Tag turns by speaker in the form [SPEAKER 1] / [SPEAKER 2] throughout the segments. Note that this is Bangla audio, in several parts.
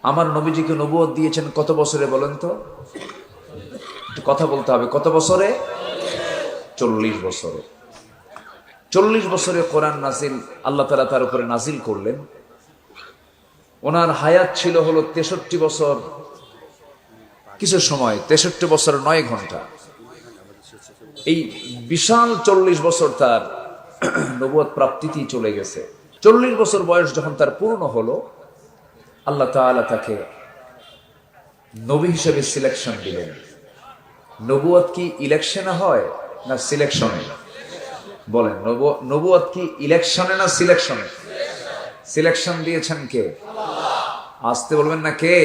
[SPEAKER 1] আমার নবীজিকে নবুয়ত দিয়েছেন কত বছরে বলেন তো? কথা বলতে হবে, কত বছরে? 40 বছরে। 40 বছরে কোরআন নাজিল আল্লাহ তাআলা তার উপরে নাজিল করলেন। ওনার হায়াত ছিল হলো 63 বছর কিছু সময়, 63 বছর 9 ঘন্টা। এই বিশাল 40 বছর তার নবুয়ত প্রাপ্তিতেই চলে গেছে। 40 বছর বয়স যখন তার পূর্ণ হলো, আল্লাহ তাআলা তাকে নবী হিসেবে সিলেকশন দিলেন। নবুয়ত কি ইলেকশনে হয় না সিলেকশনে? বলেন, নবুয়ত কি ইলেকশনে না সিলেকশনে? সিলেকশন দিয়েছেন কে? আসতে বলবেন না কে?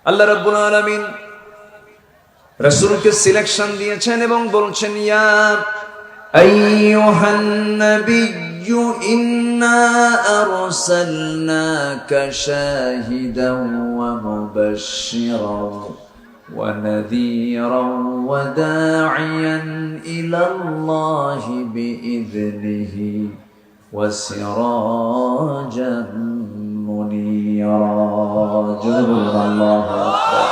[SPEAKER 1] আল্লাহ রাব্বুল আলামিন রাসূলকে সিলেকশন দিয়েছেন এবং বলছেন, ইয়া আইয়ুহান নাবিয়্যু ইন্না আরসালনাকা শাহিদান ওয়া মুবাশশিরান ওয়া নাযীরান ওয়া দা'iয়ান ইলাল্লাহি বিইذনিহি ওয়া সিরাজান মুনীরা। আল্লাহু আকবার।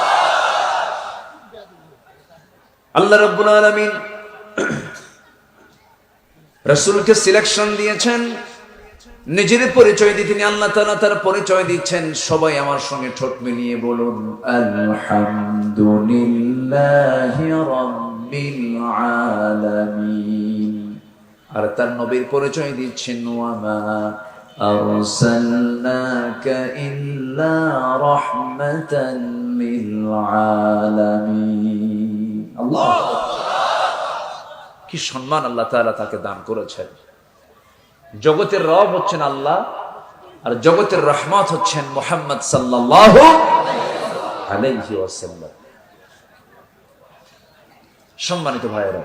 [SPEAKER 1] আল্লাহ রাব্বুল আলামিন রাসূলকে সিলেকশন দিয়েছেন, নিজের পরিচয় দিয়ে তিনি আল্লাহ তাআলা তার পরিচয় দিচ্ছেন। সবাই আমার সঙ্গে ঠোঁট মিলিয়ে বলুন, আলহামদুলিল্লাহি রাব্বিল আলামিন। আর তার নবীর পরিচয় দিচ্ছেন, ওয়া মা আরসালনাকা ইল্লা রাহমাতান লিল আলামিন। আল্লাহ, কি সম্মান আল্লাহ তাআলা তাকে দান করেছেন। জগতের রব হচ্ছেন আল্লাহ, আর জগতের রহমত হচ্ছেন মুহাম্মদ সাল্লাল্লাহু আলাইহি ওয়াসাল্লাম। সম্মানিত ভাইয়েরা,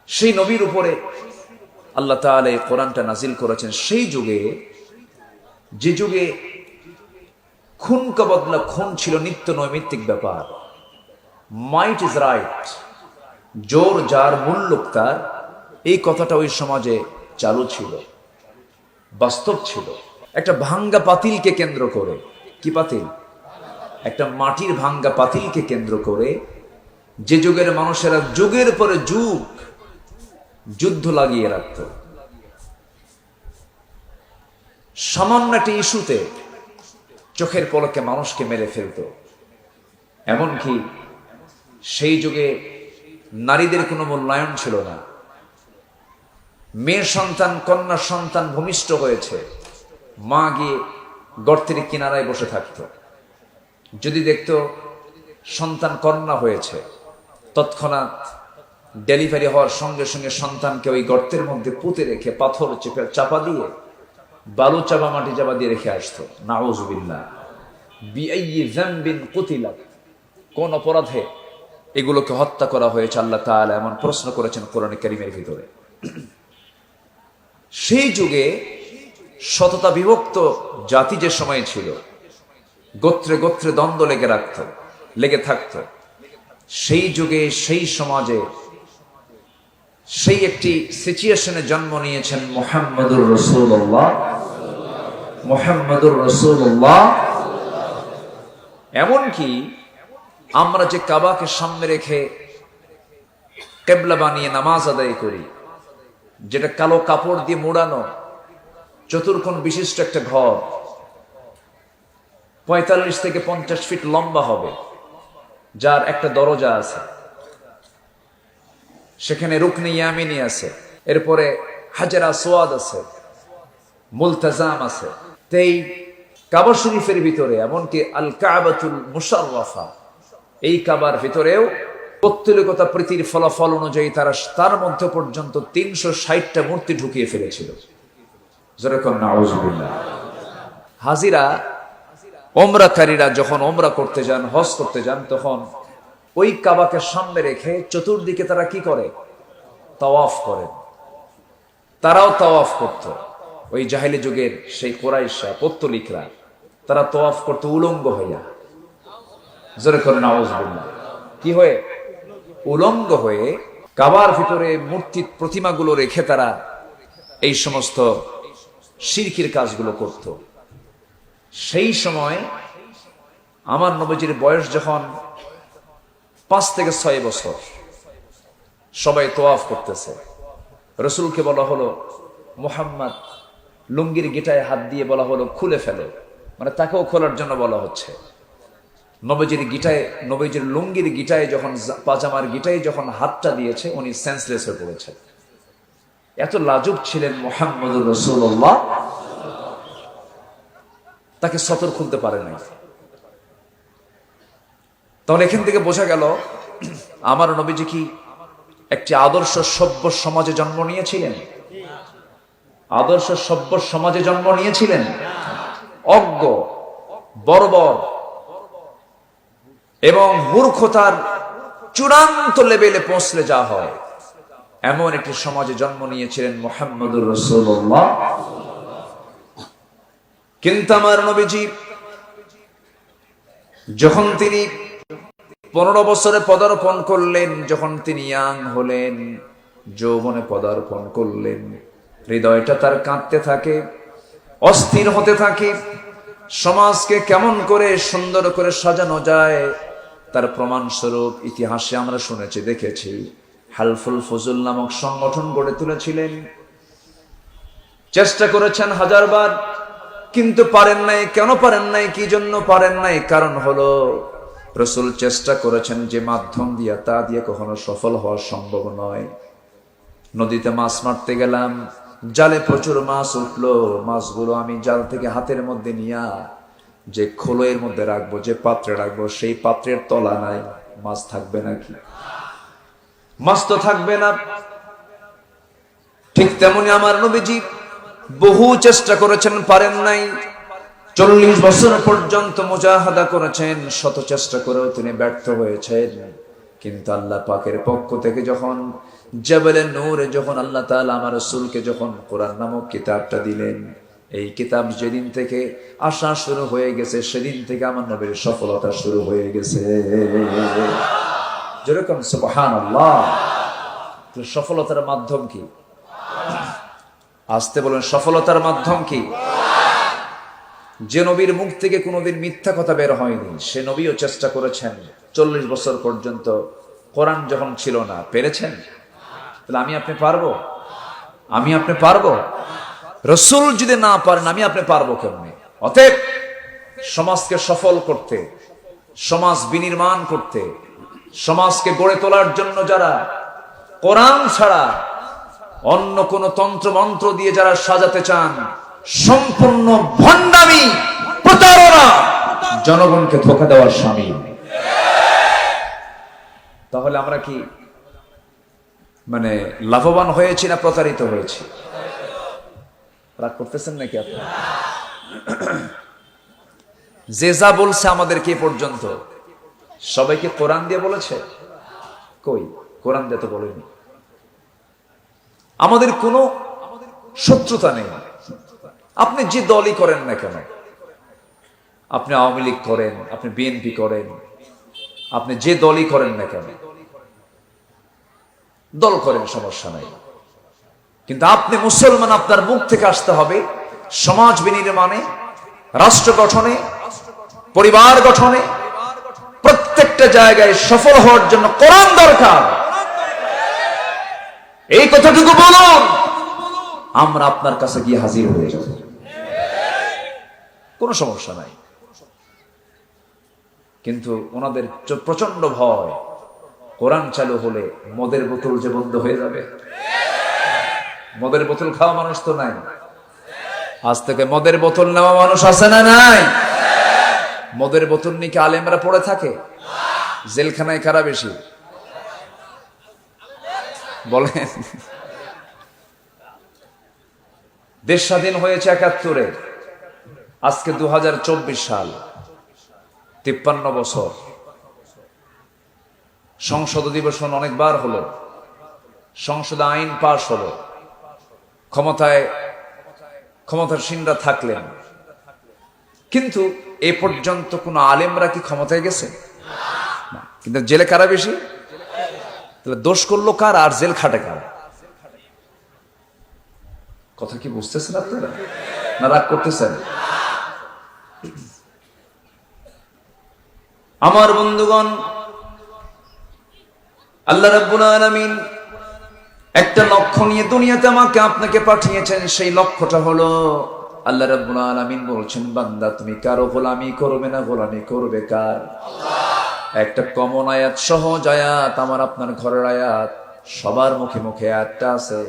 [SPEAKER 1] সেই নবীর উপরে আল্লাহ তাআলা এই কোরআনটা নাজিল করেছেন সেই যুগে, যে যুগে খুন কবদলা খুন ছিল নিত্য নৈমিত্তিক ব্যাপার। মাইট ইজ রাইট, জোর যার মুল্লুক তার, এই কথাটা ওই সমাজে চালু ছিল, বাস্তব ছিল। একটা ভাঙ্গা পাতিলকে কেন্দ্র করে, কি পাতিল? একটা মাটির ভাঙ্গা পাতিলকে কেন্দ্র করে যে যুগের মানুষেরা যুগের পরে যুগ যুদ্ধ লাগিয়ে রাখত, সামান্য একটা ইস্যুতে চোখের পলকে মানুষকে মেরে ফেলত। এমনকি সেই যুগে নারীদের কোনো মূল্যায়ন ছিল না। মেয়ে সন্তান, কন্যা সন্তান ভূমিষ্ঠ হয়েছে, মা গিয়ে গর্তের কিনারায় বসে থাকত। যদি দেখত সন্তান কন্যা হয়েছে, তৎক্ষণাৎ ডেলিভারি হওয়ার সঙ্গে সঙ্গে সন্তানকে ওই গর্তের মধ্যে পুঁতে রেখে পাথর চাপা দিয়ে, বালু চাপা, মাটি চাপা দিয়ে রেখে আসতো। নাউযুবিল্লাহ। বিআইয়ি যামবিন কুতিলাত, কোন অপরাধে এগুলোকে হত্যা করা হয়েছে? আল্লাহ তাআলা এমন প্রশ্ন করেছেন কোরআনে কারীমের ভিতরে। সেই যুগে শততা বিভক্ত জাতি যে সময় ছিল, গোত্রে গোত্রে দ্বন্দ্ব লেগে থাকত, সেই যুগে সেই সমাজে সেই একটি সিচুয়েশনে জন্ম নিয়েছেন মুহাম্মদুর রাসূলুল্লাহ। মুহাম্মদুর রাসূলুল্লাহ। এমনকি আমরা যে কাবাকে সামনে রেখে কিবলা বানিয়ে নামাজ আদায় করি, যেটা কালো কাপড় দিয়ে মোড়ানো, চতুর্কোণ বিশিষ্ট একটা ঘর, 45 থেকে 50 ফিট লম্বা হবে, যার একটা দরজা আছে, সেখানে রুকনে ইয়ামিনী আছে, এরপরে হাজার আসওয়াদ আছে, মুলতাজাম আছে। এই কাবা শরীফের ভিতরে, এমনকি আল কাবাতুল মুশাররাফা, এই কাবার ভিতরেও পৌত্তলিকতা প্রীতির ফলাফল অনুযায়ী তারা তার মধ্যে পর্যন্ত 360টা মূর্তি ঢুকিয়ে ফেলেছিল। যেরকম নাউযুবিল্লাহ। হাজিরা ওমরাকারীরা যখন ওমরা করতে যান, হজ করতে যান, তখন ওই কাবাকে সামনে রেখে চতুর্দিকে তারা কি করে? তাওয়াফ করেন। তারাও তাওয়াফ করত। ওই জাহেলি যুগের সেই কুরাইশরা, পৌত্তলিকরা, তারা তাওয়াফ করত উলঙ্গ হইয়া। যেরকম নাউযুবিল্লাহ। কি হয়ে? উলঙ্গ হয়ে কাবার ভিতরে মূর্তি প্রতিমাগুলো রেখে তারা এই সমস্ত শিরকির কাজগুলো করত। সেই সময় আমার নবীজির বয়স যখন 5 থেকে 6 বছর, সবাই তোয়াফ করতেছে। রসুলকে বলা হলো, মুহাম্মদ লুঙ্গির গিটায় হাত দিয়ে বলা হলো খুলে ফেলো, মানে তাকেও খোলার জন্য বলা হচ্ছে। নবীজির লুঙ্গির গিটায় যখন, পাজামার গিটায় যখন হাতটা দিয়েছে, উনি সেন্সলেস হয়ে পড়েছেন। এত লাজুক ছিলেন মুহাম্মদুর রাসূলুল্লাহ, তাকে সতর খুলতে পারে নাই। তাহলে এখান থেকে বোঝা গেল আমার নবীজি কি একটি আদর্শ সভ্য সমাজে জন্ম নিয়েছিলেন? আদর্শ সভ্য সমাজে জন্ম নিয়েছিলেন? অজ্ঞ, বর্বর এবং মূর্খতার চূড়ান্ত লেভেলে পৌঁছলে যা হয়, এমন একটি সমাজে জন্ম নিয়েছিলেন মুহাম্মদুর রাসূলুল্লাহ। কিন্তু আমার নবীজি যখন তিনি 15 বছরে পদার্পণ করলেন, যখন তিনি ইয়াং হলেন, যৌবনে পদার্পণ করলেন, হৃদয়টা তার কাঁদতে থাকে, অস্থির হতে থাকে। সমাজকে কেমন করে সুন্দর করে সাজানো যায় তার প্রমাণস্বরূপ ইতিহাসে আমরা শুনেছি, দেখেছি। হালফুল ফুজুল নামক সংগঠন গড়ে তুলেছিলেন, চেষ্টা করেছেন 1000 বার, কিন্তু পারেন নাই। কেন পারেন নাই? কি জন্য পারেন নাই? কারণ হলো রাসূল চেষ্টা করেছেন যে মাধ্যম দিয়ে, তা দিয়ে কখনো সফল হওয়া সম্ভব নয়। নদীতে মাছ মারতে গেলাম, জালে প্রচুর মাছ উঠলো, মাছগুলো আমি জাল থেকে হাতের মধ্যে নিয়া যে খোলয়ের মধ্যে রাখবো, যে পাত্রে রাখবো, সেই পাত্রের তলা নাই, মাছ থাকবে নাকি? মাছ তো থাকবে না। ঠিক তেমনি আমার নবীজি বহু চেষ্টা করেছেন, পারেন নাই। 40 বছর পর্যন্ত মুজাহাদা করেছেন, শত চেষ্টা করেও তিনি ব্যর্থ হয়েছেন। কিন্তু আল্লাহ পাকের পক্ষ থেকে যখন জাবালে নূরে, যখন আল্লাহ তাআলা আমার রাসূলকে যখন কোরআন নামক কিতাবটা দিলেন, এই কিতাব যেদিন থেকে আসা শুরু হয়ে গেছে, সেদিন থেকে আমার নবীর সফলতা শুরু হয়ে গেছে। যেরকম সুবহানাল্লাহ। সফলতার মাধ্যম কি? আসতে বলেন, সফলতার মাধ্যম কি? যে নবীর মুখ থেকে কোনোদিন মিথ্যা কথা বের হয়নি, সে নবীও চেষ্টা করেছেন 40 বছর পর্যন্ত। কোরআন যখন ছিল না, পেরেছেন? তাহলে আমি আপনি পারবো? আমি আপনি পারবো? রাসূল যদি না পারেন, আমি আপনি পারবো কেমনে? অতএব সমাজকে সফল করতে, সমাজ বিনির্মাণ করতে, সমাজকে গড়ে তোলার জন্য যারা কোরআন ছাড়া অন্য কোন তন্ত্র মন্ত্র দিয়ে যারা সাজাতে চান, সম্পূর্ণ ভণ্ডামি, প্রতারণা, জনগণকে ধোঁকা দেওয়ার শামিল। তাহলে আমরা কি মানে লাভবান হয়েছি না প্রতারিত হয়েছি? রাগ করতেছেন নাকি আপনারা? যে যা বলছে আমাদেরকে এ পর্যন্ত, সবাইকে কোরআন দিয়ে বলেছে? কই, কোরআন দিয়ে তো বলেনি। আমাদের কোনো শত্রুতা নেই। আপনি যে দলই করেন না কেন, আপনি আওয়ামী লীগ করেন, আপনি বিএনপি করেন, আপনি যে দলই করেন না কেন, দল করেন, সমস্যা নাই। কিন্তু আপনি মুসলমান, আপনার মুখ থেকে আসতে হবে সমাজ বিনির্মাণে, রাষ্ট্র গঠনে, পরিবার গঠনে, প্রত্যেকটা জায়গায় সফল হওয়ার জন্য কোরআন দরকার। এই কথাটুকু বলুন, আমরা আপনার কাছে গিয়ে হাজির হয়ে যাব, কোনো সমস্যা নাই। কিন্তু ওনাদের প্রচন্ড ভয়, কোরআন চালু হলে মদের বোতল যে বন্ধ হয়ে যাবে। মদের বোতল খাওয়া মানুষ তো নাই, আজ থেকে মদের বোতল নেওয়া মানুষ আছে না নাই? মদের বোতল নিয়ে কি আলেমরা পড়ে থাকে? জেলখানায় কারা বেশি বলেন? দেশ স্বাধীন হয়েছে 71-এ, আজকে 2024 সাল, 53 বছর। সংসদ অধিবেশন অনেকবার হলো, সংসদে আইন পাশ হলো, ক্ষমতাসীনরা থাকলেন, কিন্তু এ পর্যন্ত কোন আলেমরা কি ক্ষমতায় গেছে? কিন্তু জেলে কারা বেশি? তাহলে দোষ করলো কার আর জেল খাটে কারা? কথা কি বুঝতেছেন আপনারা, না রাগ করতেছেন? আমার বন্ধুগণ, আল্লাহ রাব্বুল আলামিন একটা লক্ষ্য নিয়ে দুনিয়াতে আমাকে আপনাকে পাঠিয়েছেন। সেই লক্ষ্যটা হলো, আল্লাহ রাব্বুল আলামিন বলছেন, বান্দা তুমি কারো গোলামি করবে না, গোলামি করবে কার? একটা কমন আয়াত, সহজ আয়াত, আমার আপনার ঘরের আয়াত, সবার মুখে মুখে আয়াতটা আছে।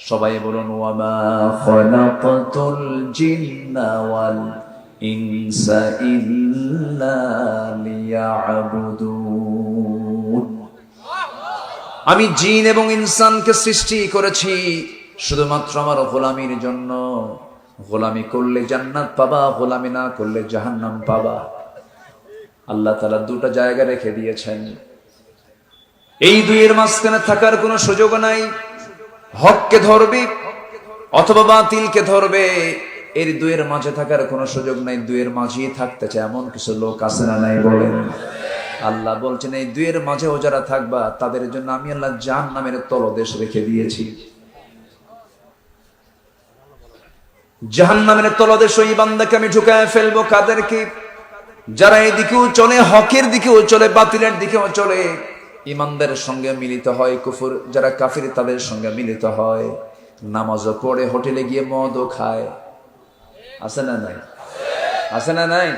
[SPEAKER 1] সবাই বলুন, ওয়ামা খালাকাতুল জিন্না ওয়াল ইনসা ইল্লা লিয়াবুদুন। আমি জিন এবং ইনসানকে সৃষ্টি করেছি শুধুমাত্র আমার গোলামির জন্য। গোলামি করলে জান্নাত পাবা, গোলামি না করলে জাহান্নাম পাবা। আল্লাহ তাআলা দুটো জায়গা রেখে দিয়েছেন, এই দুইয়ের মাঝখানে থাকার কোনো সুযোগ নাই। হককে ধরবে অথবা বাতিলকে ধরবে, এর দুইয়ের মাঝে থাকার কোনো সুযোগ নাই। দুইয়ের মাঝেই থাকতে চায় এমন কিছু লোক আছে না নাই বলেন? আল্লাহ বলছেন, এই দুইয়ের মাঝেও যারা থাকবা তাদের জন্য আমি আল্লাহ জাহান্নামের তলদেশ রেখে দিয়েছি। জাহান্নামের তলদেশ ওই বান্দাকে আমি ঢুকায় ফেলবো। কাদেরকে? যারা এদিকেও চলে, হকের দিকেও চলে, বাতিলের দিকেও চলে, ইমানদারের সঙ্গে মিলিত হয় কুফর, যারা কাফির তাদের সঙ্গে মিলিত হয়, নামাজও পড়ে, হোটেলে গিয়ে মদও খায়। আছে না নাই? আছে না নাই?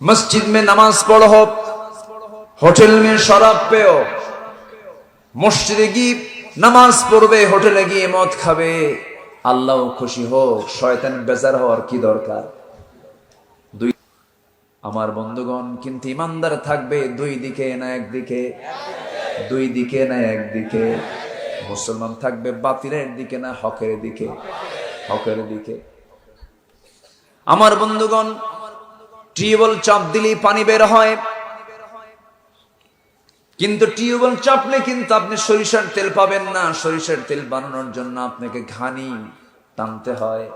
[SPEAKER 1] মসজিদ মে নামাজ পড়ো, হোটেল মে শরাব পেও। মসজিদে গিয়ে নামাজ পড়বে, হোটেলে গিয়ে মদ খাবে। আল্লাহ খুশি হোক, শয়তান বেজার হওয়ার কি দরকার? দুই আমার বন্ধুগণ, কিন্তু ইমানদার থাকবে দুই দিকে না একদিকে? দুই দিকে না একদিকে? মুসলমান থাকবে বাতিলের দিকে না হকের দিকে? হকের দিকে। আমার বন্ধুগণ, টিউবওয়েল চাপ দিলেই পানি বের হয়, কিন্তু টিউবওয়েল চাপলে কিন্তু আপনি সরিষার তেল পাবেন না। সরিষার তেল বানানোর জন্য আপনাকে ঘানি টানতে হয়,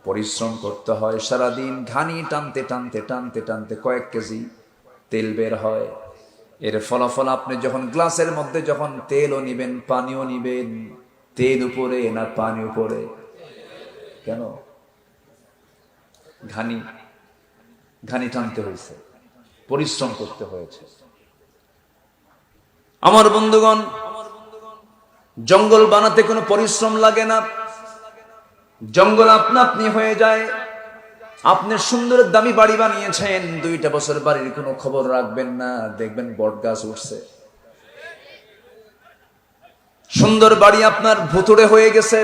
[SPEAKER 1] পরিশ্রম করতে হয়। সারাদিন ঘানি টানতে টানতে টানতে টানতে কয়েক কেজি তেল বের হয়। এর ফলাফল আপনি যখন গ্লাসের মধ্যে যখন তেলও নিবেন, পানিও নিবেন, তেল উপরে না পানি উপরে? কেন? ঘানি ঘানি টানতে হয়েছে, পরিশ্রম করতে হয়েছে। আমার বন্ধুগণ, জঙ্গল বানাতে কোনো পরিশ্রম লাগে না, জঙ্গল আপনা আপনি হয়ে যায়। আপনি সুন্দর দামি বাড়ি বানিয়েছেন, 2টা বছর বাড়ির কোনো খবর রাখবেন না, দেখবেন বট গাছ উঠছে। সুন্দর বাড়ি আপনার ভুতুড়ে হয়ে গেছে।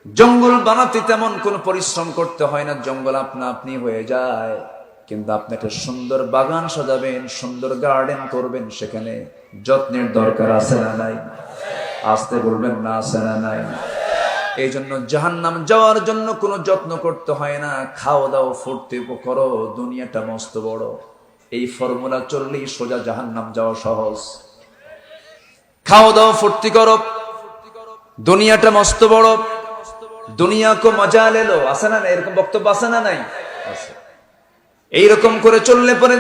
[SPEAKER 1] জঙ্গল বানাতে তেমন কোনো পরিশ্রম করতে হয় না, জঙ্গল আপনা আপনি হয়ে যায়। কিন্তু আপনি একটা সুন্দর বাগান সাজাবেন, সুন্দর গার্ডেন করবেন, সেখানে যত্নের দরকার আছে না নাই? আসতে বলবেন না, আছে না নাই? এই জন্য জাহান্নাম যাওয়ার জন্য কোনো যত্ন করতে হয় না। খাও দাও, ফুর্তি করো, দুনিয়াটা মস্ত বড়। এই ফর্মুলা চললেই সোজা জাহান্নাম যাওয়া সহজ। খাও দাও, ফুর্তি করো, দুনিয়াটা মস্ত বড়, দুনিয়া কো মজা লেলো। আছে না? এরকম বক্তব্য আছে না নাই? এইরকম করে চললে পরে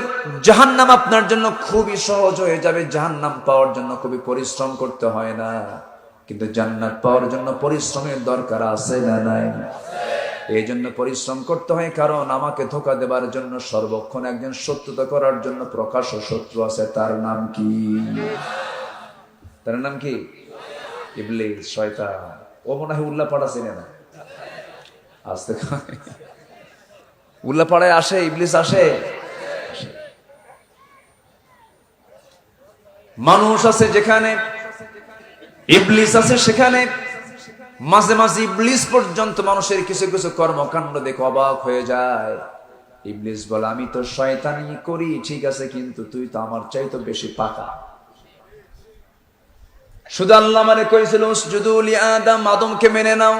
[SPEAKER 1] জাহান্নাম আপনার জন্য খুবই সহজ হয়ে যাবে। জাহান্নাম পাওয়ার জন্য খুবই পরিশ্রম করতে হয় না, কিন্তু জান্নাত পাওয়ার জন্য পরিশ্রমের দরকার আছে না নাই? এই জন্য পরিশ্রম করতে হয়, কারণ আমাকে ধোঁকা দেবার জন্য সর্বক্ষণ একজন শত্রুতা করার জন্য প্রকাশ্য শত্রু আছে। তার নাম কি? তার নাম কি? ইবলিস, শয়তান। ও মনে হয় উল্লাপাড়া চেনে না। আসতে উল্লাপাড়ায় আসে, ইবলিস আসে। মানুষ আছে যেখানে, ইবলিস আছে সেখানে। মাঝে মাঝে ইবলিস পর্যন্ত মানুষের কিছু কিছু কর্মকাণ্ড দেখে অবাক হয়ে যায়। ইবলিস বলে, আমি তো শয়তানি করি ঠিক আছে, কিন্তু তুই তো আমার চাইতে বেশি পাকা। শুধু আল্লাহ মানে কইছিল উসজুদু লি আদম, আদমকে মেনে নাও।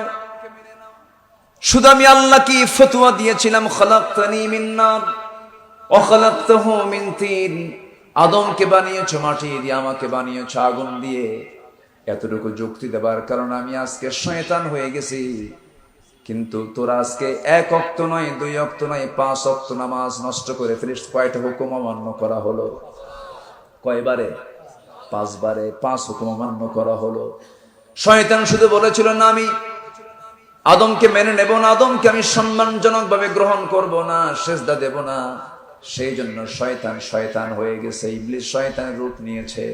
[SPEAKER 1] শুধু আমি আল্লাহ কি ফতোয়া দিয়েছিলাম, খালাকতানি মিন নার ওয়া খালাকতাহু মিন তিন। আদমকে বানিয়েছো মাটি দিয়ে, আমাকে বানিয়েছো আগুন দিয়ে। এতটুকু যুক্তি দেবার কারণে আমি আজকে শয়তান হয়ে গেছি। কিন্তু তোরা আজকে 1 ওয়াক্ত নয়, 2 ওয়াক্ত নয়, 5 ওয়াক্ত নামাজ নষ্ট করে ফেলিস। কয়টা হুকুম অমান্য করা হলো? কয়বারে? 5 বারে। 5 হুকুম অমান্য করা হলো। শয়তান শুধু বলেছিল না, আমি আদমকে মেনে নেব না, আদমকে আমি সম্মানজনক ভাবে গ্রহণ করব না, সেজদা দেব না। সেই জন্য শয়তান শয়তান হয়ে গেছে, ইবলিস শয়তানের রূপ নিয়েছে।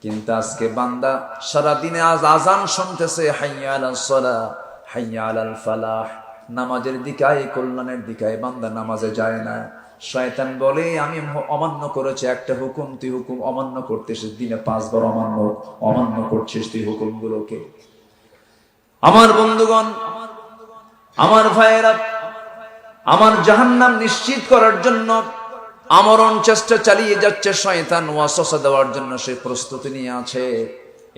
[SPEAKER 1] কিন্তু আজকে বান্দা সারাদিনে আজ আজান শুনতেছে, হাইয়া আলাস সালাহ, হাইয়া আলাল ফালাহ, নামাজের দিকে, কল্যাণের দিকে, বান্দা নামাজে যায় না। শয়তান বলে আমি অমান্য করেছি একটা হুকুম, তুই হুকুম অমান্য করতেছিস, দিনে 5 বার অমান্য করছিস তুই হুকুমগুলোকে। আমার বন্ধুগণ, আমার ভাইয়েরা, আমার জাহান্নাম নিশ্চিত করার জন্য আমরণ চেষ্টা চালিয়ে যাচ্ছে শয়তান, ওয়াসওয়াসা দেওয়ার জন্য সে প্রস্তুতি নিয়ে আছে।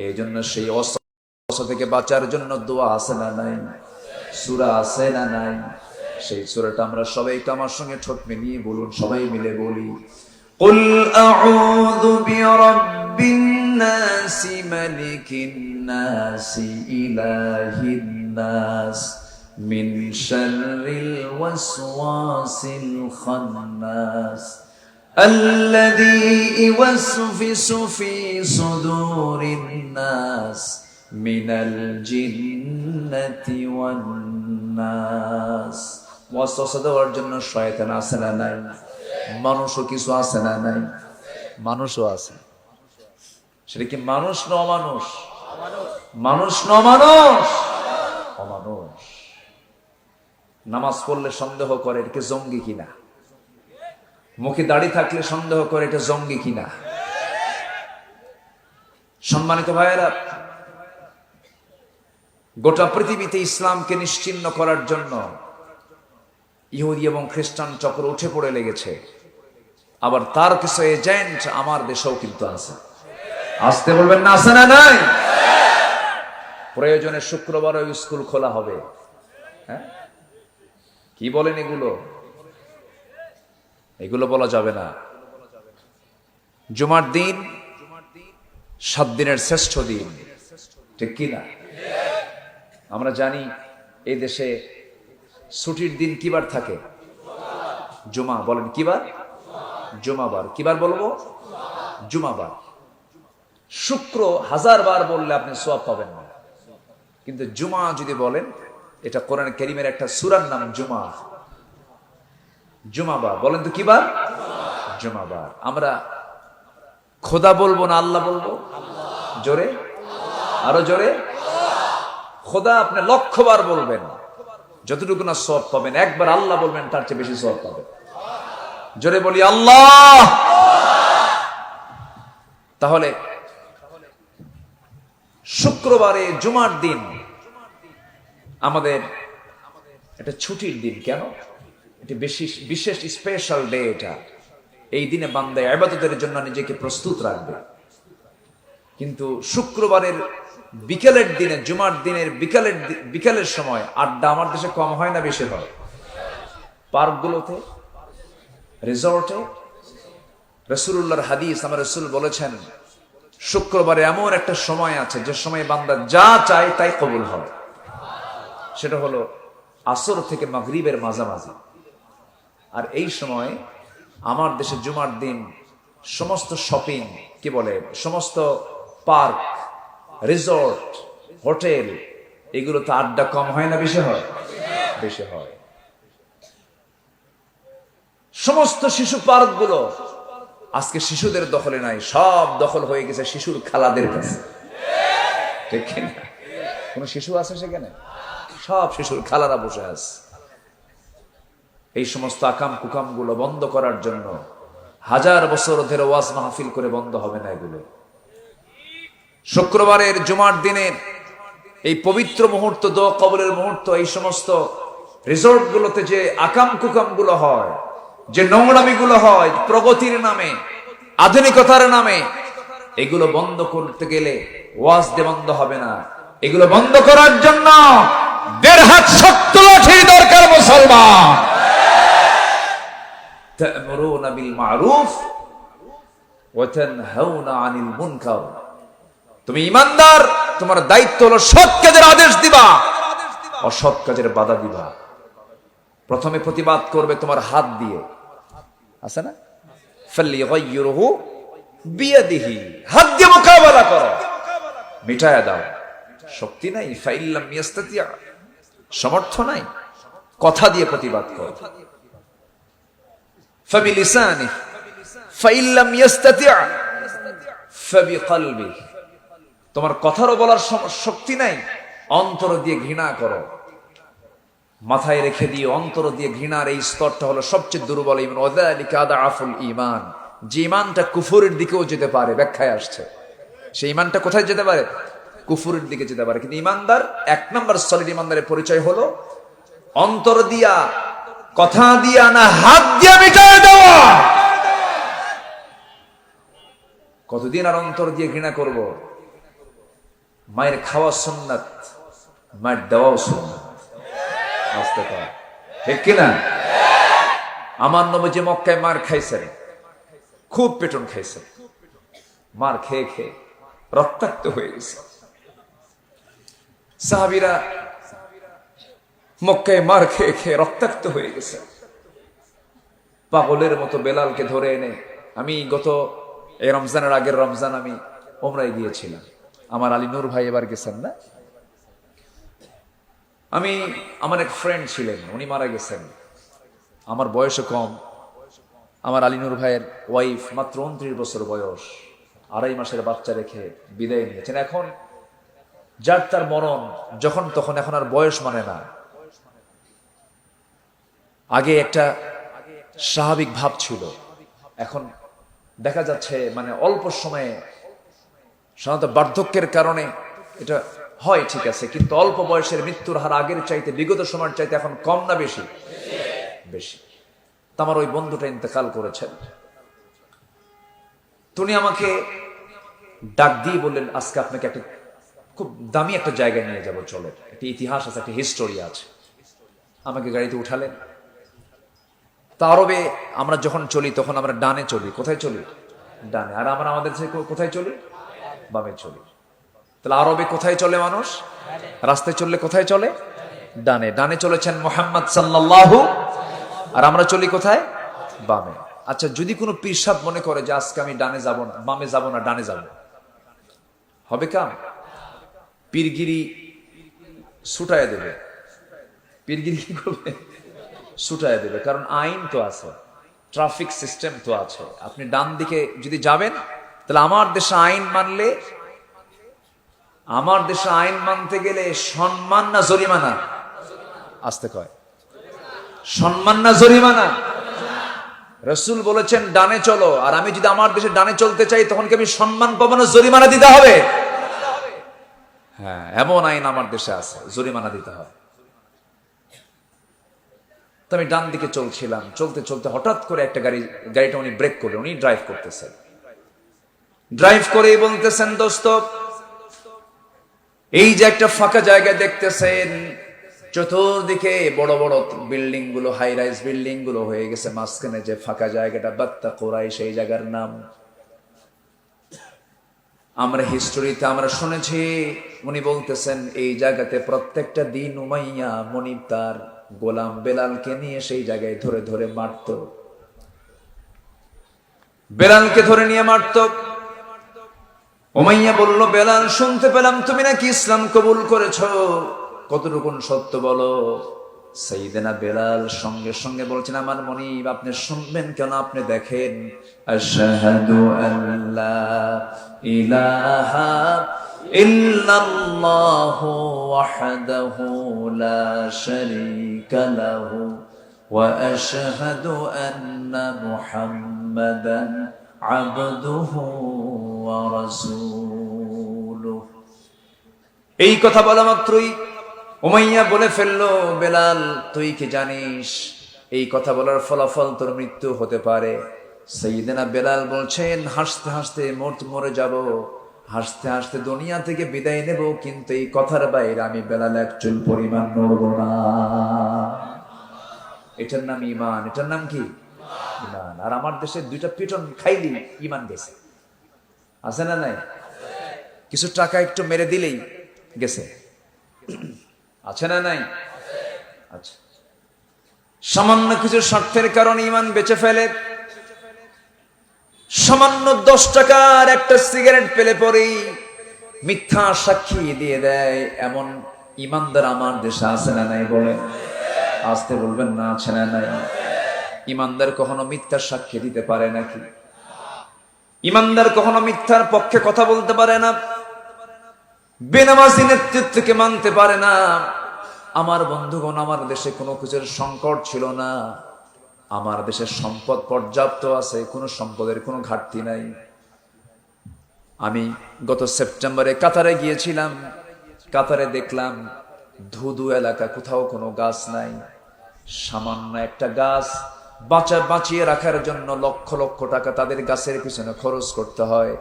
[SPEAKER 1] এই জন্য সেই ওয়াসওয়াসা থেকে বাঁচার জন্য দোয়া আছে না নাই, সূরা আছে না নাই? সেই সূরাটা আমরা সবাইকে আমার সঙ্গে ঠোঁট মিলিয়ে বলুন, সবাই মিলে বলি, কুল আউযু বিরাব্বিন নাসি মালিকিন নাসি ইলাহিন নাস মিন শাররিল ওয়াসওয়াসিল খান্নাস আল্লাযী ইউওয়াসওয়িসু ফি সুদুরিন নাস মিনাল জিন্নাতি ওয়ান নাস। ওয়াসওয়াসা দেওয়ার জন্য শয়তান আছে না নাই? মানুষও কিছু আছে না নাই? মানুষও আছে। সেটা কি মানুষ না অমানুষ? মানুষ না অমানুষ? অমানুষ। নামাজ পড়লে সন্দেহ করে এটা কি জঙ্গি কিনা, মুখে দাড়ি থাকলে সন্দেহ করে এটা জঙ্গি কিনা। সম্মানিত ভাইয়েরা, গোটা পৃথিবীতে ইসলামকে নিশ্চিহ্ন করার জন্য ইহুদি এবং খ্রিস্টান চক্র উঠে পড়ে লেগেছে। আবার তার কিছু এজেন্ট আমার দেশেও কিন্তু আছে। আসতে বলবেন না, আছে না নাই? প্রয়োজনে শুক্রবারও স্কুল খোলা হবে। হ্যাঁ, কি বলেন এগুলো? এগুলো বলা যাবে না। জুমার দিন 7 দিনের শ্রেষ্ঠ দিন, ঠিক কিনা? আমরা জানি এই দেশে ছুটির দিন কিবার থাকে? জুমা। বলেন কিবার? জুমাবার। কিবার বলবো? জুমাবার। শুক্র 1000 বার বললে আপনি সওয়াব পাবেন না, কিন্তু জুমা যদি বলেন, এটা কোরআন কারীমের একটা সূরার নাম জুমা। জুমাবার বলেন তো কিবার? জুমাবার। আমরা খোদা বলবো না আল্লাহ বলবো? জোরে, আরো জোরে। খোদা আপনি 1,00,000 বার বলবেন, যতটুকু না সওয়াব পাবেন, একবার আল্লাহ বলবেন তার চেয়ে বেশি সওয়াব পাবেন। জোরে বলি আল্লাহ। তাহলে শুক্রবারে জুমার দিন আমাদের এটা ছুটির দিন। কেন? এটা বিশেষ স্পেশাল ডে। এটা এই দিনে বান্দা ইবাদতের জন্য নিজেকে প্রস্তুত রাখবে। কিন্তু শুক্রবারের বিকেলের দিনে, জুমার দিনের বিকেলের সময় আড্ডা আমার দেশে কম হয় না বেশি হয়? পার্কগুলোতে, রিসর্টে। রাসূলুল্লাহর হাদিস, আমার রাসূল বলেছেন শুক্রবারে এমন একটা সময় আছে যে সময় বান্দা যা চায় তাই কবুল হয়। সেটা হলো আসর থেকে মাগরিবের মাঝামাঝি। আর এই সময় আমার দেশে জুমার দিন সমস্ত শপিং, কি বলে, সমস্ত পার্ক, রিসর্ট, হোটেল, এগুলো তো আড্ডা কম হয় না বেশি হয়? বেশি হয়। সমস্ত শিশু পার্ক গুলো আজকে শিশুদের দখলে নাই, সব দখল হয়ে গেছে শিশুর খালাদের কাছে, ঠিক না? কোন শিশু আছে সেখানে? সব শিশুর খালারা বসে আছে। এই সমস্ত আকাম কুকাম গুলো বন্ধ করার জন্য 1000 বছর ধরে ওয়াজ মাহফিল করে বন্ধ হবে না এগুলো। শুক্রবারের জুমার দিনের এই পবিত্র মুহূর্ত, দোয়া কবুলের মুহূর্ত, এই সমস্ত রিসোর্ট গুলোতে যে আকাম কুকাম গুলো হয়, যে নোংরামি গুলো হয় প্রগতির নামে, আধুনিকতার নামে, এগুলো বন্ধ করতে গেলে ওয়াজ দিয়ে বন্ধ হবে না। এগুলো বন্ধ করার জন্য 1.5 হাত শক্ত লাঠির দরকার মুসলমান। তা'মুরুনা বিল মা'রুফ ওয়া তানহাউনা আনিল মুনকার। তুমি ঈমানদার, তোমার দায়িত্ব হলো সৎ কাজের আদেশ দিবা, অসৎ কাজের বাধা দিবা। প্রথমে প্রতিবাদ করবে তোমার হাত দিয়ে, আছে না? ফালইগাইয়িরহু বিয়াদিহি, হাত দিয়ে মোকাবেলা করো, মিটায়া দাও। শক্তি নাই, ফাইল্লাম ইয়াস্তাতিয়া, সামর্থ্য নাই, কথা দিয়ে প্রতিবাদ করো। ফাবিলিসানিহি ফাইন লাম ইয়াস্তাতি' ফাবিকলবিহি। তোমার কথারও বলার শক্তি নাই, অন্তর দিয়ে ঘৃণা করো। মাথায় রেখে দিয়ে অন্তর দিয়ে ঘৃণার এই স্তরটা হলো সবচেয়ে দুর্বল ঈমান। ওয়াযালিকা আদআফুল ঈমান। যে ঈমানটা কুফরের দিকেও যেতে পারে, ব্যাখ্যায় আসছে সেই ঈমানটা কোথায় যেতে পারে? কুফরের দিকে যেতে পারে। কিন্তু ঈমানদার, এক নম্বর সলিড ঈমানদারের পরিচয় হলো অন্তর দিয়া, কথা দিয়া না, হাত দিয়া মিটায় দেওয়া। কতদিন আর অন্তর দিয়ে ঘৃণা করব? মায়ের খাওয়া সুন্নাত, মায়ের দেওয়াও সুন্নাত। আসতে পারে, ঠিক কিনা? আমার নবীজি মক্কায় মার খাইছেন, খুব পেটন খাইছেন, মার খেয়ে খেয়ে রক্তাক্ত হয়ে গেছে। সাহাবীরা মক্কায় মার খেয়ে খেয়ে রক্তাক্ত হয়ে গেছে। পাগলের মতো বেলালকে ধরে এনে, আমি গত এই রমজানের আগের রমজান আমি ওমরায় গিয়েছিলাম, আমার আলী নূর ভাই এবার গেছেন না, আমার এক ফ্রেন্ড ছিলেন, উনি মারা গেছেন, আমার বয়সও কম। আমার আলী নূর ভাইয়ের ওয়াইফ মাত্র 29 বছর বয়স, 2.5 মাসের বাচ্চা রেখে বিদায় নিয়েছেন। এখন যার তার মরণ যখন তখন, এখন আর বয়স মানে না। আগে একটা স্বাভাবিক ভাব ছিল, এখন দেখা যাচ্ছে মানে অল্প সময়ে, সাধারণত বার্ধক্যের কারণে এটা হয়, ঠিক আছে, কিন্তু অল্প বয়সের মৃত্যুর হার আগের চাইতে, বিগত সময়ের চাইতে এখন কম না বেশি? বেশি। তো আমার ওই বন্ধুটা ইন্তেকাল করেছেন। তিনি আমাকে ডাক দিয়ে বললেন, আজকে আপনাকে একটা খুব দামি একটা জায়গায় নিয়ে যাব, চলো, একটা ইতিহাস আছে, একটা হিস্টোরি আছে। আমাকে গাড়িতে উঠালেন। তা আরবে আমরা যখন চলি তখন আমরা ডানে চলি। কোথায় চলি? ডানে। আর আমরা আমাদের কোথায় চলি? বামে চলি। তাহলে আরবে কোথায় চলে মানুষ? রাস্তায় চললে কোথায় চলে? ডানে। ডানে চলেছেন মুহাম্মদ সাল্লাল্লাহু, আর আমরা চলি কোথায়? বামে। আচ্ছা, যদি কোনো পীর সাহেব মনে করে যে আজকে আমি ডানে যাব না, বামে যাব না, ডানে যাব, হবে কাম? পীরগিরি ছুটায় দেবে। পীরগিরি কি করবে? ছুটায় দেবে। কারণ আইন তো আছে, ট্রাফিক সিস্টেম তো আছে। আপনি ডান দিকে যদি যাবেন, তাহলে আমার দেশে আইন মানলে, আমার দেশে আইন মানতে গেলে সম্মান না জরিমানা? আসতে কয়, সম্মান না জরিমানা? রাসূল বলেছেন ডানে চলো, আর আমি যদি আমার দেশে ডানে চলতে চাই, তখন কি আমি সম্মান পাবো না জরিমানা দিতে হবে? হ্যাঁ, এমন আইন আমার দেশে আছে, জরিমানা দিতে হয়। তো আমি ডান দিকে চলছিলাম, চলতে চলতে হঠাৎ করে একটা গাড়িটা উনি ব্রেক করলেন। উনি ড্রাইভ করতেছেন, ড্রাইভ করেই বলতেছেন, দোস্ত, এই যে একটা ফাঁকা জায়গা দেখতেছেন, চতুর্দিকে বড় বড় বিল্ডিং গুলো, হাই রাইজ বিল্ডিং গুলো হয়ে গেছে, মাঝখানে যে ফাঁকা জায়গাটা, বাত্তা কোরাই সেই জায়গার নাম। আমরা হিস্টোরিতে আমরা শুনেছি, উনি বলতেছেন এই জায়গাতে প্রত্যেকটা দিন উমাইয়া মনিব তার গোলাম বেলালকে নিয়ে সেই জায়গায় ধরে ধরে মারত, বেলালকে ধরে নিয়ে মারত। উমাইয়া বলল, বেলাল, শুনতে পেলাম তুমি নাকি ইসলাম কবুল করেছো, কতটুকুন সত্য বলো। সাইয়েদনা বেলাল সঙ্গে সঙ্গে বলছেন, আমার মনিব, আপনি শুনবেন কেন? আপনি দেখেন, আশহাদু আল্লা ইলাহা ইল্লাল্লাহু ওয়াহদাহু লা শারীকা লাহু ওয়া আশহাদু আন্না মুহাম্মাদান আবদুহু ওয়া রাসূলুহু। এই কথা বলা মাত্রই উমাইয়া বলে ফেললো, বেলাল, তুই কি জানিস এই কথা বলার ফলাফল তোর মৃত্যু হতে পারে? সাইয়েদনা বেলাল বলছেন, হাসতে হাসতে মরে যাব, হাসতে হাসতে দুনিয়া থেকে বিদায় নেব, কিন্তু এই কথার বাইরে আমি বেলাল এক চুল পরিমাণ নড়ব না। এটার নাম ঈমান। এটার নাম কি? ঈমান। আর আমার দেশে দুইটা পিটন খাইলি ঈমান গেছে, আছে না নাই? কিছু টাকা একটু মেরে দিলেই গেছে, আছে না নাই? আচ্ছা, সামান্য কিছু স্বার্থের কারণে ঈমান বেঁচে ফেলে। সামান্য 10 টাকার একটা সিগারেট পেলে পরেই মিথ্যা সাক্ষী দিয়ে দেয়, এমন ঈমানদার আমার দেশে আছে না নাই? বলে আসতে বলবেন না, আছে না নাই? ইমানদার কখনো মিথ্যার সাক্ষী দিতে পারে নাকি? ইমানদার কখনো মিথ্যার পক্ষে কথা বলতে পারে না, বেনামাজি নেতৃত্বকে মানতে পারে না। আমার বন্ধুগণ, আমার দেশে কোনো কিছুর সংকট ছিল না, আমার দেশের সম্পদ পর্যাপ্ত আছে, কোনো সম্পদের কোনো ঘাটতি নাই। আমি গত সেপ্টেম্বরে কাতারে গিয়েছিলাম, কাতারে দেখলাম ধুধু এলাকা, কোথাও কোনো গাছ নাই। সামান্য একটা গাছ বাঁচিয়ে রাখার জন্য লক্ষ লক্ষ টাকা তাদের গাছের পিছনে খরচ করতে হয়,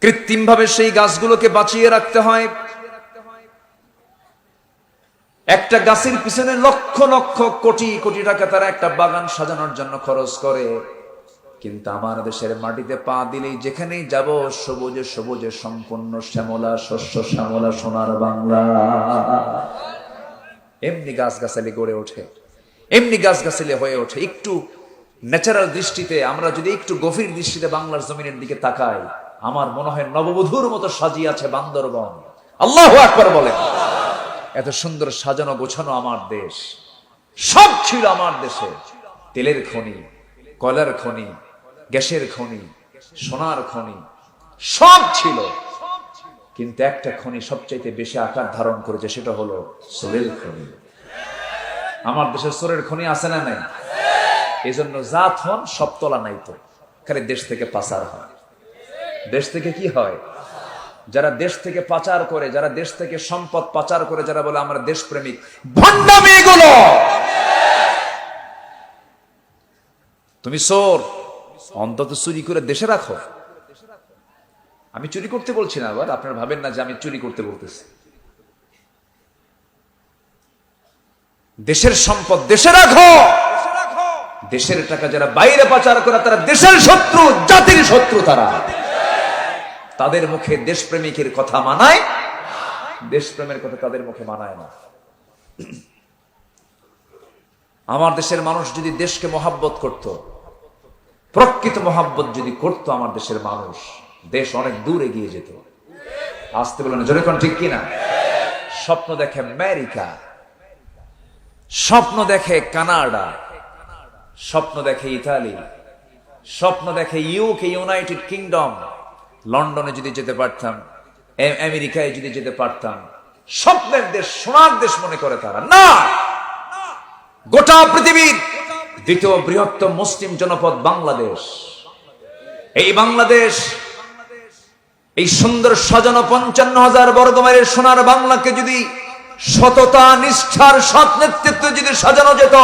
[SPEAKER 1] কৃত্রিম ভাবে সেই গাছগুলোকে বাঁচিয়ে রাখতে হয়। একটা গাছের পিছনে লক্ষ লক্ষ কোটি কোটি টাকা তারা একটা বাগান সাজানোর জন্য খরচ করে। কিন্তু আমার দেশের মাটিতে পা দিলেই যেখানেই যাব, সবুজে সবুজে সম্পূর্ণ শ্যামলা শস্য, শ্যামলা সোনার বাংলা। এমনি গাছগাছালি গড়ে ওঠে, এমনি গাছগাছালি হয়ে ওঠে। একটু ন্যাচারাল দৃষ্টিতে আমরা যদি একটু গভীর দৃষ্টিতে বাংলার জমিনের দিকে তাকাই, আমার মনে হয় নববধূর মতো সাজিয়ে আছে বান্দরবন। আল্লাহু আকবার বলেন। এত সুন্দর সাজানো গোছানো আমার দেশ, সব ছিল আমার দেশে। তেলের খনি, কয়লার খনি, গ্যাসের খনি, সোনার খনি, সব ছিল। কিন্তু একটা খনি সবচাইতে বেশি আকার ধারণ করেছে, সেটা হলো সোরের খনি। আমার দেশে সোরের খনি আছে না নাই? এই জন্য জাত হন সব তলা নাই, তো খালি দেশ থেকে পাচার হয়। দেশ থেকে কি হয়? যারা দেশ থেকে পাচার করে, যারা দেশ থেকে সম্পদ পাচার করে, যারা বলে আমরা দেশপ্রেমিক, ভণ্ডামি এগুলো। তুমি চোর, অন্তত চুরি করে দেশে রাখো। আমি চুরি করতে বলছি না, আবার আপনারা ভাবেন না যে আমি চুরি করতে বলতেছি। দেশের সম্পদ দেশে রাখো। দেশের টাকা যারা বাইরে পাচার করে, তারা দেশের শত্রু, জাতির শত্রু। তারা, তাদের মুখে দেশপ্রেমিকের কথা মানায়, দেশপ্রেমের কথা তাদের মুখে মানায় না। আমার দেশের মানুষ যদি দেশকে মহাব্বত করত, প্রকৃত মহাব্বত যদি করত আমার দেশের মানুষ, দেশ অনেক দূর এগিয়ে যেত। আসতে বলেন জোরে কোন, ঠিক কিনা? স্বপ্ন দেখে আমেরিকা, স্বপ্ন দেখে কানাডা, স্বপ্ন দেখে ইতালি, স্বপ্ন দেখে ইউকে, ইউনাইটেড কিংডম। লন্ডনে যদি যেতে পারতাম, আমেরিকায় যদি যেতে পারতাম, স্বপ্নের দেশ, সোনার দেশ মনে করে তারা। না, গোটা পৃথিবীর দ্বিতীয় বৃহত্তম মুসলিম জনপদ বাংলাদেশ। এই বাংলাদেশ, এই সুন্দর সাজানো 55,000 বর্গমাইলের সোনার বাংলাকে যদি সততা, নিষ্ঠার, সৎ নেতৃত্ব যদি সাজানো যেত,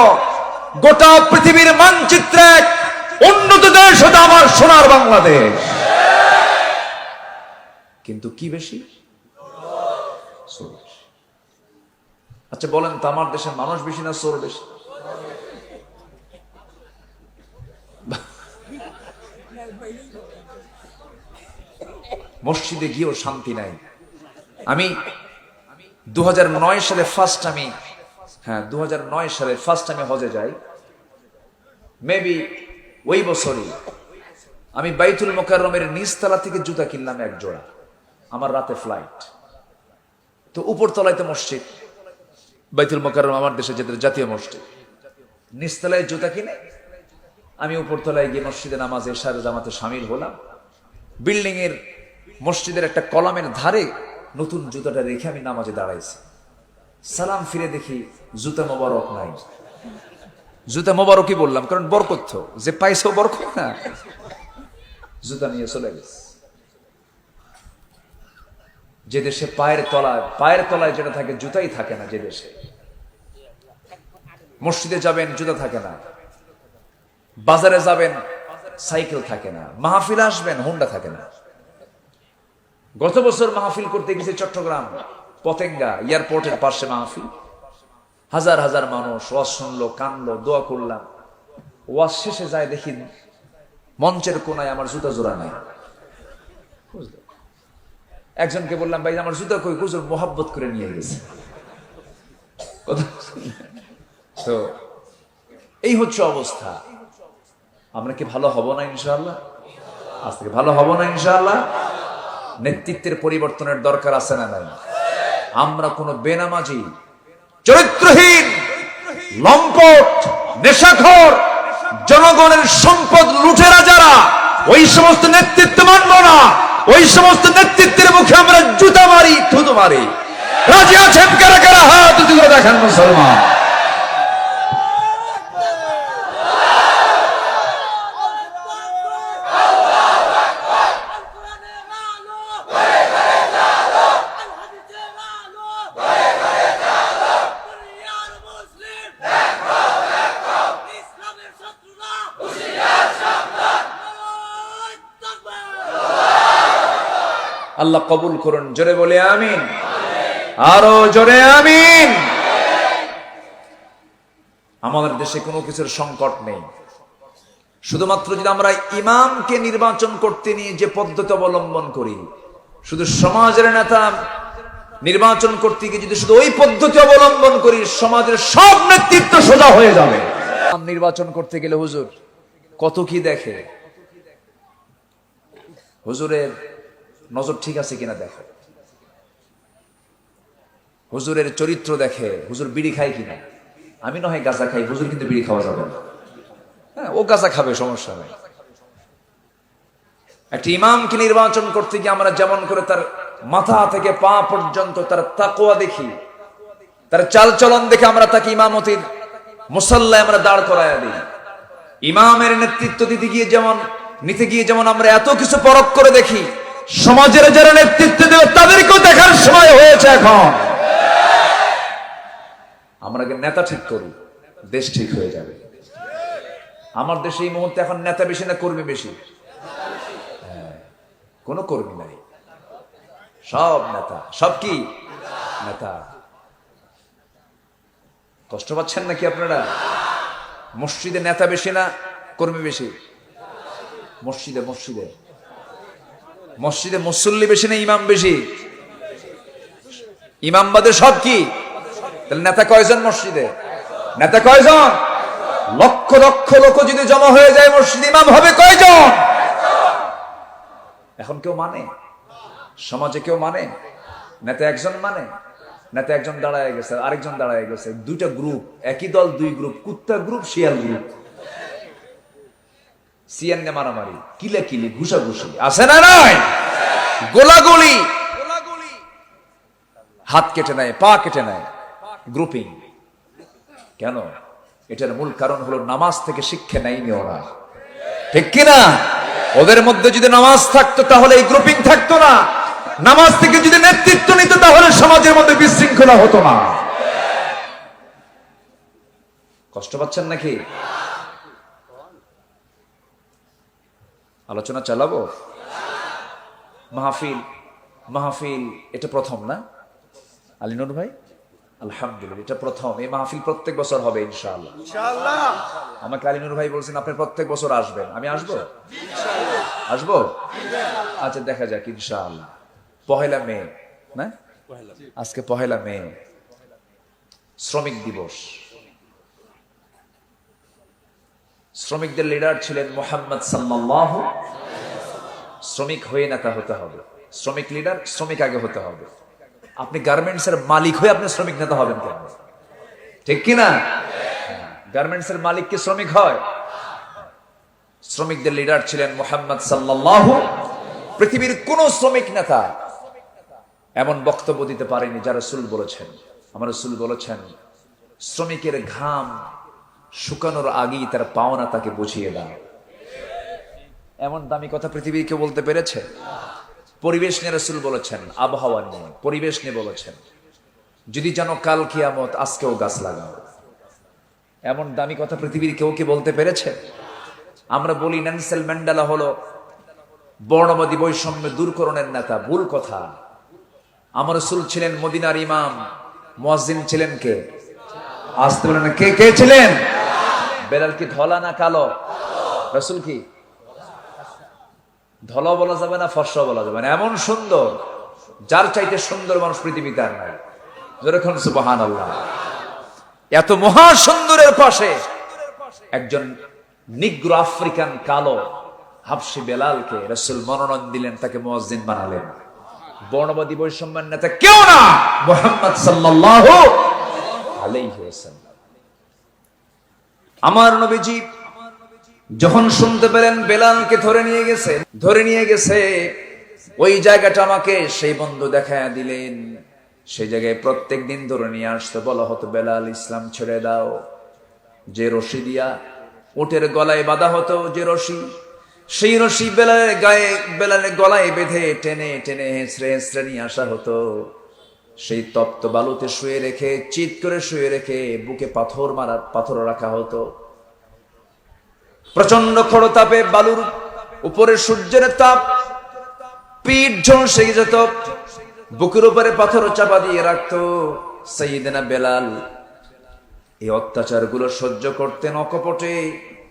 [SPEAKER 1] গোটা পৃথিবীর মানচিত্রে উন্নত দেশ হতো আমার সোনার বাংলাদেশ। কিন্তু কি বেশি? আচ্ছা বলেন তো, আমার দেশের মানুষ বেশি না চোর বেশি? মসজিদে গিয়েও শান্তি নাই। আমি 2009 সালে ফার্স্ট, 2009 সালে ফার্স্ট আমি হজে যাই। মেবি ওই বছরই আমি বাইতুল মোকাররমের নিচতলা থেকে জুতা কিনলাম এক জোড়া। আমার রাতে ফ্লাইট, তো উপর তলায় তো মসজিদ, বাইতুল মোকাররম আমার দেশে যেতে জাতীয় মসজিদ। নিচতলায় জুতা কিনে আমি উপর তলায় গিয়ে মসজিদে নামাজে এশার জামাতে শামিল হলাম। বিল্ডিং এর মসজিদের একটা কলামের ধারে নতুন জুতাটা রেখে আমি নামাজে দাঁড়াইছি। সালাম ফিরে দেখি জুতা মোবারক নাই। জুতা মোবারকই বললাম, কারণ বরকত যে পাইছো বরকত না, জুতা নিয়ে চলে গেছে। যে দেশে পায়ের তলায় যেটা থাকে জুতাই থাকে না, যে দেশে মসজিদে যাবেন জুতা থাকে না, বাজারে যাবেন সাইকেল থাকে না, মাহফিল আসবেন হোন্ডা থাকে না। গত বছর মাহফিল করতে গেছে চট্টগ্রাম পতেঙ্গা এয়ারপোর্টের পাশে মাহফিল, হাজার হাজার মানুষ ওয়াজ শুনলো, কানলো, দোয়া করলাম। ওয়াজ শেষে যায় দেখি মঞ্চের কোনায় আমার জুতা জোড়া নাই। একজনকে বললাম, ভাই আমার জুতা কই? হুজুর মোহাব্বত করে নিয়ে গেছে। তো এই হচ্ছে অবস্থা। আমরা কি ভালো হব না ইনশাআল্লাহ? আজ থেকে ভালো হব না ইনশাআল্লাহ? নেতৃত্বের পরিবর্তনের দরকার আছে না নাই? আমরা কোনো বেনামাজি, চরিত্রহীন লম্পট, নেশাখোর, জনগণের সম্পদ লুটেরা যারা, ওই সমস্ত নেতৃত্ব মানব না। ওই সমস্ত নেতৃত্বের মুখে আমরা জুতা মারি, থুতু মারি। রাজি আছেন কারা কারা? হাত উঁচু করে দেখান মুসলমান। আল্লাহ কবুল করুন, জোরে বলে আমিন, আরো জোরে আমিন। আমাদের দেশে কোনো কিছুর সংকট নেই, শুধুমাত্র যদি আমরা ইমামকে নির্বাচন করতে নিয়ে যে পদ্ধতি অবলম্বন করি, শুধু সমাজের নেতা নির্বাচন করতে গিয়ে যদি শুধু ওই পদ্ধতি অবলম্বন করি, সমাজের সব নেতৃত্ব সোজা হয়ে যাবে। নির্বাচন করতে গেলে হুজুর কত কি দেখে, হুজুরের নজর ঠিক আছে কিনা দেখো, হুজুরের চরিত্র দেখে, হুজুর বিড়ি খায় কিনা। আমি না হয় গাঁজা খাই, হুজুর কিন্তু বিড়ি খাওয়া যাবে না। হ্যাঁ, ও গাঁজা খাবে, সমস্যা নেই। একটা ইমামকে নির্বাচন করতে গিয়ে আমরা যেমন করে তার মাথা থেকে পা পর্যন্ত তার তাকওয়া দেখি, তার চালচলন দেখে আমরা তাকে ইমামতির মুসাল্লায় আমরা দাঁড় করায়া দিই। ইমামের নেতৃত্ব নিতে গিয়ে যেমন আমরা এত কিছু পরখ করে দেখি, সমাজের যারা নেতৃত্ব দেবে তাদেরকেও দেখার সময় হয়েছে এখন। আমরা নেতা ঠিক করি, দেশ ঠিক হয়ে যাবে। আমার দেশে এই মুহূর্তে এখন নেতা বেশি না কর্মী বেশি? কোনো কর্মী নাই, সব নেতা। সব কি নেতা? কষ্ট পাচ্ছেন নাকি আপনারা? মসজিদে নেতা বেশি না কর্মী বেশি? মসজিদে মসজিদে মসজিদে মুসল্লি বেশি না ইমাম বেশি? ইমাম বাদে সব কি? তাহলে নেতা কয়জন মসজিদে? নেতা কয়জন? লক্ষ লক্ষ লোক যদি জমা হয়ে যায় মসজিদ, ইমাম হবে কয়জন? এখন কেউ মানে? সমাজে কেউ মানে? নেতা একজন মানে? নেতা একজন দাঁড়ায় গেছে, আরেকজন দাঁড়ায় গেছে, দুইটা গ্রুপ, একই দল দুই গ্রুপ, কুত্তা গ্রুপ, শিয়াল গ্রুপ। সিয়ান্নে মারামারি, কিলাকিলি, ঘুষাঘুষি আছে না নাই? গোলাগুলি, হাত কেটে নেয়, পা কেটে নেয়, গ্রুপিং। কেন? এটার মূল কারণ হলো নামাজ থেকে শিক্ষা নেয়নি ওরা, ঠিক কিনা? ওদের মধ্যে যদি নামাজ থাকতো তাহলে এই গ্রুপিং থাকতো না। নামাজ থেকে যদি নেতৃত্ব নিত তাহলে সমাজের মধ্যে বিশৃঙ্খলা হতো না। কষ্ট পাচ্ছেন নাকি? আলোচনা চালাবো? মাহফিল এটা প্রথম না আলিনুর ভাই? আলহামদুলিল্লাহ, এটা প্রথম। এই মাহফিল প্রত্যেক বছর হবে ইনশাআল্লাহ। আমাকে আলিনুর ভাই বলছেন আপনি প্রত্যেক বছর আসবেন। আমি আসবো? আসবো? আচ্ছা, দেখা যাক ইনশাআল্লাহ। পহেলা মে না? আজকে পহেলা মে, শ্রমিক দিবস। শ্রমিকদের লিডার ছিলেন মুহাম্মদ সাল্লাল্লাহু। শ্রমিক হয়ে নেতা হতে হবে। শ্রমিক লিডার, শ্রমিক আগে হতে হবে। আপনি গার্মেন্টসের মালিক হয়ে আপনি শ্রমিক নেতা হবেন কেন? ঠিক কিনা? গার্মেন্টসের মালিক কি শ্রমিক হয়? শ্রমিকদের লিডার ছিলেন মুহাম্মদ সাল্লাল্লাহু। পৃথিবীর কোন শ্রমিক নেতা এমন বক্তব্য দিতে পারেনি যা রাসূল বলেছেন। আমার রাসূল বলেছেন, শ্রমিকের ঘাম শুকানোর আগেই তার পাওনা তাকে বুঝিয়ে দাও। এমন দামি কথা পৃথিবীর কেউ বলতে পেরেছে? পরিবেশ নিয়ে রাসূল বলেছেন, আবহাওয়া নিয়ে, পরিবেশ নিয়ে বলেছেন, যদি জানো কাল কিয়ামত আজকেও গাছ লাগাও। এমন দামি কথা পৃথিবীর কেউ কি বলতে পেরেছে? আমরা বলি নেলসন ম্যান্ডেলা হলো বর্ণবাদী বৈষম্য দূরকরণের নেতা। ভুল কথা। আমার রাসূল ছিলেন মদিনার ইমাম। মুয়াজ্জিন ছিলেন কে? আসতে বলেন না, কে ছিলেন? বেলাল কি ধলা না কালো? রাসূল কি ধলা বলা যাবে না, ফর্সা বলা যাবে না, এমন সুন্দর, যার চাইতে সুন্দর মানুষ পৃথিবীতে আর নাই। যেরকম সুবহানাল্লাহ। এত মহা সুন্দরের পাশে একজন নিগ্রো আফ্রিকান কালো হাবশি বেলালকে রাসূল মনোনয়ন দিলেন, তাকে মুয়াজ্জিন বানালেন। বর্ণবাদী বৈষম্যের নেতা কেউ না, মুহাম্মদ সাল্লাল্লাহু আলাইহি ওয়াসাল্লাম। আমার নবীজি যখন শুনতে পেলেন বেলালকে ধরে নিয়ে গেছে ওই জায়গাটা আমাকে সেই বন্ধু দেখায় দিলেন। সেই জায়গায় প্রত্যেক দিন ধরে নিয়ে আসতে বলা হতো, বেলাল ইসলাম ছেড়ে দাও। যে রশি দিয়া উটের গলায় বাঁধা হতো, যে রশি, সেই রশি বেলালের গলায় বেঁধে টেনে টেনে হেঁচড়ে হেঁচড়ে নিয়ে আসা হতো। সেই তপ্ত বালুতে শুয়ে রেখে, চিৎ করে শুয়ে রেখে বুকে পাথর রাখা হতো। প্রচন্ড খড়তাপে বালুর উপরে সূর্যের তাপ, পিঠ ঝলসে যেত, বুকের উপরে পাথর চাপা দিয়ে রাখতো। সাইয়েদনা বেলাল এই অত্যাচার গুলো সহ্য করতেন অকপটে।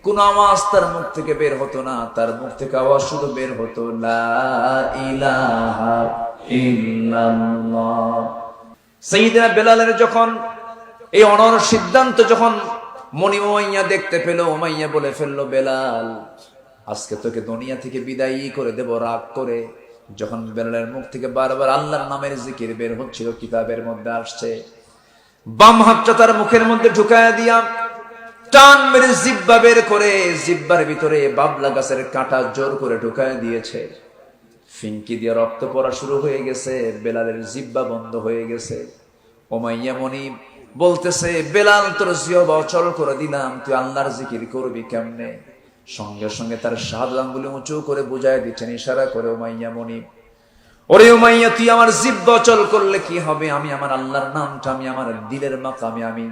[SPEAKER 1] কোন আওয়াজ তার মুখ থেকে বের হতো না, তার মুখ থেকে আওয়াজ শুধু বের হতো লা ইলাহা ইল্লাল্লাহ। সাইয়েদনা বেলালের যখন এই অনর সিদ্ধান্ত যখন মনি উমাইয়া দেখতে পেল, উমাইয়া বলে ফেললো, বেলাল আজকে তোকে দুনিয়া থেকে বিদায়ী করে দেব রাগ করে। যখন বেলালের মুখ থেকে বারবার আল্লাহর নামের জিকির বের হচ্ছিল, কিতাবের মধ্যে আসছে, বাম হাতটা তার মুখের মধ্যে ঢুকায় দিয়া টান মেরে জিব্বা বের করে জিব্বার ভিতরে বাবলা গাছের কাঁটা জোর করে ঢুকায় দিয়েছে। ফিনকি দিয়ে রক্ত পড়া শুরু হয়ে গেছে, বেলালের জিব্বা বন্ধ হয়ে গেছে। উমাইয়া মনি বলতেছে, বেলাল তোর জিহ্বা অচল করে দিলাম, তুই আল্লাহর জিকির করবি কেমনে? সঙ্গে সঙ্গে তার শাহাদাত আঙ্গুলি উঁচু করে বুঝায় দিচ্ছেন ইশারা করে, উমাইয়া মনি, ওরে উমাইয়া, তুই আমার জিহ্বা অচল করলে কি হবে? আমি আমার আল্লাহর নামটা আমি আমার দিলের মাকামে আমি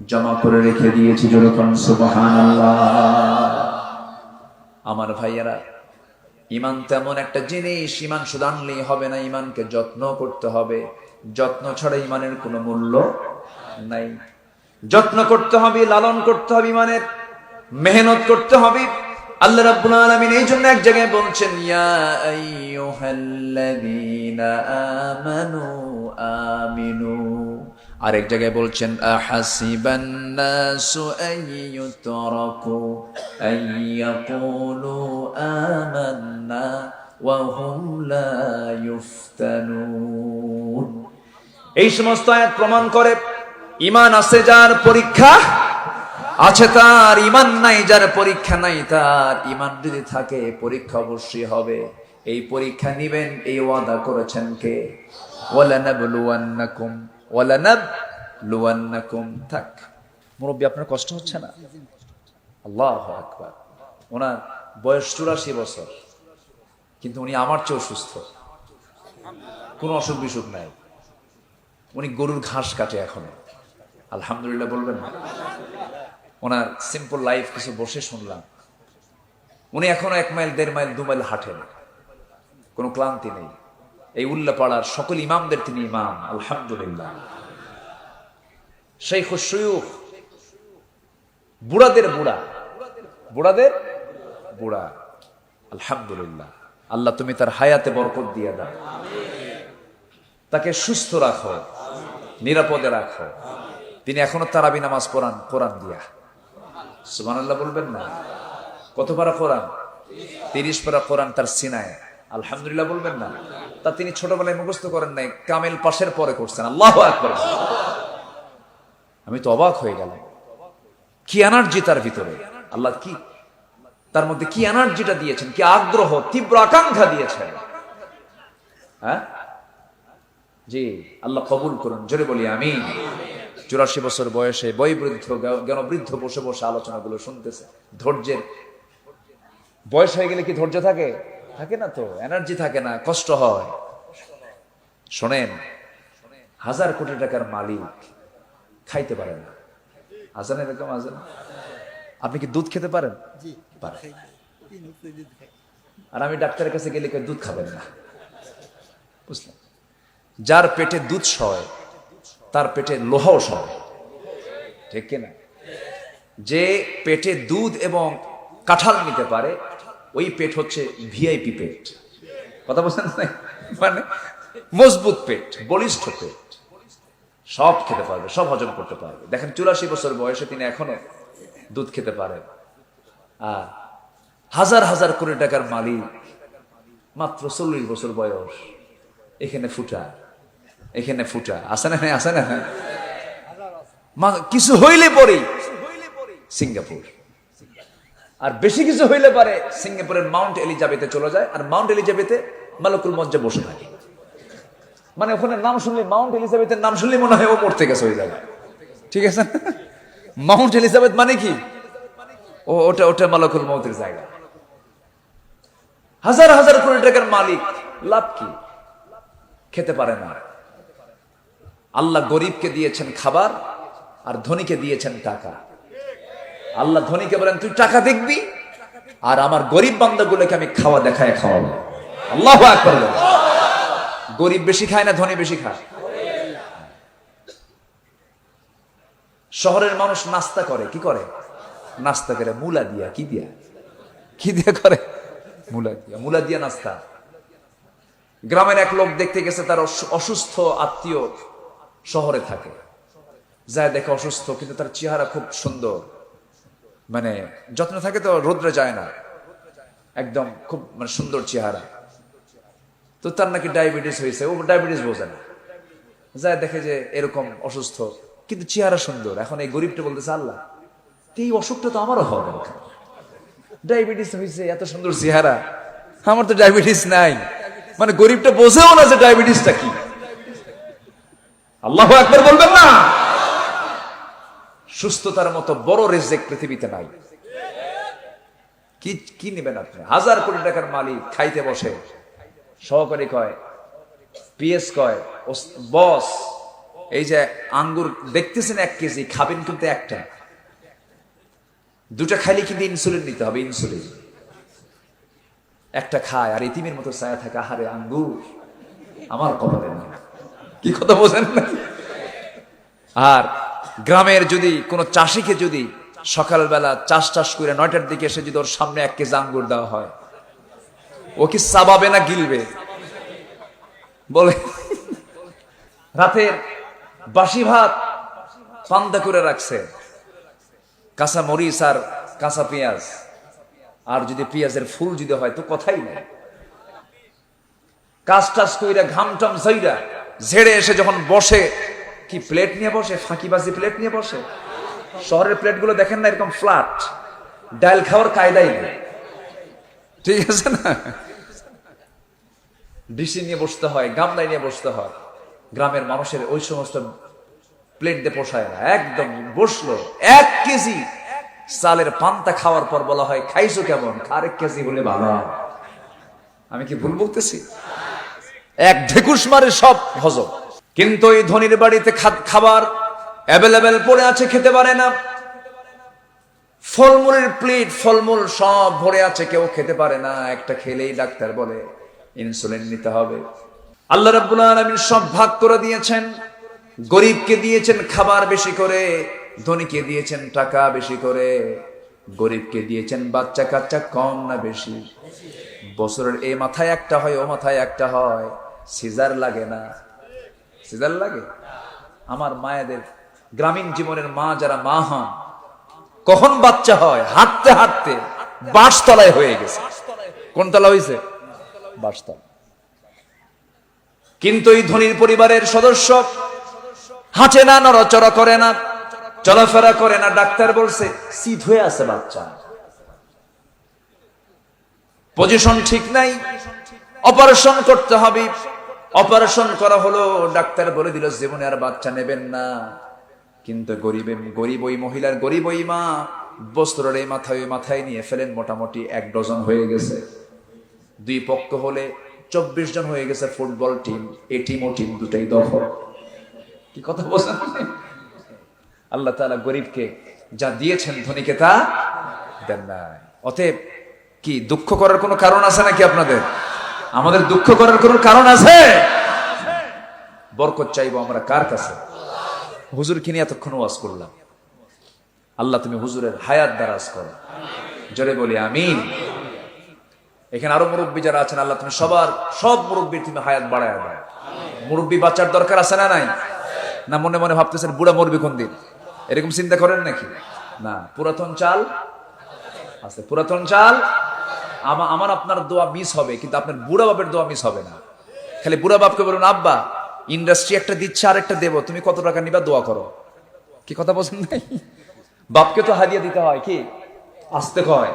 [SPEAKER 1] জমা করে রেখে দিয়েছি। যেরকম সুবহানাল্লাহ। আমার ভাইয়েরা, ঈমান তেমন একটা জিনিস, ঈমান শুধু আনলেই হবে না, ঈমানকে যত্ন করতে হবে। যত্ন ছাড়া ঈমানের কোনো মূল্য নাই। যত্ন করতে হবে, লালন করতে হবে, ঈমানের মেহনত করতে হবে। আল্লাহ রাব্বুল আলামিন এই জন্য এক জায়গায় বলছেন, ইয়া আইয়ুহাল্লাযীনা আমানু আমিনু। আরেক জায়গায় বলছেন, আহাসিবান নাসু আইয়ুতরাকু আইয়াকুলু আমান্না ওয়া হুম লা ইফতানুন। এই সমস্ত আয়াত প্রমাণ করে ঈমান আছে যার পরীক্ষা আছে তার, ঈমান নাই যার পরীক্ষা নাই তার। ঈমান যদি থাকে পরীক্ষা অবশ্যই হবে। এই পরীক্ষা নিবেন, এই ওয়াদা করেছেন কে? ওয়ালানাবলুওয়ান্নাকুম। থাক মুরব্বী, আপনার কষ্ট হচ্ছে না? আল্লাহু আকবার। ওনার বয়স 84 বছর, কিন্তু উনি আমার চেয়েও সুস্থ, কোনো অসুখ বিসুখ নাই। উনি গরুর ঘাস কাটে এখনো, আলহামদুলিল্লাহ বলবেন না? ওনার সিম্পল লাইফ কিছু বসে শুনলাম। উনি এখনো 1 মাইল 1.5 মাইল 2 মাইল হাঁটেন, কোনো ক্লান্তি নেই। এই উল্লাপাড়ার সকল ইমামদের তিনি ইমাম, আলহামদুলিল্লাহ। শাইখুশ শুয়ুখ, বুড়াদের বুড়া, আলহামদুলিল্লাহ। আল্লাহ তুমি তার হায়াতে বরকত দিয়ে দাও, তাকে সুস্থ রাখো, নিরাপদে রাখো। তিনি এখনো তারাবি নামাজ পড়ান কোরআন দিয়া, সুবহানাল্লাহ বলবেন না? কত পারা কোরআন? 30 পারা কোরআন তার সিনায়, আলহামদুলিল্লাহ বলবেন না? তা তিনি ছোটবেলায় মুখস্থ করেন নাই, কামেল পাশের পরে করছেন। আল্লাহু আকবার। আমি তো অবাক হয়ে গেলাম, কি এনার্জি তার ভিতরে! আল্লাহ কি তার মধ্যে কি এনার্জিটা দিয়েছেন, কি আগ্রহ, তীব্র আকাঙ্ক্ষা দিয়েছেন। হ্যাঁ জি, আল্লাহ কবুল করুন, জোরে বলি আমিন। 84 বছর বয়সে বয়োবৃদ্ধ জ্ঞানবৃদ্ধ বসে বসে আলোচনাগুলো শুনতেছে। ধৈর্যের বয়স হয়ে গেলে কি ধৈর্য থাকে? থাকে না তো, এনার্জি থাকে না, কষ্ট হয়। শোনেন, 1000 কোটি টাকার মালিক খাইতে পারে না। আজান এরকম আজান। আপনি কি দুধ খেতে পারেন? আর আমি ডাক্তারের কাছে গেলে দুধ খাবেন না, বুঝলেন? যার পেটে দুধ সয় তার পেটে লোহাও সয়, ঠিক কিনা? যে পেটে দুধ এবং কাঁঠাল নিতে পারে ওই পেট হচ্ছে ভিআইপি পেট। কথা বলছেন না? মানে মজবুত পেট, বলিষ্ঠ পেট, সব খেতে পারবে, সব হজম করতে পারবে। দেখেন 84 বছর বয়সে তিনি এখনো দুধ খেতে পারেন। আর 1000 কোটি টাকার মালিক, মাত্র 40 বছর বয়স, এখানে ফুটা আসে না? আসে না? কিছু হইলে পরেই সিঙ্গাপুর। আর বেশি কিছু হইলে পারে সিঙ্গাপুরের মাউন্ট এলিজাবেথে চলে যায়, আর মাউন্ট এলিজাবেথে মালাকুল মজ্জে বসে থাকে। মানে ওখানে নাম শুনলে, মাউন্ট এলিজাবেথের নাম শুনলে মনে হয় ও মরতে গেছে ওই জায়গায়। ঠিক আছে, মাউন্ট এলিজাবেথ মানে কি? ওটা ওটা মালাকুল মউতের জায়গা। হাজার হাজার কোটি টাকার মালিক, লাভ কি? খেতে পারে না। আল্লাহ গরিবকে দিয়েছেন খাবার, আর ধনীকে দিয়েছেন টাকা। আল্লাহ ধনীকে বলেন তুই টাকা দেখবি, আর আমার গরিব বান্দাগুলোকে আমি খাওয়া দেখায় খাওয়াবো। আল্লাহু আকবার। গরিব বেশি খায় না ধনী বেশি খায়? শহরের মানুষ নাস্তা করে, কি করে? নাস্তা করে মুলা দিয়া। কি দিয়া? কি দিয়া করে? মুলা দিয়া। মুলা দিয়া নাস্তা। গ্রামের এক লোক দেখতে গেছে, তার অসুস্থ আত্মীয় শহরে থাকে, যায় দেখে অসুস্থ, কিন্তু তার চেহারা খুব সুন্দর, মানে যত্ন থাকে তো, রোদ্রে যায় না, একদম খুব মানে সুন্দর চেহারা। তো তার নাকি ডায়াবেটিস হয়েছে, ও ডায়াবেটিস বোঝে না, যায় দেখে যে এরকম অসুস্থ কিন্তু চেহারা সুন্দর। এখন এই গরিবটা বলতেছে আল্লাহ এই অসুখটা তো আমারও হবে, ডায়াবেটিস হয়েছে, এত সুন্দর চেহারা, আমার তো ডায়াবেটিস নাই। মানে গরিবটা বোঝেও না যে ডায়াবেটিসটা কি। আল্লাহু আকবার বলবেন না? সুস্থতার মতো বড় রিজিক পৃথিবীতে নাই। কি কি নেবেন আপনি? হাজার কোটি টাকার মালিক খাইতে বসে, সহকারী কয়, পিএস কয়, বস এই যে আঙ্গুর দেখতেছেন 1 কেজি, খাবেন কিন্তু একটা, দুটা খাইলে কিন্তু ইনসুলিন নিতে হবে, ইনসুলিন। একটা খায় আর ইতিমের মতো ছায়া থাকে, আহারে আঙ্গুর আমার কপালে না। কি কথা বোঝেন না? আর গ্রামের যদি কোনো চাষিকে যদি সকালবেলা চাষ করে 9টার দিকে এসে যদি ওর সামনে 1 কেজি আঙ্গুর দেওয়া হয়, ও কি চাবাবে না গিলবে? বলে রাতের বাসি ভাত পান্তা করে রাখছে, কাঁচা মরিচ আর কাঁচা পেঁয়াজ, আর যদি পেঁয়াজের ফুল যদি হয় তো কথাই নেই। কাজ টাজ কইরা ঘাম টাম ঝইরা ঝেড়ে এসে যখন বসে, কি প্লেট নিয়ে বসে, ফাঁকিবাজি প্লেট নিয়ে বসে। শহরের প্লেট গুলো দেখেন না, এরকম ফ্ল্যাট, ডাল খাওয়ার কায়দাই নেই। ঠিক আছে না? ডিসি নিয়ে বসতে হয়, গামলাই নিয়ে বসতে হয়। গ্রামের মানুষের ওই সমস্ত প্লেট দিয়ে পোষায় না। একদম বসলো 1 কেজি চালের পান্তা খাওয়ার পর বলা হয় খাইছো কেমন? আরেক কেজি বলে ভালো। আমি কি ভুল বলতেছি? এক ঢেকুস মারে সব হজম। কিন্তু এই ধনীর বাড়িতে খাবার অ্যাভেলেবেল পড়ে আছে, খেতে পারে না। ফলমূলের প্লেট, ফলমূল সব ভরে আছে, কেউ খেতে পারে না। একটা খেলেই ডাক্তার বলে ইনসুলিন নিতে হবে। আল্লাহ রাব্বুল আলামিন সব ভাগ করে দিয়েছেন। গরিবকে দিয়েছেন খাবার বেশি করে, ধনীকে দিয়েছেন টাকা বেশি করে। গরিবকে দিয়েছেন বাচ্চা কাচ্চা কম না বেশি? বছরের এই মাথায় একটা হয়, ও মাথায় একটা হয়, সিজার লাগে না? সিজার লাগে? আমার মায়েদের গ্রামীণ জীবনের মা যারা মা হন, কখন বাচ্চা হয়? হাঁটতে হাঁটতে বাঁশতলায় হয়ে গেছে। কোন তলা হয়েছে? বাঁশতলা। কিন্তু এই ধনীর পরিবারের সদস্য হাঁটে না, নড়াচড়া করে না, চলাফেরা করে না। ডাক্তার বলছে শীত হয়ে আছে বাচ্চা, পজিশন ঠিক নাই, অপারেশন করতে হবে। অপারেশন করা হলো, ডাক্তার বলে দিল জীবনে আর বাচ্চা নেবেন না। কিন্তু গরিব ওই মহিলার, গরিব ওই মা বস্ত্রের এই মাথায় নিয়ে ফেলেন মোটামুটি 1 ডজন হয়ে গেছে। 2 পক্ষ হলে 24 জন হয়ে গেছে। ফুটবল টিম, এই টিম ও টিম দুটাই দখল। কি কথা বলছেন? আল্লাহ তাআলা গরিবকে যা দিয়েছেন ধনীকে তা দেন নাই। অতএব কি দুঃখ করার কোনো কারণ আছে নাকি আপনাদের? আমাদের দুঃখ করার কোনো কারণ আছে? বরকত চাইবো আমরা কার কাছে? হুজুর কিনে এতক্ষণ ওয়াজ করলাম, আল্লাহ তুমি হুজুরের হায়াত দারাজ করো, জোরে বলি আমিন। এখানে আরো মুরব্বী যারা আছেন, আল্লাহ তুমি সব মুরব্বীর তুমি হায়াত বাড়ায় দাও। মুরব্বী বাঁচার দরকার আছে না নাই? না মনে মনে ভাবতেছেন বুড়া মরবি কোন দিন, এরকম চিন্তা করেন নাকি? না, পুরাতন চাল আছে, পুরাতন চাল। আমার আপনার দোয়া মিস হবে, কিন্তু আপনার বুড়া বাপের দোয়া মিস হবে না। খালি বুড়া বাপকে বলুন আব্বা ইন্ডাস্ট্রি একটা দিচ্ছে, আরেকটা দেবো, তুমি কত টাকা নিবা দোয়া করো। কি কথা বলছেন নাই? বাপকে তো হাদিয়া দিতে হয়, কি আসতে হয়,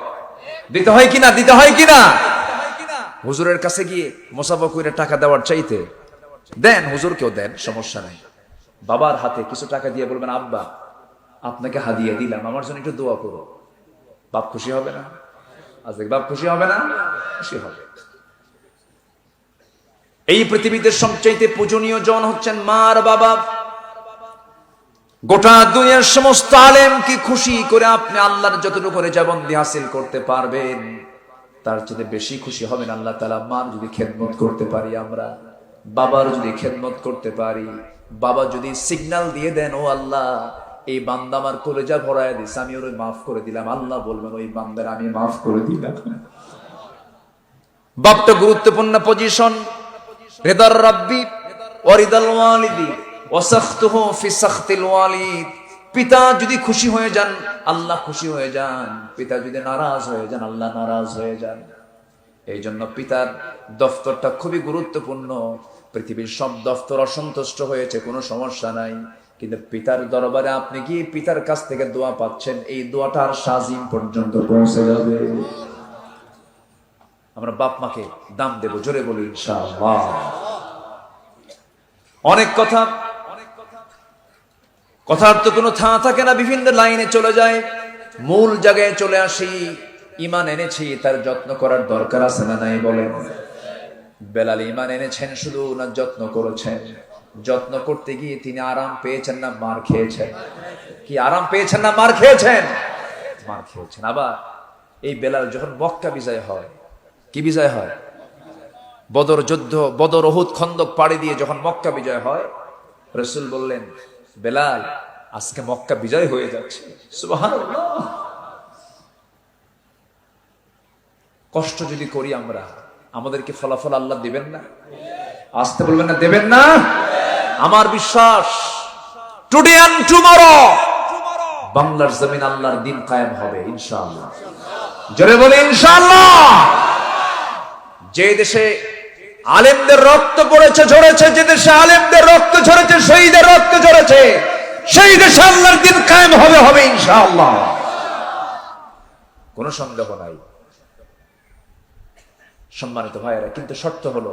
[SPEAKER 1] দিতে হয় কিনা, দিতে হয় কিনা। হুজুরের কাছে গিয়ে মুসাফা করে টাকা দেওয়ার চাইতে দেন, হুজুরকেও দেন, সমস্যা নাই। বাবার হাতে কিছু টাকা দিয়ে বলবেন, আব্বা আপনাকে হাদিয়া দিলাম, আমার জন্য একটু দোয়া করো। বাপ খুশি হবে না? আজ বাপ খুশি হবে না? খুশি হবে। এই পৃথিবীতে সবচাইতে পূজনীয় জন হচ্ছেন মা আর বাবা। গোটা দুনিয়ার সমস্ত আলেম কি খুশি করে আপনি আল্লাহর যতটুকু রেজাবন্দি হাসিল করতে পারবেন, তার চেয়ে বেশি খুশি হবেন আল্লাহ তাআলা মার যদি খেদমত করতে পারি আমরা, বাবার যদি খেদমত করতে পারি। বাবা যদি সিগন্যাল দিয়ে দেন, ও আল্লাহ এই বান্দা আমার কলেজা ভরায় দিস, আমি ওরে মাফ করে দিলাম, আল্লাহ বলবেন ওই বান্দার আমি মাফ করে দিলাম। বাপটা গুরুত্বপূর্ণ পজিশন। রিদার রাব্বি ওয়া রিদাল ওয়ালিদি ওয়া সাখতুহু ফি সাখতিল ওয়ালিদ। পিতা যদি খুশি হয়ে যান, আল্লাহ খুশি হয়ে যান। পিতা যদি নারাজ হয়ে যান, আল্লাহ নারাজ হয়ে যান। এই জন্য পিতার দফতরটা খুবই গুরুত্বপূর্ণ। পৃথিবীর সব দফতর অসন্তুষ্ট হয়েছে, কোনো সমস্যা নাই, কিন্তু পিতার দরবারে আপনি কি পিতার কাছ থেকে দোয়া পাচ্ছেন, এই দোয়াটা আর শাজিম পর্যন্ত পৌঁছে যাবে। আমরা বাপ মাকে দাম দেব, জোরে বলি ইনশাআল্লাহ। অনেক কথার তো কোনো থা থাকে না, বিভিন্ন লাইনে চলে যায়। মূল জায়গায় চলে আসি। ঈমান এনেছি, তার যত্ন করার দরকার আছে না নাই বলেন? বেলাল ঈমান এনেছেন শুধু না যত্ন করেছেন? যত্ন করতে গিয়ে তিনি আরাম পেয়েছেন না মার খেয়েছেন? কি আরাম পেয়েছেন না মার খেয়েছেন? মার খেয়েছেন। আবার এই বেলাল যখন মক্কা বিজয় হয়, কি বিজয় হয়? বদর যুদ্ধ, বদর উহুদ খন্দক পাড়ি দিয়ে যখন মক্কা বিজয় হয়, রাসূল বললেন, বেলাল আজকে মক্কা বিজয় হয়ে যাচ্ছে। সুবহানাল্লাহ। কষ্ট যদি করি আমরা, আমাদেরকে ফলাফল আল্লাহ দিবেন না? আসতে বলবেন না, দেবেন না? আমার বিশ্বাস টুডে এন্ড টুমরো বাংলার জমিন আল্লাহর দিন কায়েম হবে ইনশাআল্লাহ। জোরে বলে ইনশাআল্লাহ। যে দেশে আলেমদের রক্ত পড়েছে, ঝরেছে, যে দেশে আলেমদের রক্ত ঝরেছে, শহীদের রক্ত ঝরেছে, সেই দেশে আল্লাহর দিন কায়েম হবে, হবে ইনশাআল্লাহ। কোনো সন্দেহ নাই। সম্মানিত ভাইয়েরা, কিন্তু শর্ত হলো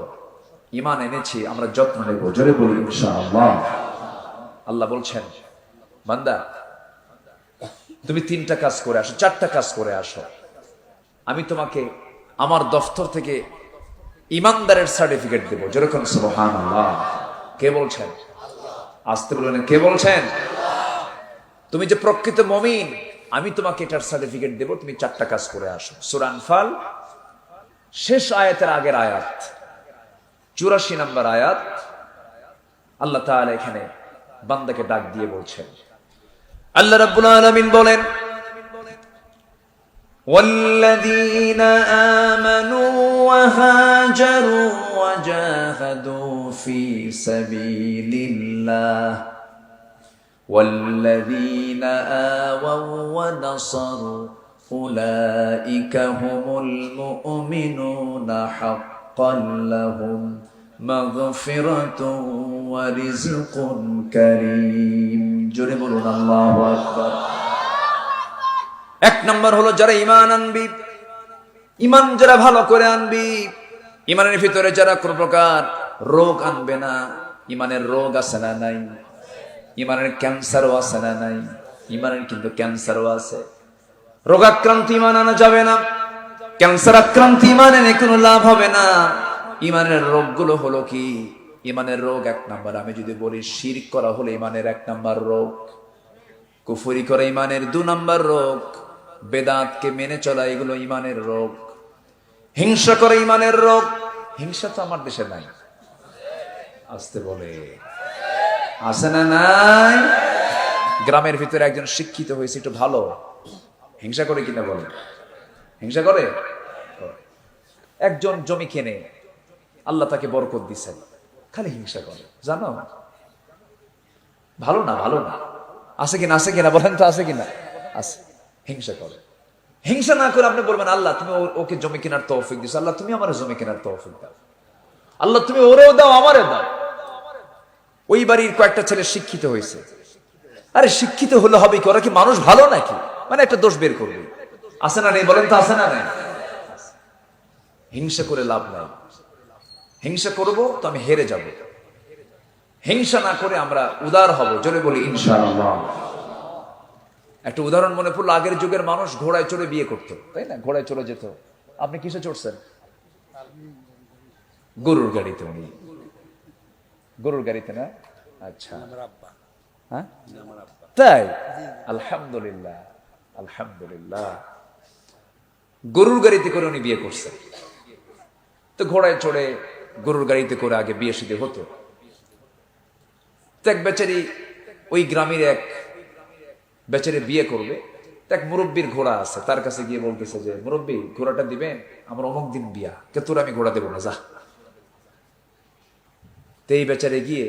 [SPEAKER 1] ঈমান এনেছি, আমরা যত্ন নেব, জোরে বলি ইনশাআল্লাহ। আল্লাহ বলছেন, বান্দা তুমি 3টা কাজ করে আসো, 4টা কাজ করে আসো, আমি তোমাকে আমার দফতর থেকে ইমানদারের সার্টিফিকেট দেব। যেরকম সুবহানাল্লাহ। কে বলছেন? আসতে বলবেন, কে বলছেন? তুমি যে প্রকৃত মুমিন, আমি তোমাকে এটার সার্টিফিকেট দেব, তুমি 4টা কাজ করে আসো। সূরা আনফাল শেষ আয়াতের আগের আয়াত, 84 নম্বর আয়াত। আল্লাহ তাআলা এখানে বান্দাকে ডাক দিয়ে বলছেন, আল্লাহ রাব্বুল আলামিন বলেন, والذين آمنوا وهاجروا وجاهدوا في سبيل الله والذين آووا ونصروا أولئك هم المؤمنون حقا لهم مغفرة ورزق كريم। জোরে বলুন আল্লাহু আকবার। এক নম্বর হলো যারা ঈমান আনবি, ঈমান যারা ভালো করে আনবি, ঈমানের ভিতরে যারা কোন প্রকার রোগ আনবে না। ঈমানের রোগ আছে না নাই? ঈমানের ক্যান্সারও আছে না নাই? ঈমানের কিন্তু ক্যান্সারও আছে। রোগাক্রান্ত ঈমান আনা যাবে না, ক্যান্সার আক্রান্ত ঈমান এনে কোনো লাভ হবে না। ঈমানের রোগগুলো হলো কি? ঈমানের রোগ 1 নাম্বার, আমি যদি বলি শিরক করা হলো ঈমানের 1 নাম্বার রোগ, কুফরি করা ঈমানের 2 নাম্বার রোগ, বেদাতকে মেনে চলা এগুলো ঈমানের রোগ, হিংসা করা ঈমানের রোগ। হিংসা তো আমার দেশে নাই, আসতে বলে আছে না নাই? গ্রামের ভিতরে একজন শিক্ষিত হয়েছে, একটু ভালো, হিংসা করে কিনা বলে? হিংসা করে। একজন জমি কেনে, আল্লাহ তাকে বরকত দিচ্ছেন, খালি হিংসা করে। জানো ভালো না, ভালো না। আছে কিনা, আছে কিনা বলেন তো, আছে কিনা? আছে। হিংসা করে। হিংসা না করে আপনি বলবেন, আল্লাহ তুমি ওকে জমি কেনার তৌফিক দিছো, আল্লাহ তুমি আমার জমি কেনার তৌফিক দাও, আল্লাহ তুমি ওরেও দাও আমারে দাও। ওই বাড়ির কয়েকটা ছেলে শিক্ষিত হয়েছে, আরে শিক্ষিত হলে হবে কি, ওরা কি মানুষ ভালো নাকি, মানে একটা দোষ বের করবে, আছে না নেই বলেন তো, আছে না নেই? হিংসা করে লাভ নাই। হিংসা করব তো আমি হেরে যাব। হিংসা না করে আমরা উদার হব, জোরে বলি ইনশাআল্লাহ। একটা উদাহরণ মনে পড়লো, আগের যুগের মানুষ ঘোড়ায় চড়ে বিয়ে করতো, তাই না? ঘোড়ায় চড়ে যেত। আপনি কিসে চড়ছেন? গরুর গাড়িতে। উনি গরুর গাড়িতে না? আচ্ছা, হ্যাঁ তাই, আলহামদুলিল্লাহ আলহামদুলিল্লাহ। গরুর গাড়িতে করে উনি বিয়ে করছেন। তো ঘোড়ায় চড়ে গরুর গাড়িতে করে আগে বিয়ে শাদী হতো। তো এক বেচারি, ওই গ্রামের এক বেচারি বিয়ে করবে, এক মুরব্বীর ঘোড়া আছে, তার কাছে গিয়ে বলতেছে যে মুরব্বী ঘোড়াটা দিবেন, আমার অমুক দিন বিয়া, কে তোর আমি ঘোড়া দেবো না, যা। তো এই বেচারে গিয়ে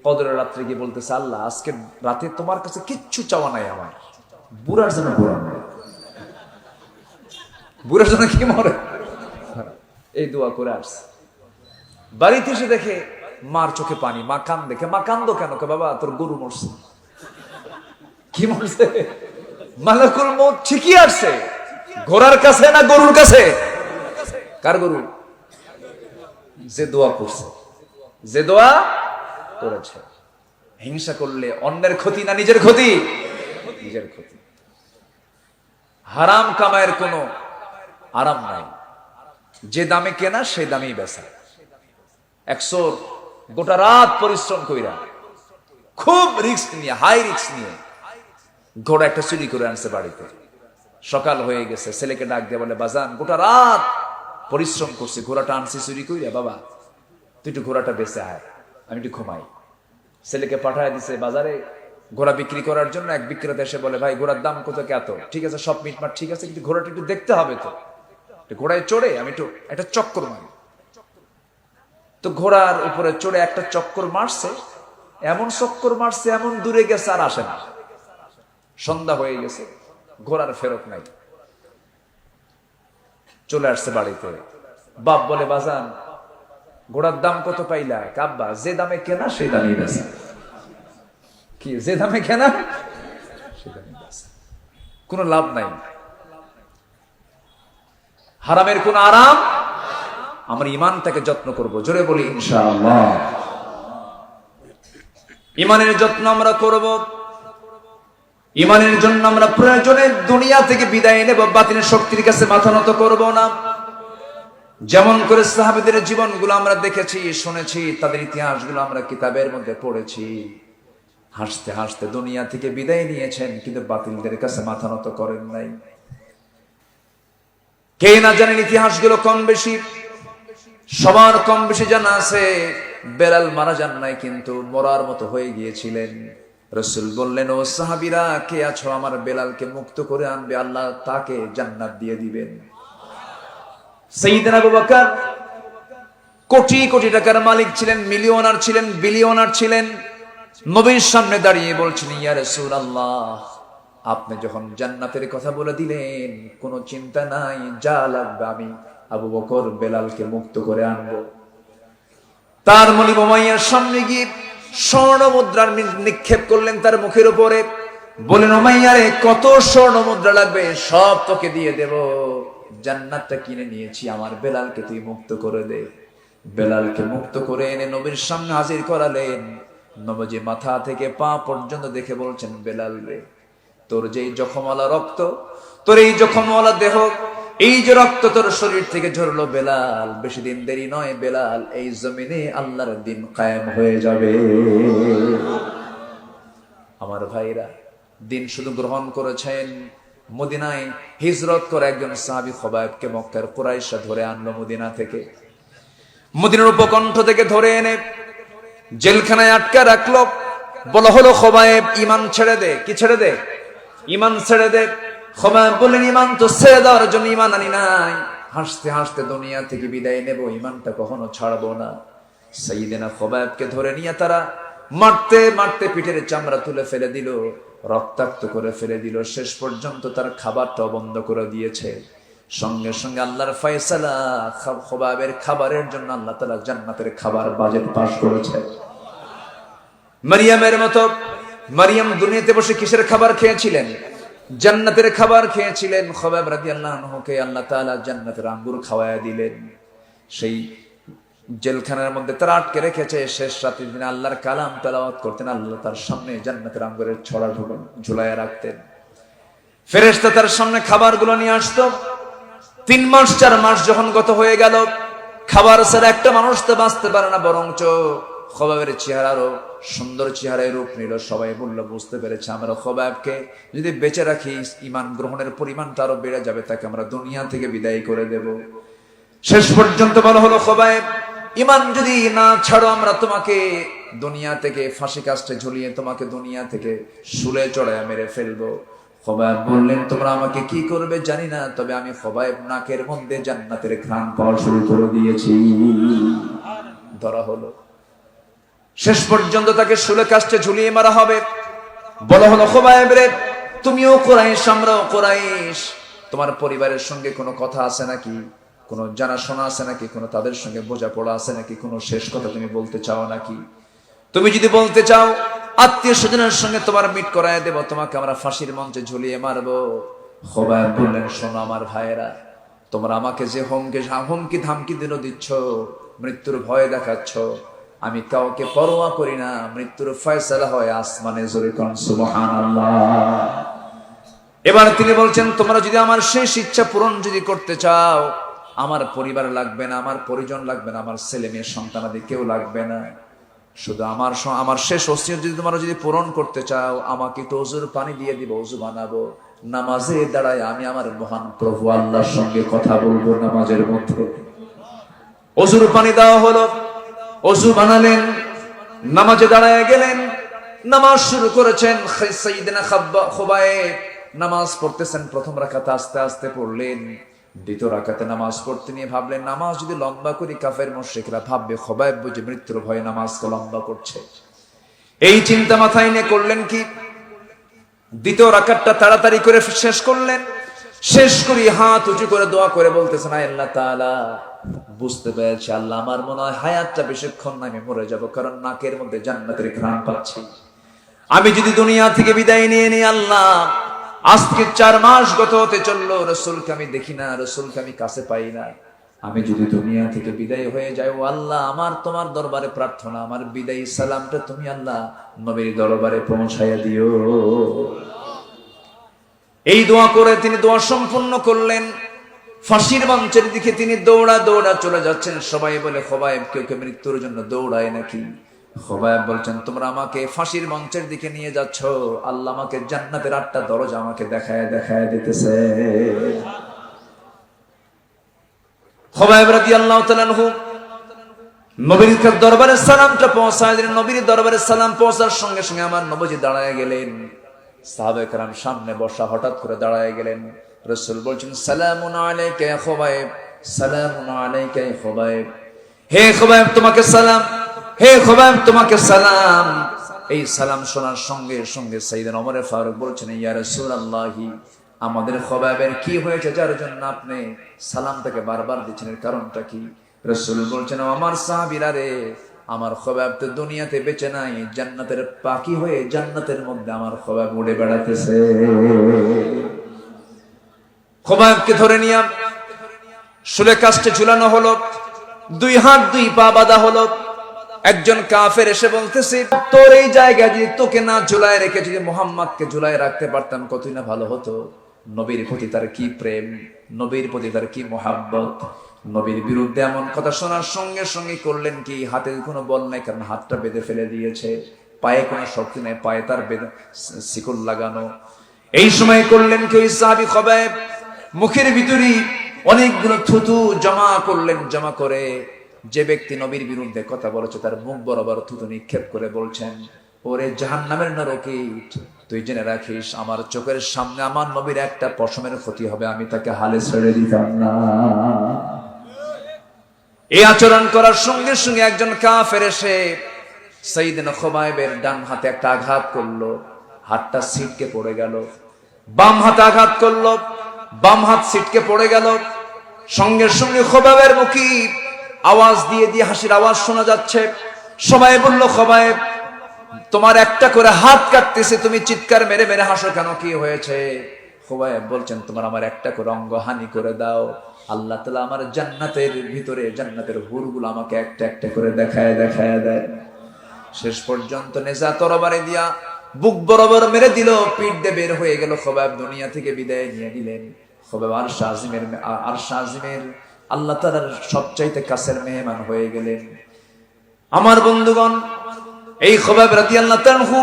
[SPEAKER 1] কদরের রাত্রে গিয়ে বলতেছে, আল্লাহ আজকে রাতে তোমার কাছে কিচ্ছু চাওয়া নাই আমার, বুড়ার জন্য ঘোড়া, বুড়ার জন্য কি মরে, এই দোয়া করে আসছে। বাড়িতে এসে দেখে মার চোখে পানি, মা কান দেখে, মা কান্দো কেন? বাবা তোর গরু মরছে। কি মরছে? মালাকুল মউত ঠিকই আসছে, ঘোড়ার কাছে না গরুর কাছে? কার গরু? যে দোয়া করছে, যে দোয়া করেছে। হিংসা করলে অন্যের ক্ষতি না নিজের ক্ষতি? নিজের ক্ষতি। হারাম কামায়ের কোনো আরাম নাই, যে দামে কেনা সেই দামেই বেচা। একশোর গোটা রাত পরিশ্রম কইরা, খুব রিস্ক নিয়ে, হাই রিস্ক নিয়ে ঘোড়া একটা চুরি করে আনছে বাড়িতে। সকাল হয়ে গেছে, ছেলেকে ডাক দিয়ে বলে, বাজান গোটা রাত পরিশ্রম করছি, ঘোড়াটা আনছি চুরি কইরা, বাবা তুই একটু ঘোড়াটা বেচে আয়, আমি একটু ঘুমাই। ছেলেকে পাঠায় দিছে বাজারে ঘোড়া বিক্রি করার জন্য। এক বিক্রেতা এসে বলে, ভাই ঘোড়ার দাম কত? এত। ঠিক আছে, সব মিটমাট ঠিক আছে, কিন্তু ঘোড়াটা একটু দেখতে হবে তো, ঘোড়ায় চড়ে আমি একটু একটা চক্কর মারি। তো ঘোড়ার উপরে চড়ে একটা চক্কর মারছে, এমন চক্কর মারছে, এমন দূরে গেছে আর আসে না। সন্ধ্যা হয়ে গেছে, ঘোড়ার ফেরত নাই। চলে আসছে বাড়িতে। বাপ বলে, বাজান ঘোড়ার দাম কত পাইলা? কাব্বা যে দামে কেনা সেই দামে বেচা। কি যে দামে কেনা সেই দামে বেচা, কোনো লাভ নাই। হারামের কোন আরাম। আমার ইমানটাকে যত্ন করব, জোরে বলি ইনশাআল্লাহ। ইমানের যত্ন আমরা করব। ইমানের জন্য আমরা প্রয়োজনে দুনিয়া থেকে বিদায় নেব, বাতিলের শক্তির কাছে মাথা নত করব না। যেমন করে সাহাবীদের জীবনগুলো আমরা দেখেছি, শুনেছি, তাদের ইতিহাসগুলো আমরা কিতাবের মধ্যে পড়েছি। হাসতে হাসতে দুনিয়া থেকে বিদায় নিয়েছেন, কিন্তু বাতিলদের কাছে মাথা নত করেন নাই। কে না জানেন ইতিহাসগুলো কম বেশি, সবার কম বেশি জানা আছে। বেলাল মারা যান নাই, কিন্তু মরার মতো হয়ে গিয়েছিলেন। রাসূল বললেন, ও সাহাবীরা কে আছো, আমার বেলালকে মুক্ত করে আনবে, আল্লাহ তাকে জান্নাত দিয়ে দিবেন। সাইয়েদনা আবু বকর কোটি কোটি টাকার মালিক ছিলেন, মিলিয়নার ছিলেন, বিলিয়নার ছিলেন। নবীর সামনে দাঁড়িয়ে বলছেন, ইয়া রাসূলুল্লাহ আপনি যখন জান্নাতের কথা বলে দিলেন, কোনো চিন্তা নাই, যা লাগবে আমি আবু বকর বেলালকে মুক্ত করে আনবো। তার মনিব উমাইয়ার সামনে গিয়ে স্বর্ণ মুদ্রার নিক্ষেপ করলেন তার মুখের উপরে। বলেন, উমাইয়া রে কত স্বর্ণ মুদ্রা লাগবে, সব তোকে দিয়ে দেব। জান্নাতটা কিনে নিয়েছি, আমার বেলালকে তুই মুক্ত করে দে। বেলালকে মুক্ত করে এনে নবীর সামনে হাজির করালেন। নবজি মাথা থেকে পা পর্যন্ত দেখে বলছেন, বেলাল রে তোর যেই জখমওয়ালা রক্ত, তোর এই জখমওয়ালা দেহ, এই যে রক্ত তোর শরীর থেকে ঝরলো বেলাল, বেশি দিন দেরি নয় বেলাল, এই জমিনে আল্লাহর দিন কায়েম হয়ে যাবে। আমার ভাইরা, দিন শুধু গ্রহণ করেছেন, মদিনায় হিজরত করে একজন সাহাবী খবাইবকে মক্কার কুরাইশরা ধরে আনলো মদিনা থেকে। মদিনার উপকণ্ঠ থেকে ধরে এনে জেলখানায় আটকা রাখলো। বলা হলো, খবাইব ইমান ছেড়ে দে। কি ছেড়ে দে? ইমান ছেড়ে দে। খবাইব বললেন, ইমান তো ছেড়ে দেওয়ার জন্য ইমান আনি নাই, হাসতে হাসতে দুনিয়া থেকে বিদায় নেব, ইমানটা কখনো ছাড়বো না। সাইয়েদনা খবাইবকে ধরে নিয়ে তারা মারতে মারতে পিঠের চামড়া তুলে ফেলে দিল, রক্তাক্ত করে ফেলে দিল, শেষ পর্যন্ত তার খাবারটাও বন্ধ করে দিয়েছে। সঙ্গে সঙ্গে আল্লাহর ফয়সালা, খবাইবের খাবারের জন্য আল্লাহ তাআলা জান্নাতের খাবার বাজেট পাস করেছে। মারিয়ামের মতো মারিয়াম দুনিয়াতে বসে কিসের খাবার খেয়েছিলেন? জান্নাতের খাবার খেয়েছিলেন। খবাব রাদিয়াল্লাহু আনহুকে আল্লাহ তাআলা জান্নাতের আঙ্গুর খাওয়ায়া দিলেন। সেই জেলখানার মধ্যে তারা আটকে রেখেছে, শেষ রাতে তিনি আল্লাহর কালাম তেলাওয়াত করতেন, আল্লাহ তার সামনে জান্নাতের আঙ্গুরের ছড়া ঝুলাইয়া রাখতেন। ফেরেশতা তার সামনে খাবারগুলো নিয়ে আসতো। 3 মাস 4 মাস যখন গত হয়ে গেল, খাবার ছাড়া একটা মানুষ তো বাঁচতে পারে না, বরঞ্চ খবাবের চেহারারও সুন্দর চেহারায় রূপ নিল। সবাই বলল, বুঝতে পেরেছে আমরা খবাবকে যদি বেঁচে রাখি ঈমান গ্রহণের পরিমাণটা আরো বেড়ে যাবে, তাকে আমরা দুনিয়া থেকে বিদায় করে দেব। শেষ পর্যন্ত বলা হলো, খবাব ঈমান যদি না ছাড়ো আমরা তোমাকে দুনিয়া থেকে ফাঁসি কাস্টে ঝুলিয়ে তোমাকে দুনিয়া থেকে শুলে চড়াইয়া মেরে ফেলবো। খবাব বললেন, তোমরা আমাকে কি করবে জানি না, তবে আমি খবাব নাকের মধ্যে জান্নাতের ঘ্রাণ পাওয়া শুরু করে দিয়েছি। ধরা হলো, শেষ পর্যন্ত তাকে শুলে কাস্টে ঝুলিয়ে মারা হবে। বলা হলো, খবাব রে, তুমিও কুরাইশ আমরাও কুরাইশ, তোমার পরিবারের সঙ্গে কোনো কথা আছে নাকি, কোনো জানাশোনা আছে নাকি, কোনো তাদের সঙ্গে বোঝাপড়া আছে নাকি, কোনো শেষ কথা তুমি বলতে চাও নাকি? তুমি যদি বলতে চাও আত্মীয় স্বজনের সঙ্গে তোমার মিট করায় দেব, তোমাকে আমরা ফাঁসির মঞ্চে ঝুলিয়ে মারবো। খবাব বললেন, শোনো আমার ভাইয়েরা, তোমরা আমাকে যে হুমকি ধামকি দিন দিচ্ছ, মৃত্যুর ভয় দেখাচ্ছ, আমি কাউকে পরোয়া করি না। মৃত্যুর ফয়সালা হয় আসমানে, জোরে কোন সুবহানাল্লাহ। এবার তিনি বলছেন, তোমরা যদি আমার শেষ ইচ্ছা পূরণ যদি করতে চাও, আমার পরিবার লাগবে না, আমার পরিজন লাগবে না, আমার ছেলে মেয়ে সন্তানাদি কেউ লাগবে না, শুধু আমার শেষ ওসিয়ত যদি তোমরা যদি পূরণ করতে চাও, আমাকে তো ওযুর পানি দিয়ে দিব, ওযু বানাবো, নামাজে দাঁড়ায় আমি আমার মহান প্রভু আল্লাহর সঙ্গে কথা বলবো নামাজের মধ্যে। ওযুর পানি দেওয়া হলো, ওযু বানালেন, নামাজে দাঁড়ায় গেলেন, নামাজ শুরু করেছেন। সাইয়েদনা খবাইব নামাজ পড়তেছেন, প্রথম রাকাতে আস্তে আস্তে পড়লেন, দ্বিতীয় রাকাতে নামাজ পড়তে নিয়ে ভাবলেন, নামাজ যদি লম্বা করি কাফের মুশরিকরা ভাববে খবাইব বুঝে মৃত্যুর ভয়ে নামাজকে লম্বা করছে। এই চিন্তা মাথায় নিয়ে করলেন কি, দ্বিতীয় রাকাতটা তাড়াতাড়ি করে শেষ করলেন। শেষ করি হাত উঁচু করে দোয়া করে বলতেছেন, আল্লাহ তাআলা, বুঝতে পেরেছি আল্লাহ, আমার মনে হয় হায়াতটা বেশিক্ষণ না, আমি মরে যাব, কারণ নাকের মধ্যে জান্নাতের ঘ্রাণ পাচ্ছি। আমি যদি দুনিয়া থেকে বিদায় নিয়ে নিই আল্লাহ, আজকে 4 মাস গত হতে চললো, রাসূলকে আমি দেখি না, রাসূলকে আমি কাছে পাই না। আমি যদি দুনিয়া থেকে বিদায় হয়ে যাই, ও আল্লাহ, আমার তোমার দরবারে প্রার্থনা, আমার বিদায়ী সালামটা তুমি আল্লাহ নবীর দরবারে পৌঁছাইয়া দিও। এই দোয়া করে তিনি দোয়া সম্পূর্ণ করলেন। ফাঁসির মঞ্চের দিকে তিনি দৌড়া দৌড়া চলে যাচ্ছেন। সবাই বলে, খবাইব কেউ কে মৃত্যুর জন্য দৌড়ায় নাকি? খবাইব বলছেন, তোমরা আমাকে ফাঁসির মঞ্চের দিকে নিয়ে যাচ্ছ, আল্লাহ আমাকে জান্নাতের 8টা দরজা আমাকে দেখায় দেখায় দিতেছে। খবাইব রাদিয়াল্লাহু তাআলা আনহু নবীর দরবারে সালামটা পৌঁছায় দিলেন। নবীর দরবারে সালাম পৌঁছার সঙ্গে সঙ্গে আমার নবীজি দাঁড়ায় গেলেন। সাহাবায়ে কেরাম সামনে বসা, হঠাৎ করে দাঁড়ায় গেলেন। রাসূল বলছেন, সালামুন আলাইকা ইয়া খবাইব, সালামুন আলাইকা ইয়া খবাইব, হে খবাইব তোমাকে সালাম, হে খবাইব তোমাকে সালাম। এই সালাম শোনার সঙ্গে সঙ্গে সাইয়েদনা ওমর ফারুক বলছেন, ইয়া রাসূলুল্লাহি, আমাদের খবাইবের কি হয়েছে যার জন্য আপনি সালামটাকে বারবার দিচ্ছেন, এর কারণটা কি? রাসূল বলছেন, আমার সাহাবীরা রে, আমার খবাইব তো দুনিয়াতে বেঁচে নাই, জান্নাতের পাখি হয়ে জান্নাতের মধ্যে আমার খবাইব উড়ে বেড়াতেছে। খবাইবকে ধরে নিয়ে শুলে কাস্টে ঝুলানো হলো, 2 হাত 2 পা বাঁধা হলো। একজন কাফের এসে বলতেছে, তোর এই জায়গা যদি তোকে না ঝুলায় রেখে যদি মুহাম্মদকে ঝুলায় রাখতে পারতাম কতই না ভালো হতো। নবীর প্রতি তার কি প্রেম, নবীর প্রতি তার কি মুহাব্বত। নবীর বিরুদ্ধে এমন কথা শোনার সঙ্গে সঙ্গে করলেন কি, হাতে কোনো বল নাই, কারণ হাতটা বেঁধে ফেলে দিয়েছে, পায়ে কোনো শক্তি নেই, পায়ে তার শিকল লাগানো। এই সময় করলেন কি, ওই সাহাবী খবাইব মুখের ভিতরে অনেকগুলো থুতু জমা করলেন। জমা করে যে ব্যক্তি নবীর বিরুদ্ধে কথা বলেছে তার মুখ বরাবর থুতু নিক্ষেপ করে বলছেন, ওরে জাহান্নামের নরকে, তুই জেনে রাখিস আমার চোখের সামনে আমার নবীর একটা পশমের ক্ষতি হবে, আমি তাকে হালে ছেড়ে দিতাম না। এই আচরণ করার সঙ্গে সঙ্গে একজন কাফের এসে সাইয়েদনা খবাইবের ডান হাতে একটা আঘাত করলো, হাতটা ছিটকে পড়ে গেল। বাম হাতে আঘাত করলো, বাম হাত ছিটকে পড়ে গেল। সঙ্গে সঙ্গে খবাইবের মুখে আওয়াজ দিয়ে দিয়ে হাসির আওয়াজ শোনা যাচ্ছে। সবাই বলল, খবাইব তোমার একটা করে হাত কাটতেছে, তুমি চিৎকার মেরে মেরে হাসো কেন, কি হয়েছে? খুবাইব বলছেন, তোমার আমার একটা করে অঙ্গ হানি করে দাও, আল্লাহ তাআলা আমার জান্নাতের ভিতরে জান্নাতের হুরগুলো আমাকে একটা একটা করে দেখায় দেখায় দেয়। শেষ পর্যন্ত নেজা তরবারি দিয়া বুক বরাবর মেরে দিল, পিঠ দিয়ে বের হয়ে গেল। খুবাইব দুনিয়া থেকে বিদায় নিয়ে নিলেন। খুবাইব আরশ আজিমের আল্লাহ তাআলার সবচাইতে কাছের মেহমান হয়ে গেলেন। আমার বন্ধুগণ, এই খুবাইব রাদিয়াল্লাহু তাআলা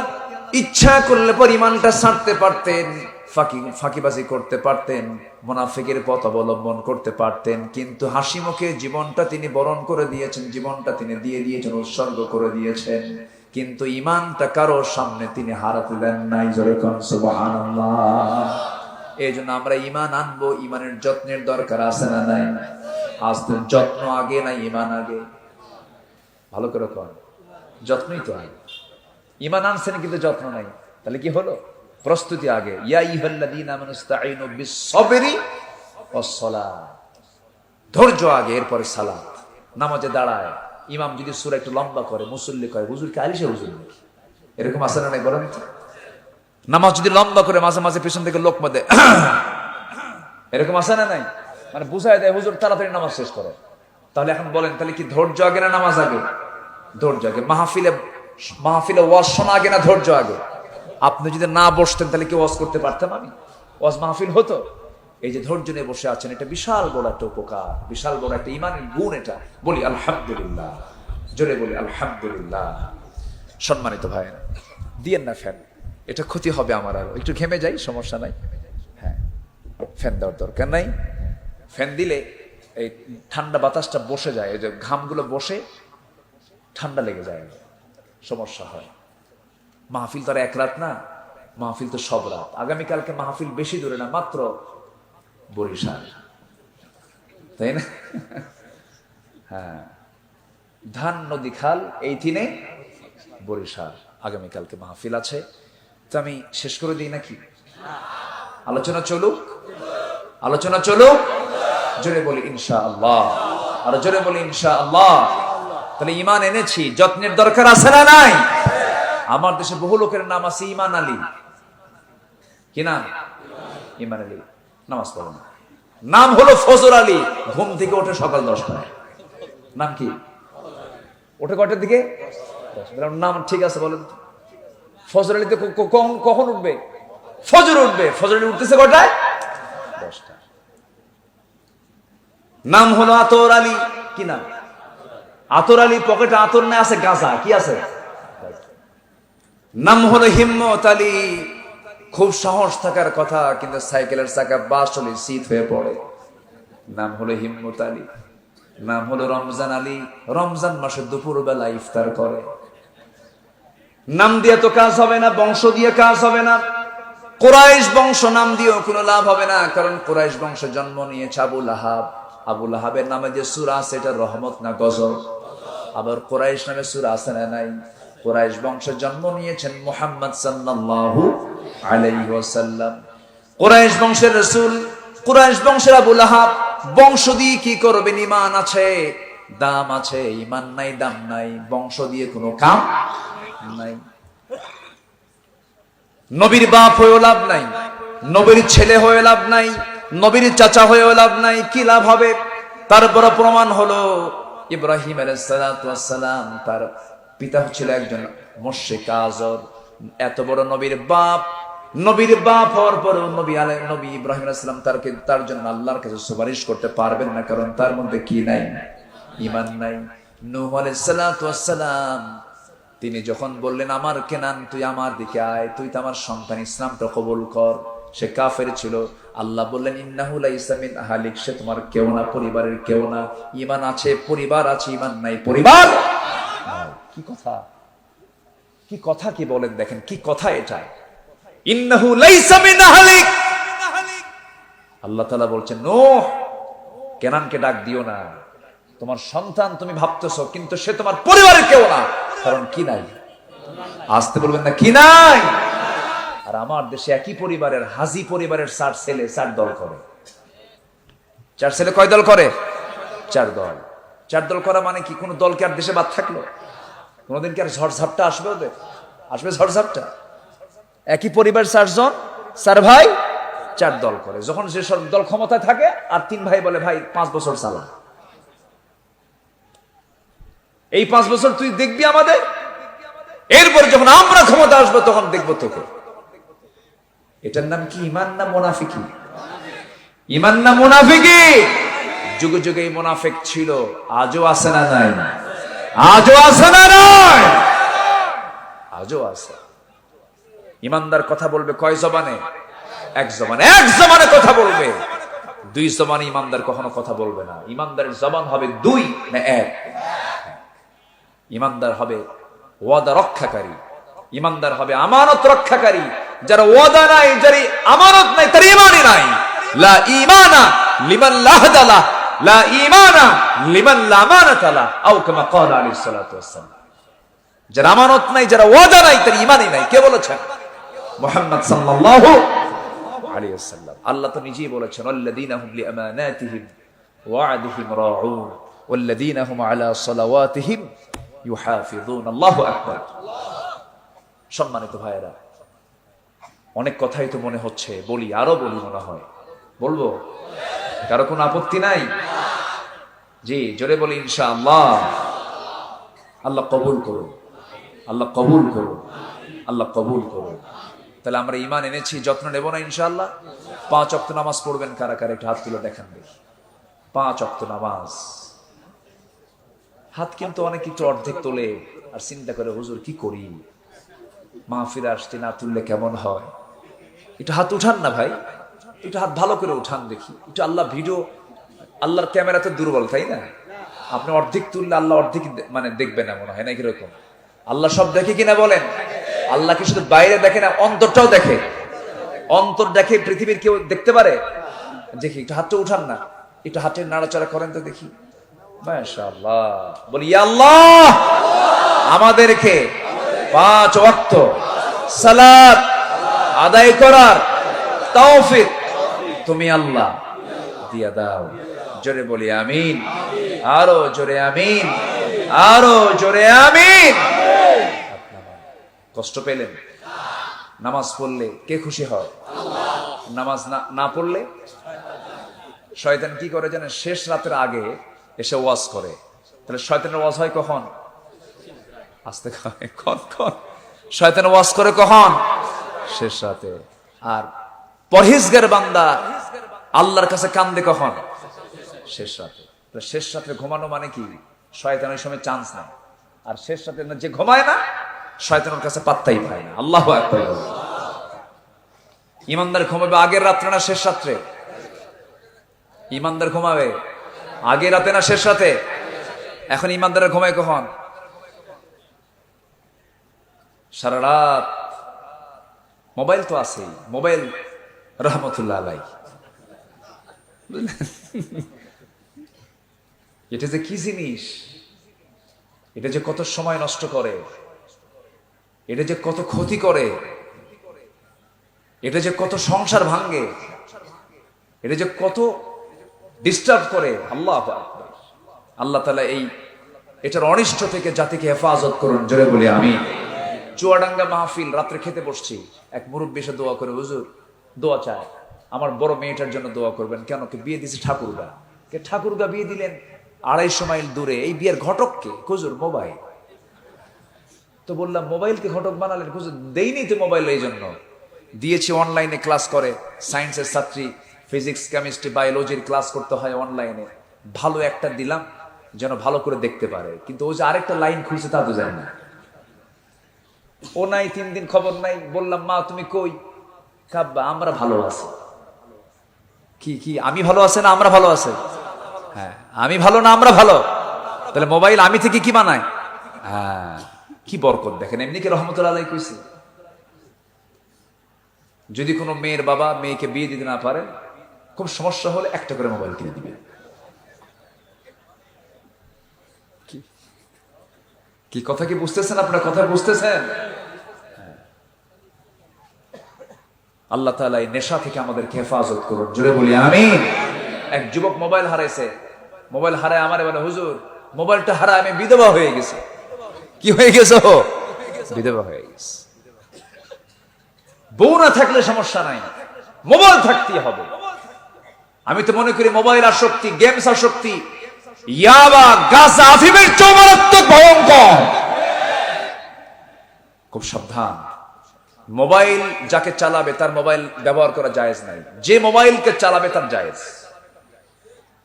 [SPEAKER 1] ইচ্ছা করলে পরিমাণটা ছাড়তে পারতেন, ফাঁকিবাজি করতে পারতেন, মুনাফিকের পথ অবলম্বন করতে পারতেন, কিন্তু হাসি মুখে জীবনটা তিনি বরণ করে দিয়েছেন, জীবনটা তিনি দিয়ে দিয়েছেন, উৎসর্গ করে দিয়েছেন। কিন্তু ঈমানটা কারো সামনে তিনি হারাতে দেন নাই। জোরে কোন সুবহানাল্লাহ। এই জন্য আমরা ঈমান আনবো, ঈমানের যত্নের দরকার আছে না নাই? আজ তো যত্ন আগে না ঈমান আগে? ভালো করে কোন, যত্নই তো আগে। ঈমান আনছেন কিন্তু যত্ন নাই, তাহলে কি হলো? প্রস্তুতি আগে। ইয়া আইয়ুহাল্লাযীনা আমানু ইসতাঈনু বিস-সাবরি ওয়াস-সালাহ, ধৈর্য আগে, এরপরে সালাত। নামাজে দাঁড়ায় ইমাম যদি সূরা একটু লম্বা করে, মুসল্লি কয় হুজুর কি আলিশা হুজুর, এরকম আছে না নাই বলেন তো? নামাজ যদি লম্বা করে মাঝে মাঝে পেছন থেকে লোকমা দেয়, এরকম আছে না নাই? মানে বুঝায় দেয় হুজুর তাড়াতাড়ি নামাজ শেষ করে। তাহলে এখন বলেন, তাহলে কি ধৈর্য আগে না নামাজ আগে? ধৈর্য আগে। মাহফিলে ওয়াজ শোনা আগে না ধৈর্য আগে? আপনি যদি না বসতেন তাহলে কি ওয়াজ করতে পারতাম আমি? ওয়াজ মাহফিল হতো? এই যে ধৈর্য নিয়ে বসে আছেন, এটা বিশাল বড় একটা উপকার, বিশাল বড় একটা ঈমানের গুণ। এটা বলি আলহামদুলিল্লাহ, জোরে বলি আলহামদুলিল্লাহ। সম্মানিত ভাইয়েরা, দিয়েন না ফ্যান, এটা ক্ষতি হবে আমার। আরো একটু ঘেমে যাই, সমস্যা নাই। হ্যাঁ, ফ্যান দেওয়ার দরকার নাই। ফ্যান দিলে এই ঠান্ডা বাতাসটা বসে যায়, এই যে ঘামগুলো বসে ঠান্ডা লেগে যায়, সমস্যা হয়। মাহফিল তো আর এক রাত না, মাহফিল তো সব রাত। আগামীকালকে মাহফিল বেশি দূরে না, মাত্র বরিশাল, তাই না? হ্যাঁ, ধান নদী খাল এই তিনে বরিশাল। আগামীকালকে মাহফিল আছে, তো আমি শেষ করে দিই নাকি? আলোচনা চলুক, আলোচনা চলুক। জোরে বলি ইনশাআল্লাহ, আর জোরে বলি ইনশাআল্লাহ। তাহলে ঈমান এনেছি, যত্নের দরকার আছে না নাই? আমার দেশে বহু লোকের নাম আছে ঈমান আলী। কি নাম? ঈমান আলী। নামাজ পড়ে না। নাম হলো ফজর আলী, ঘুম থেকে ওঠে সকাল 10টায়। নাম কি? ওঠে কয়টার দিকে? নাম ঠিক আছে বলেন। ফজর আলীতে কখন উঠবে? ফজর উঠবে। ফজর আলী উঠতেছে কয়টায়? 10টা। নাম হলো আতর আলী। কি নাম? আতর আলী। পকেটে আতর না, আছে গাঁজা। কি আছে? নাম হলো হিম্মত আলী। খুব সাহস থাকার কথা, কিন্তু সাইকেলের চাকা বাসলে শীত হয়ে পড়ে। নাম হলো হিম্মত আলী। নাম হলো রমজান আলী। রমজান মাসে দুপুর বেলা ইফতার করে। নাম দিয়ে তো কাজ হবে না, বংশ দিয়ে কাজ হবে না। কুরাইশ বংশ নাম দিয়েও কোনো লাভ হবে না, কারণ কুরাইশ বংশে জন্ম নিয়েছে আবু লাহাব। আবু লাহাবের নামে যে সূরা আছে, এটা রহমত না গজব? আবার কুরাইশ নামে সূরা আছে না নাই? কুরাইশ বংশে জন্ম নিয়েছেন মুহাম্মদ সাল্লাল্লাহু আলাইহি ওয়াসাল্লাম, কুরাইশ বংশের রাসূল। কুরাইশ বংশের আবু লাহাব বংশ দিয়ে কি করবেন? ঈমান আছে, দাম আছে, ঈমান নাই, দাম নাই, বংশ দিয়ে কোনো কাম নাই। নবীর বাপ হয়েও লাভ নাই, নবীর ছেলে হয়ে লাভ নাই, নবীর চাচা হয়েও লাভ নাই, কি লাভ হবে? তারপর প্রমাণ হলো ইব্রাহিম আলাইহিস সালাতু ওয়াস সালাম, তার পিতা ছিল একজন মুশরিক আযর। এত বড় নবীর বাপ হওয়ার পরেও নবী ইব্রাহিম আলাইহিস সালাম তার জন্য আল্লাহর কাছে সুপারিশ করতে পারবেন না, কারণ তার মধ্যে কি নাই? ঈমান নাই। নূহ আলাইহিস সালাতু ওয়াস সালাম, তিনি যখন বললেন আমার কেনান, তুই আমার দিকে আয়, তুই তো আমার সন্তান, ইসলামটা কবুল কর। সে কাফের ছিল। আল্লাহ বললেন ইন্নাহু লাইসা মিন আহলিক, সে তোমার কেউ না, পরিবারের কেউ না। ঈমান আছে, পরিবার আছে, ঈমান নাই, পরিবার। কি কথা, কি কথা, কি বলেন দেখেন, কি কথা এটা? ইন্নাহু লাইসা মিন আহলিক। আল্লাহ তাআলা বলছেন নূহ, কেনানকে ডাক দিও না, তোমার সন্তান তুমি ভাবতেছো, কিন্তু সে তোমার পরিবারের কেউ না, কারণ কি নাই? আসতে বলবেন না, কি নাই? আর আমার দেশে একই পরিবারের, হাজি পরিবারের 4 ছেলে 4 দল করে। 4 ছেলে কয় দল করে? 4 দল। 4 দল করা মানে কি? কোন দল কি আর দেশে বাদ থাকলো? কোনদিন কি আর ঝড় ঝাপটা আসবে ওদের? আসবে ঝড়ঝাপটা? একই পরিবার 4 জন, 4 ভাই 4 দল করে। যখন যে সব দল ক্ষমতায় থাকে আর 3 ভাই বলে ভাই 5 বছর চালা, এই 5 বছর তুই দেখবি আমাদের, এরপর যখন আমরা ক্ষমতা আসবো তখন দেখবো তোকে। এটার নাম কি ঈমান না মুনাফিকি? ঈমান না মুনাফিকি? যুগে যুগে এই মুনাফিক ছিল, আজও আছে না নাই? আজও আছে না নাই? আজও আছে। ঈমানদার কথা বলবে কয় জবানে? এক জবানে। এক জবানে কথা বলবে, 2 জবানে ঈমানদার কখনো কথা বলবে না। ঈমানদারের জবান হবে 2 না 1? ঈমানদার হবে ওয়াদা রক্ষাকারী, ঈমানদার হবে আমানত রক্ষাকারী। যারা ওয়াদা নাই, যারা আমানত নাই, তার ঈমানই নাই। লা ঈমানা লিমান লা হাদালা, লা ঈমানা লিমান লা আমানাতা লা, আও কামা ক্বালা আলাইহিস সালাতু ওয়াস সালাম। যারা আমানত নাই, যারা ওয়াদা নাই, তার ঈমানই নাই। কে বলেছেন? মুহাম্মদ সাল্লাল্লাহু আলাইহি ওয়াসাল্লাম। আল্লাহ তো নিজেই বলেছেন, আল্লাযীনা হুম লিআমানাতিহিম ওয়া আদিহিম রাউন ওয়াল্লাযীনা হুম আলা সালাওয়াতিহিম ইউহাফিজুন। আল্লাহু আকবার। সম্মানিত ভাইয়েরা, অনেক কথাই তো মনে হচ্ছে, বলি আরো বলি মনে হয়। বলবো? কারো কোনো আপত্তি নাই? জি, জোরে বলি ইনশাআল্লাহ। আল্লাহ কবুল করুন, আল্লাহ কবুল করুন, আল্লাহ কবুল করুন। তাহলে আমরা ঈমান এনেছি, যত্ন নেব না ইনশাআল্লাহ? 5 ওয়াক্ত নামাজ পড়বেন কারা কারা? একটু হাত তুলে দেখান দেখি। 5 ওয়াক্ত নামাজ। হাত কিন্তু অনেক একটু অর্ধেক তোলে আর চিন্তা করে, হুজুর কি করি, মাহফিলে আসতে না তুললে কেমন হয়। একটু হাত উঠান না ভাই, একটু হাত ভালো করে উঠান দেখি। একটু আল্লাহ ভিডিও, আল্লাহর ক্যামেরা তো দুর্বল, তাই না? আপনি অর্ধেক তুললে আল্লাহ অর্ধেক মানে দেখবে না, মনে হয় না কিরকম? আল্লাহ সব দেখে কিনা বলেন? আল্লাহ কি শুধু বাইরে দেখে না, অন্তরটাও দেখে। অন্তর দেখে পৃথিবীর কেউ দেখতে পারে? দেখি একটু হাতটা উঠান না, একটু হাতের নাড়াচাড়া করেন তো দেখি। মাশাআল্লাহ। বলি ইয়া আল্লাহ, আমাদেরকে 5 ওয়াক্ত সালাত আদায় করার তৌফিক তুমি আল্লাহ দিয়া দাও। জোরে বলি আমিন। আরো জোরে আমিন, আরো জোরে আমিন। কষ্ট পেলেন? নামাজ পড়লে কে খুশি হয়? নামাজ না পড়লে শয়তান কি করে জানেন? শেষ রাতের আগে এসে ওয়াজ করে। তাহলে শয়তানের ওয়াজ হয় কখন? আস্তে কখন শয়তান ওয়াজ করে? কখন? শেষ রাতে। আর পরহেজগার বান্দা আল্লাহর কাছে কান্দে কখন? শেষ রাতে। শেষ রাতে ঘুমানো মানে কি? শয়তানের সময় চান্স নাই। আর শেষ রাতে যে ঘুমায় না, শয়তানের কাছে পাত্তাই পায় না। আল্লাহু আকবার। ঈমানদার ঘুমাবে আগের রাত্রে না শেষ রাত্রে? ঈমানদার ঘুমাবে আগের রাতে না শেষ রাতে? এখন ঈমানদার ঘুমায় কখন? সারা রাত। মোবাইল তো আছে, মোবাইল রহমতুল্লাহ আলাইহি। এটা যে কি জিনিস, এটা যে কত সময় নষ্ট করে, এটা যে কত ক্ষতি করে, এটা যে কত সংসার ভাঙে, এটা যে কত ডিস্টার্ব করে। আল্লাহু আকবার। আল্লাহ তাআলা এটার অনিষ্ট থেকে জাতিকে হেফাজত করুন। জোরে বলি আমিন। চুয়াডাঙ্গা মাহফিল, রাত্রে খেতে বসছি, এক মুরব্বি এসে দোয়া করে, হুজুর দোয়া চায়, আমার বড় মেয়েটার জন্য দোয়া করবেন। কেন? কে বিয়ে দিয়েছে ঠাকুরগা। কে ঠাকুরগা বিয়ে দিলেন? 250 মাইল দূরে। এই বিয়ের ঘটক কে? হুজুর মোবাইল। তো বললাম মোবাইলকে ঘটক বানালেন? হুজুর দেইনি তো মোবাইল, এই জন্য দিয়েছি। অনলাইনে ক্লাস করে, সায়েন্সের ছাত্রী, ফিজিক্স কেমিস্ট্রি বায়োলজির ক্লাস করতে হয় অনলাইনে। ভালো একটা দিলাম যেন ভালো করে দেখতে পারে, কিন্তু ও যে আরেকটা লাইন খুলছে তা তো জানি না। ও নাই, 3 দিন খবর নাই। বললাম মা তুমি কই? কাব্বা আমরা ভালো আছি। কি আমি ভালো আছে না আমরা ভালো আছে? হ্যাঁ, আমি ভালো না আমরা ভালো? তাহলে মোবাইল আমি থেকে কি বানায়? হ্যাঁ, কি বরকত দেখেন। এমনি কি রহমতুল্লাহ আলাইহি কইছে, যদি কোনো মেয়ের বাবা মেয়েকে বিয়ে দিতে না পারে, খুব সমস্যা হলে একটা করে মোবাইল কিনে দিবে। কি কথা কি বুঝতেছেন আপনারা? কথা বুঝতেছেন? আল্লাহ তাআলা এই নেশা থেকে আমাদেরকে হেফাজত করুন। জোরে বলি আমিন। এক যুবক মোবাইল হারাইছে। মোবাইল হারায় আমারে বলে, হুজুর মোবাইলটা হারায় আমি বিধবা হয়ে গেছি। কি হয়ে গেছো? বিধবা হয়ে গেছে। বউ না থাকলে সমস্যা নাই, মোবাইল থাকতেই হবে। আমি তো মনে করি মোবাইল আসক্তি, গেমস আসক্তি, ইয়াবা, গাঁজা, আফিমের চেয়ে মারাত্মক ভয়ঙ্কর। খুব সাবধান। মোবাইল যাকে চালাবে তার মোবাইল ব্যবহার করা জায়েজ নাই, যে মোবাইলকে চালাবে তার জায়েজ।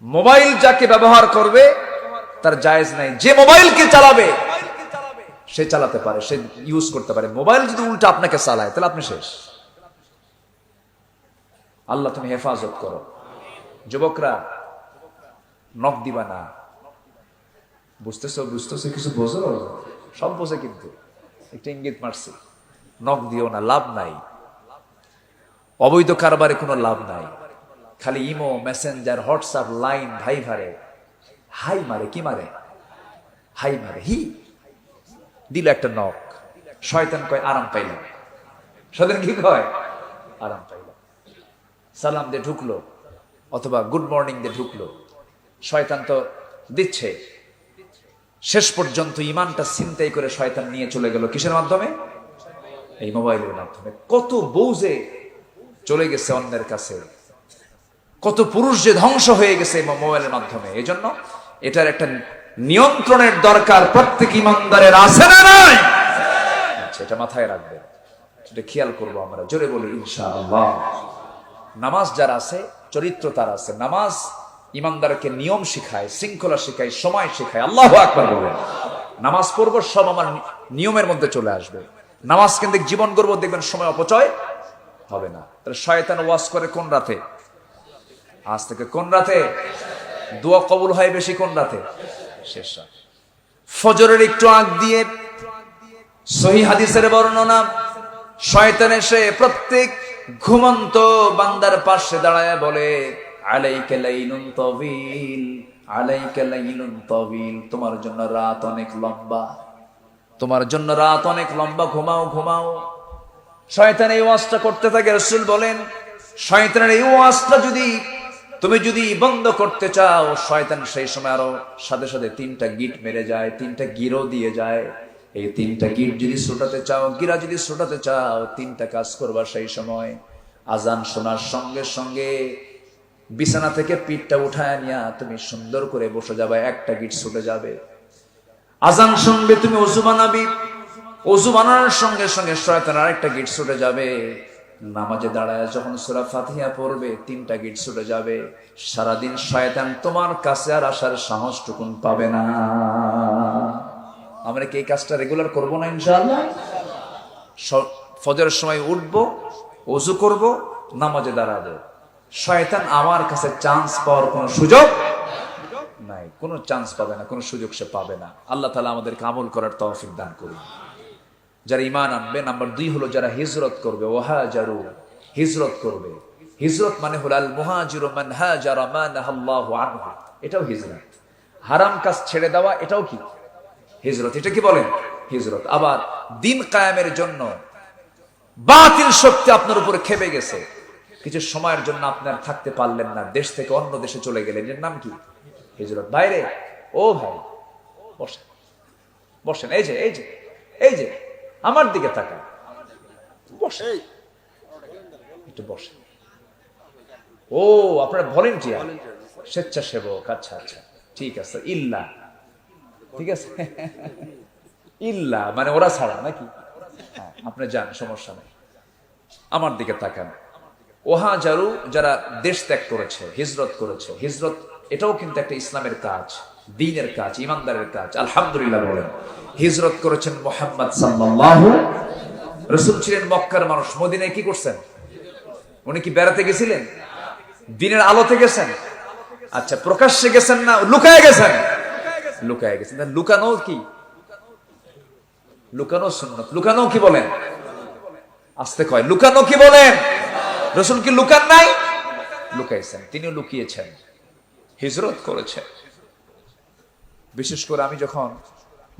[SPEAKER 1] মোবাইল যাকে ব্যবহার করবে তার জায়েজ নাই, যে মোবাইলকে চালাবে সে চালাতে পারে, সে ইউজ করতে পারে। মোবাইল যদি উল্টা আপনাকে চালায় তাহলে আপনি শেষ। আল্লাহ তুমি হেফাজত করো। যুবকরা নখ দিবা না। বুঝতেছো কিছু বোঝো, সব বোঝে কিন্তু একটা ইঙ্গিত মারছি। নখ দিও না, লাভ নাই। অবৈধ কারবারে কোনো লাভ নাই। খালি ইমো, মেসেঞ্জার, হোয়াটসঅ্যাপ, লাইন, ভাইভারে হাই মারে। কি মারে? হাই মারে। দিল একটা নখ। শয়তান কয় আরাম পাইলাম। শয়তান কি কয়? আরাম পাইলাম। সালাম দিয়ে ঢুকলো অথবা গুড মর্নিং দিয়ে ঢুকলো। শয়তান তো দিচ্ছে, শেষ পর্যন্ত ইমানটা ছিনতাই করে শয়তান নিয়ে চলে গেল কিসের মাধ্যমে? এই মোবাইলের মাধ্যমে। কত বউ যে চলে গেছে অন্যের কাছে, কত পুরুষ যে ধ্বংস হয়ে গেছে মোবাইলের মাধ্যমে। এই জন্য এটার একটা নিয়ন্ত্রণের দরকার প্রত্যেক ইমানদারের, আছে না নাই? আচ্ছা, এটা মাথায় রাখবেন, এটা খেয়াল করবো আমরা। জোরে বলি ইনশাআল্লাহ। নামাজ যার আছে, চরিত্র তার আছে। নামাজ ইমানদারকে নিয়ম শিখায়, শৃঙ্খলা শিখায়, সময় শিখায়। আল্লাহু আকবার বলেন। নামাজ পড়বো, সব আমার নিয়মের মধ্যে চলে আসবে। নামাজ কেন্দ্রিক জীবন করবো, দেখবেন সময় অপচয় হবে না। তাহলে শয়তান ওয়াজ করে কোন রাতে? আজ থেকে কোন রাতে? দোয়া কবুল হয় বেশি কোন রাতে? শেষ রাত। ফজরের একটু আগ দিয়ে সহিহ হাদিসের বর্ণনা, শয়তান এসে প্রত্যেক ঘুমন্ত বান্দার পাশে দাঁড়ায় বলে, আলাইকা লাইলুন তাওয়িল, আলাইকা লাইলুন তাওয়িল, তোমার জন্য রাত অনেক লম্বা, তোমার জন্য রাত অনেক লম্বা, ঘুমাও ঘুমাও। শয়তান এই ওয়াজটা করতে থাকে। রাসূল বলেন, শয়তানের এই ওয়াজটা তুমি যদি বন্ধ করতে চাও, শয়তান সেই সময় আরো সাথে সাথে 3টা গিট মেরে যায়, 3টা গিরও দিয়ে যায়। এই 3টা গিট যদি ছোটাতে চাও, গিরা যদি ছোটাতে চাও, 3টা কাজ করবা সেই সময়। আজান শোনার সঙ্গে সঙ্গে বিছানা থেকে পিঠটা উঠায় নিয়া তুমি সুন্দর করে বসে যাবে, একটা গিট ছুটে যাবে। আজান শুনবে, তুমি ওযু বানাবি, ওযু বানানোর সঙ্গে সঙ্গে শয়তান আরেকটা গিট ছুটে যাবে। নামাজে দাঁড়ায় যখন সূরা ফাতিহা পড়বে, 3টা গিট ছুটে যাবে। সারাদিন শয়তান তোমার কাছে আর আসার সাহসটুকুন পাবে না। আমরা কি এই কাজটা রেগুলার করবো না ইনশাআল্লাহ? ফজরের সময় উঠবো, ওযু করব, নামাজে দাঁড়াবো। শয়তান আমার কাছে চান্স পাওয়ার কোনো সুযোগ নাই, কোনো চান্স পাবে না, কোনো সুযোগ সে পাবে না। আল্লাহ তাআলা আমাদেরকে আমল করার তৌফিক দান করুন। যারা ঈমান আনবে, নাম্বার 2 হলো যারা হিজরত করবে। ওয়াহাজারু, হিজরত করবে। হিজরত মানে হলো আল মুহাজিরু মান হাজারা মা নাহাল্লাহু আনহু, এটাও হিজরত। হারাম কাজ ছেড়ে দেওয়া, এটাও কি হিজরত। এটা কি বলেন? হিজরত। আবার দিন কায়েমের জন্য বাতিল শক্তি আপনার উপরে খেপে গেছে, কিছু সময়ের জন্য আপনার থাকতে পারলেন না, দেশ থেকে অন্য দেশে চলে গেলেন, এর নাম কি? হিজরত। বাইরে, ও ভাই বসেন বসেন, এই যে এই যে এই যে আমার দিকে তাকান, বসে একটু বসে। ও, আপনারা ভলেন্টিয়ার, স্বেচ্ছাসেবক। আচ্ছা আচ্ছা, ঠিক আছে। ইল্লা, ঠিক আছে। ইল্লা মানে ওরা ছাড়া নাকি? হ্যাঁ, আপনি যান, সমস্যা নেই। আমার দিকে তাকান। ওয়াহাজারু, যারা দেশ ত্যাগ করেছে, হিজরত করেছে। হিজরত এটাও কিন্তু একটা ইসলামের কাজ, দ্বীনের কাজ, ইমানদারের কাজ। আলহামদুলিল্লাহ বলেন। হিজরত করেছেন মুহাম্মদ সাল্লাল্লাহু। রাসূল ছিলেন মক্কার মানুষ, মদিনায় কি করছেন? উনি কি বেড়াতে গেছিলেন? দিনের আলোতে গেছেন? আচ্ছা, প্রকাশ্যে গেছেন না লুকায় গেছেন? লুকায় গেছেন। লুকানো কি? লুকানো সুন্নাত। লুকানো কি বলেন? আস্তে কয়, লুকানো কি বলেন? রাসূল কি লুকান নাই? লুকাইছেন, তিনিও লুকিয়েছেন, হিজরত করেছেন। বিশেষ করে আমি যখন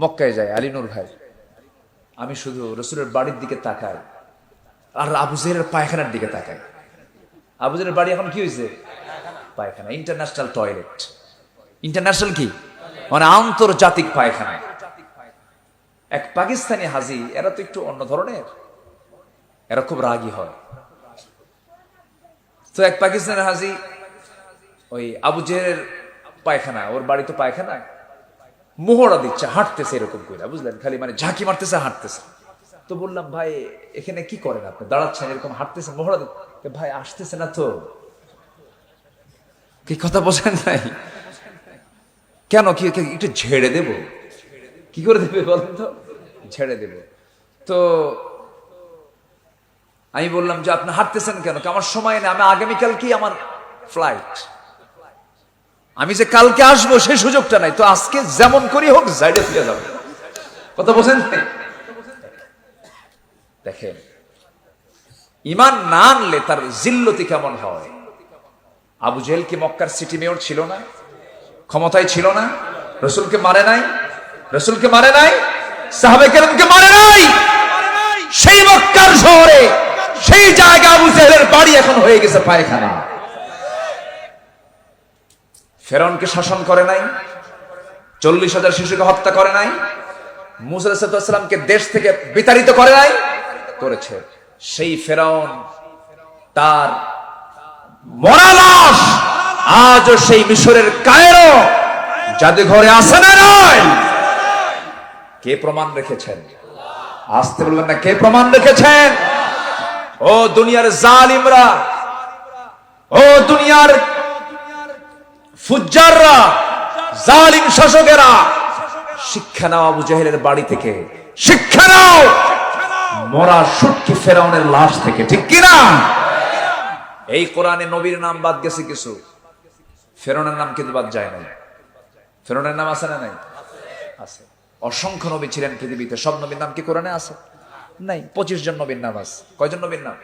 [SPEAKER 1] মক্কায় যাই, আলী নূর ভাই, আমি শুধু রাসূলের বাড়ির দিকে তাকাই আর আবু জেহেলের পায়খানার দিকে তাকাই। আবু জেহেলের বাড়ি এখন কি হয়েছে? পায়খানা, ইন্টারন্যাশনাল টয়লেট। ইন্টারন্যাশনাল কি মানে আন্তর্জাতিক পায়খানা। এক পাকিস্তানি হাজি, এরা তো একটু অন্য ধরনের, এরা খুব রাগী হয়। তো এক পাকিস্তানের হাজি ওই আবু জেহেলের পায়খানা, ওর বাড়ি তো পায়খানা, মোহরা দিচ্ছে, হাঁটতেছে এরকম করে, বুঝলেন, খালি মানে ঝাঁকি মারতেছে, হাঁটতেছে। তো বললাম, ভাই এখানে কি করেন আপনি, দাঁড়াচ্ছেন এরকম হাঁটতেছেন, মোহরা দিচ্ছে। ভাই আসতেছে না তো, কি কথা বোঝেন নাই? কেন, কি একটু ঝেড়ে দেব? কি করে দেবে বলেন তো? ঝেড়ে দেব। তো আমি বললাম যে আপনি হাঁটতেছেন কেন? আমার সময় নেই, আমি আগামীকাল কি আমার ফ্লাইট, আমি যে কালকে আসবো সেই সুযোগটা নাই, তো আজকে যেমন করি হোক জাইডে ফিরে যাবে। কথা বোঝেন? দেখেন ইমান না আনলে তার জিল্লতি কেমন হয়। আবু জেহেল কি মক্কার সিটি মেয়র ছিল না? ক্ষমতায় ছিল না? রসুলকে মারে নাই? রসুলকে মারে নাই? সাহাবে কেরামকে মারে নাই? সেই মক্কার শহরে সেই জায়গা আবু জেহেলের বাড়ি এখন হয়ে গেছে পায়খানা। ফেরাউনকে শাসন করে নাই? 40,000 শিশুকে হত্যা করে নাই? মুসা আলাইহিস সালামকে দেশ থেকে বিতাড়িত করে নাই? করেছে। সেই ফেরাউন, তার মরা লাশ আজও সেই মিশরের কায়রো জাদুঘরে আছে না নাই? কে প্রমাণ রেখেছেন? আসতে বলবেন না, কে প্রমাণ রেখেছেন? ও দুনিয়ার জালিমরা, ও দুনিয়ার ফুজ্জাররা, জালিম শাসকেরা, শিক্ষা নাও আবু জেহেলের বাড়ি থেকে, শিক্ষা নাও মরা সুটকি ফেরাউনের লাশ থেকে, ঠিক কিনা? এই কোরআনে নবীর নাম বাদ গেছে কিছু, ফেরাউনের নাম কিন্তু বাদ যায় নাই। ফেরাউনের নাম আছে না নাই? আছে। অসংখ্য নবী ছিলেন পৃথিবীতে, সব নবীর নাম কি কোরআনে আছে? নাই। 25 জন নবীর নাম আছে। কয়জন নবীর নাম?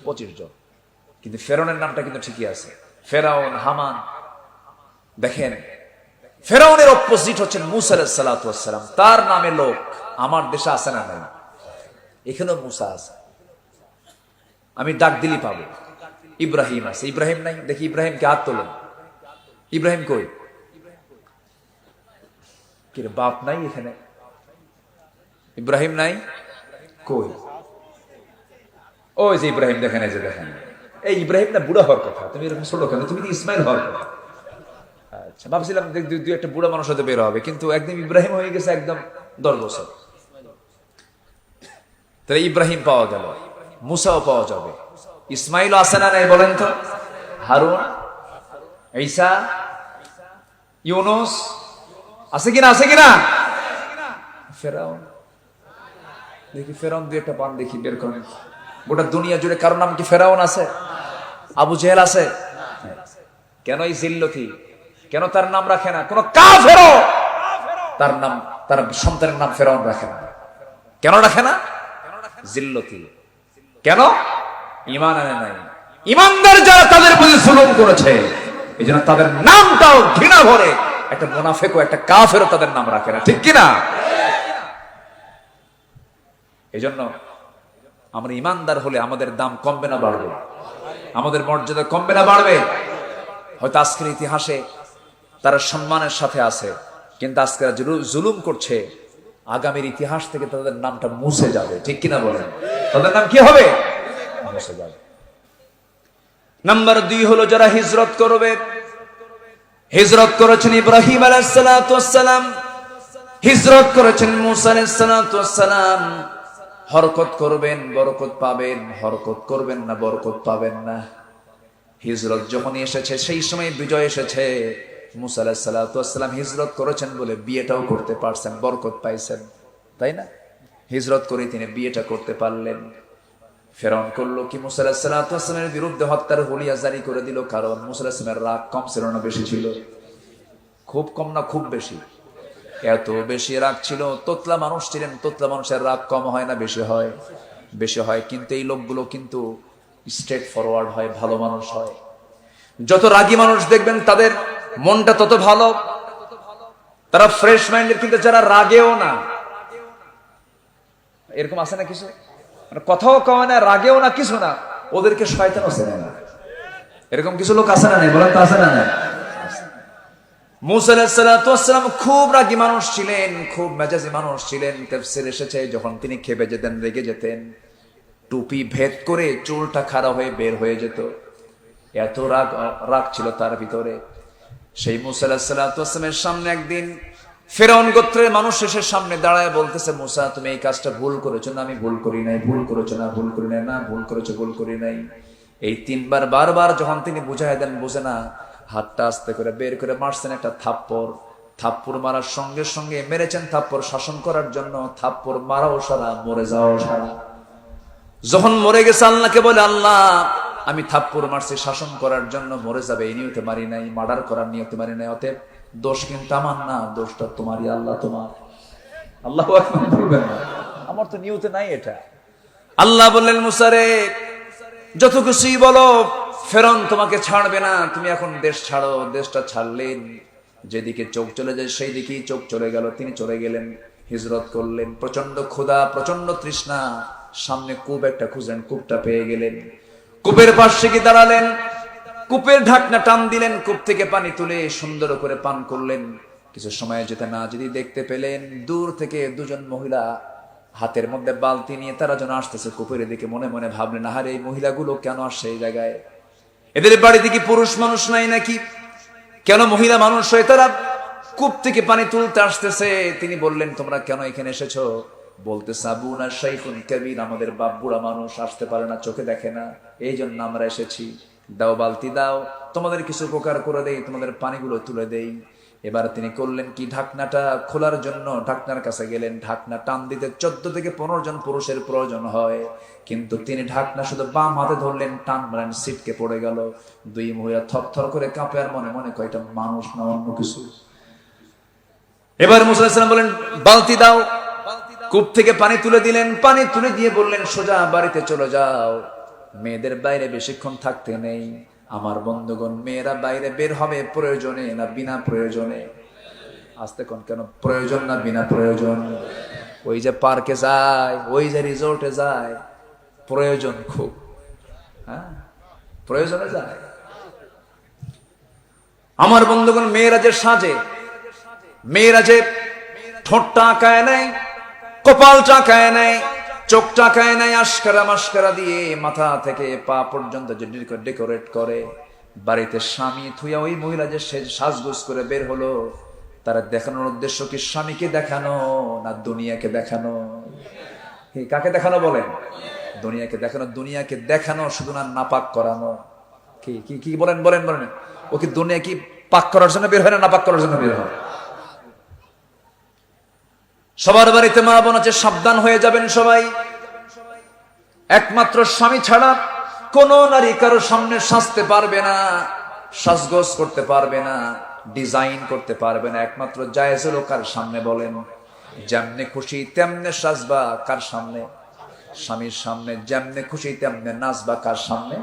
[SPEAKER 1] 25 জন। কিন্তু ফেরাউনের নামটা কিন্তু ঠিকই আছে, ফেরাউন, হামান। দেখেন ফেরাউনের অপোজিট হচ্ছেন মুসা আলাইহিস সালাতু ওয়াস সালাম, তার নামে লোক আমার দেশে আছে না নাই? এখানেও মুসা আছে, আমি ডাক দিলি পাবো। ইব্রাহিম আছে, ইব্রাহিম নাই? দেখি ইব্রাহিমকে হাত তোলেন। ইব্রাহিম কই? কি রে, বাপ নাই এখানে? ইব্রাহিম নাই? কই? ওই যে ইব্রাহিম, দেখেন, এই যে দেখেন, এই ইব্রাহিম না বুড়া হওয়ার কথা, তুমি এরকম ছোট কেন? তুমি তো ইসমাইল হওয়ার কথা। আচ্ছা, ভাবছিলাম দুই একটা বুড়া মানুষ হতে বের হবে, কিন্তু একদম ইব্রাহিম হয়ে গেছে, একদম 10 বছর। তাহলে ইব্রাহিম পাওয়া গেল, মুসাও পাওয়া যাবে, ইসমাইল আছে না নাই বলেন তো? হারুন, ঈসা, ইউনুস আছে কিনা? আছে কিনা? ফেরাউন, দেখি ফেরাউন দুই একটা পান দেখি বের করেন। গোটা দুনিয়া জুড়ে কারোর নাম কি ফেরাউন আছে? আবু জেহেল আছে? কেন এই জিল্লতি? কেন তার নাম রাখে না? কোন কাফেরও তার নাম, তার সন্তানের নাম ফেরাউন রাখে না। কেন রাখে না? জিল্লতি। কেন? ঈমান আনে নাই। ঈমানদার যারা তাদের প্রতি জুলুম করেছে, এই জন্য তাদের নামটাও ঘৃণা ভরে একটা মুনাফিকও, একটা কাফেরও তাদের নাম রাখে না, ঠিক কিনা? এই জন্য আমরা ঈমানদার হলে আমাদের দাম কমবে না বাড়বে? আমাদের মর্যাদা কমবে না বাড়বে? হয়তো আজকের ইতিহাসে তারা সম্মানের সাথে আছে, কিন্তু আজকে জুলুম করছে, আগামীর ইতিহাস থেকে তাদের নামটা মুছে যাবে, ঠিক কিনা বলেন? তাদের নাম কি হবে? মুছে যাবে। নাম্বার 2 হলো যারা হিজরত করবে। হিজরত করেছেন ইব্রাহিম আলাইহিস সালাতু ওয়াস সালাম, হিজরত করেছেন মুসা আলাইহিস সালাতু ওয়াস সালাম। হরকত করবেন বরকত পাবেন, হরকত করবেন না বরকত পাবেন না। হিজরত যখনই এসেছে সেই সময় বিজয় এসেছে। মুসা আলাইহিস সালাতু ওয়াস সালাম হিজরত করেছেন বলে বিয়েটাও করতে পারছেন, বরকত পাইছেন, তাই না? হিজরত করে তিনি বিয়েটা করতে পারলেন। ফেরাউন করলো কি? মুসা আলাইহিস সালাতু ওয়াস সালামের বিরুদ্ধে হত্যার হুলিয়া জারি করে দিল। কারণ মুসা আলাইহিস সালামের রাগ কম ছিল না বেশি ছিল? খুব কম না খুব বেশি? এত বেশি রাগ ছিল। তোতলা মানুষ ছিলেন, তোতলা মানুষের রাগ কম হয় না বেশি হয়? বেশি হয়। কিন্তু এই লোকগুলো কিন্তু স্ট্রেট ফরওয়ার্ড হয়, ভালো মানুষ হয়। যত রাগী মানুষ দেখবেন তাদের মনটা তত ভালো, তারা ফ্রেশ মাইন্ডের। কিন্তু যারা রাগেও না, এরকম আছে না কিছু, মানে কথাও কয় না, রাগেও না, কিছু না, ওদেরকে শয়তানও চেনে না। এরকম কিছু লোক আছে না নাই বলেন তো? আছে না নাই? মুসা আলাইহিস সালাতু ওয়াস সালাম খুব রাগী মানুষ ছিলেন, খুব মেজাজি মানুষ ছিলেন। তাফসীরে এসেছে যখন তিনি খেপে যেতেন, রেগে যেতেন, টুপি ভেদ করে চুলটা খাড়া হয়ে বের হয়ে যেত। এত রাগ রাগ ছিল তার ভিতরে। সেই মুসা আলাইহিস সালাতু ওয়াস সালামের সামনে একদিন ফিরআউন গোত্রের মানুষ এসে সামনে দাঁড়ায় বলতেছে, মুসা তুমি এই কাজটা ভুল করেছো না? আমি ভুল করি নাই। ভুল করেছো না? ভুল করি নাই। না ভুল করেছো, ভুল করি নাই। এই তিনবার বারবার যখন তিনি বুঝাই দেন, বুঝে না, হাতটা আস্তে করে বের করে মারছেন একটা থাপ্পড়। থাপ্পড় মারার সঙ্গে সঙ্গে মেরেছেন থাপ্পড় শাসন করার জন্য, থাপ্পড় মারাও সারা, মরে যাওয়াও সারা। যখন মরে গেছে আল্লাহকে বলে, আল্লাহ আমি থাপ্পড় মারছি শাসন করার জন্য, মরে যাবে এই নিয়তে মারি নাই, মার্ডার করার নিয়তে মারি নাই, অতএব দোষ কিন্তু আমার না, দোষটা তোমারই, আল্লাহ তোমার। আল্লাহু আকবার বলবেন না, আমার তো নিয়তে নাই এটা। আল্লাহ বললেন, মুসা রে যত কিছুই বলো, ফেরআউন তোমাকে ছাড়বে না, তুমি এখন দেশ ছাড়ো। দেশটা ছাড়লেন, যেদিকে চোখ চলে যায় সেই দিকেই চোখ চলে গেল। তিনি চলে গেলেন, হিজরত করলেন। প্রচন্ড ক্ষুধা, প্রচন্ড তৃষ্ণা, সামনে কূপ একটা খুঁজলেন, কূপটা পেয়ে গেলেন। কূপের পাশে গিয়ে দাঁড়ালেন, কূপের ঢাকনা টান দিলেন, কূপ থেকে পানি তুলে সুন্দর করে পান করলেন। কিছু সময় যেতে না যদি দেখতে পেলেন দূর থেকে দুজন মহিলা হাতের মধ্যে বালতি নিয়ে তারা যেন আসতেছে কূপের দিকে। মনে মনে ভাবলেন, আরে এই মহিলাগুলো কেন আসছে এই জায়গায়? এদের বাড়িতে কি পুরুষ মানুষ নাই নাকি? কেন মহিলা মানুষ হয়ে তারা কূপ থেকে পানি তুলতে আসতেছে? তিনি বললেন, তোমরা কেন এখানে এসেছো? বলতেছে, আবুনা শাইখুন কাবীর, আমাদের বাপ বুড়া মানুষ, আসতে পারে না, চোখে দেখে না, এই জন্য আমরা এসেছি। দাও বালতি দাও, তোমাদের কিছু উপকার করে দেই, তোমাদের পানিগুলো তুলে দেই। এবার তিনি করলেন কি, ঢাকনাটা খোলার জন্য ঢাকনার কাছে গেলেন। ঢাকনা টান দিতে 14 থেকে 15 জন পুরুষের প্রয়োজন হয়, কিন্তু তিনি ঢাকনা শুধু বাম হাতে ধরলেন, টান মারেন, ছিটকে পড়ে গেল। দুই মহিলা থরথর করে কাঁপে, আর মনে মনে কয়টা মানুষ না অন্য কিছু। এবার মুসা আলাইহিস সালাম বলেন, বালতি দাও। কূপ থেকে পানি তুলে দিলেন। পানি তুলে দিয়ে বললেন, সোজা বাড়িতে চলে যাও, মেয়েদের বাইরে বেশিক্ষণ থাকতে নেই। আমার বন্ধুগণ, মেয়েরা বাইরে বের হবে প্রয়োজনে না বিনা প্রয়োজনে? আসতে কোন, কেন প্রয়োজন না বিনা প্রয়োজন? ওই যে পার্কে যায়, ওই যে রিসোর্টে যায়, প্রয়োজন খুব। হ্যাঁ, প্রয়োজনে যায়। আমার বন্ধুগণ, মেয়েরা যে সাজে, মেয়েরা যে ঠোঁটটা আঁকায় নেয়, কপালটা আঁকায় নেয়, চোখটা আঁকায় নেয়, আশকারা মাস্কারা দিয়ে মাথা থেকে পা পর্যন্ত যে ডেকোরেট করে, বাড়িতে স্বামী থুইয়া ওই মহিলা যে সাজগোজ করে বের হলো, তারা দেখানোর উদ্দেশ্য কি স্বামীকে দেখানো না দুনিয়াকে দেখানো? কাকে দেখানো বলেন? দুনিয়াকে দেখানো। দুনিয়াকে দেখানো শুধু না, নাপাক করানো। কি কি কি বলেন বলেন বলেন? ও কি দুনিয়া কি পাক করার জন্য বের হয় না নাপাক করার জন্য বের হয়? সবার বাড়িতে মা বোন আছে, সাবধান হয়ে যাবেন সবাই। একমাত্র স্বামী ছাড়া কোন নারী কারো সামনে সাজতে পারবে না, সাজগোজ করতে পারবে না, ডিজাইন করতে পারবে না। একমাত্র জায়েজ হলো কার সামনে বলেন? যেমনে খুশি তেমনে সাজবা। কার সামনে? স্বামীর সামনে। যেমনে খুশি তেমনে নাচবা। কার সামনে?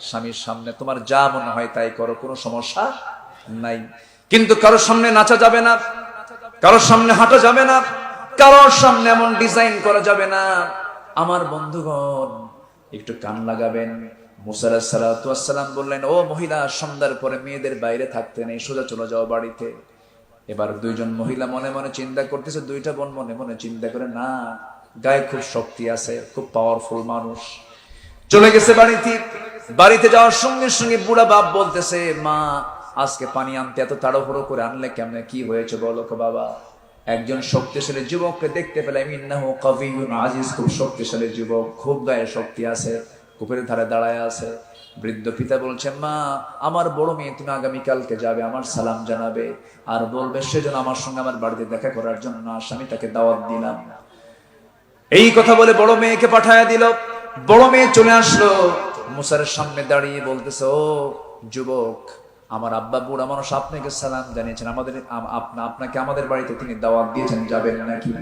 [SPEAKER 1] স্বামীর সামনে। তোমার যা মনে হয় তাই করো, কোনো সমস্যা নাই। কিন্তু কারোর সামনে নাচা যাবে না, কারোর সামনে হাঁটা যাবে না, কারোর সামনে এমন ডিজাইন করা যাবে না। আমার বন্ধুগণ, একটু কান লাগাবেন। মুসা আলাইহিস সালাতু ওয়াস সালাম বললেন, ও মহিলা, সন্ধ্যার পরে মেয়েদের বাইরে থাকতে নেই, সোজা চলে যাও বাড়িতে। এবার দুইজন মহিলা মনে মনে চিন্তা করতেছে, দুইটা বোন মনে মনে চিন্তা করে, না, গায়ে খুব শক্তি আছে, খুব পাওয়ারফুল মানুষ। চলে গেছে বাড়িতে। বাড়িতে যাওয়ার সঙ্গে সঙ্গে বুড়া বাপ বলতেছে, মা, আজকে পানি আনতে এত তাড়াহুড়ো করে আনলে কেমনে? কি হয়েছে বলো তো বাবা? একজন শক্তিশালী যুবককে দেখতে পেলাম, ইন্নাহু কাবিয়ুন আজিজ, খুব শক্তিশালী যুবক, খুব গায়ে শক্তি আছে, কূপের ধারে দাঁড়ায় আছে। বৃদ্ধ পিতা বলছেন, মা, আমার বড় মেয়ে, তুমি আগামীকালকে যাবে, আমার সালাম জানাবে, আর বলবে সেজন্য আমার সঙ্গে আমার বাড়িতে দেখা করার জন্য আমি তাকে দাওয়াত দিলাম। এই কথা বলে বড় মেয়েকে পাঠায় দিল। বড় মেয়ে চলে আসলো, মুসার সামনে দাঁড়িয়ে বলতেছে, ও যুবক, আমার আব্বা বুড়া মানুষ আপনাকে সালাম জানিয়েছেন, আপনাকে আমাদের বাড়িতে তিনি দাওয়াত দিয়েছেন, যাবেন নাকি?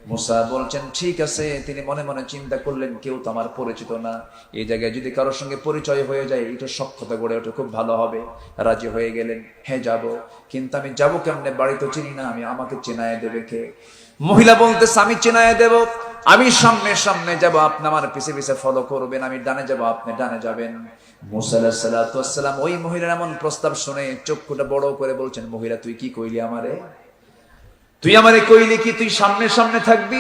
[SPEAKER 1] মুসা বলছেন, ঠিক আছে। তিনি মনে মনে চিন্তা করলেন, কেউ তো আমার পরিচিত না, এই জায়গায় যদি কারোর সঙ্গে পরিচয় হয়ে যায়, একটু সখ্যতা গড়ে ওঠে, খুব ভালো হবে। রাজি হয়ে গেলেন, হ্যাঁ যাব, কিন্তু আমি যাবো কেমনে? বাড়ি তো চিনি না আমি, আমাকে চেনায় দেবে কে? মহিলা বলতেছে, আমি চেনায় দেব, আমি সামনে সামনে যাব, আপনি আমার পিছে পিছে ফলো করবেন, আমি ডানে যাব, আপনি ডানে যাবেন। মুসা আলাইহিস সালাতু ওয়াস সালাম ওই মহিলার এমন প্রস্তাব শুনে চক্ষুটা বড় করে বলছেন, মহিলা, তুই কি কইলি আমারে? তুই আমারে কইলি কি তুই সামনে সামনে থাকবি,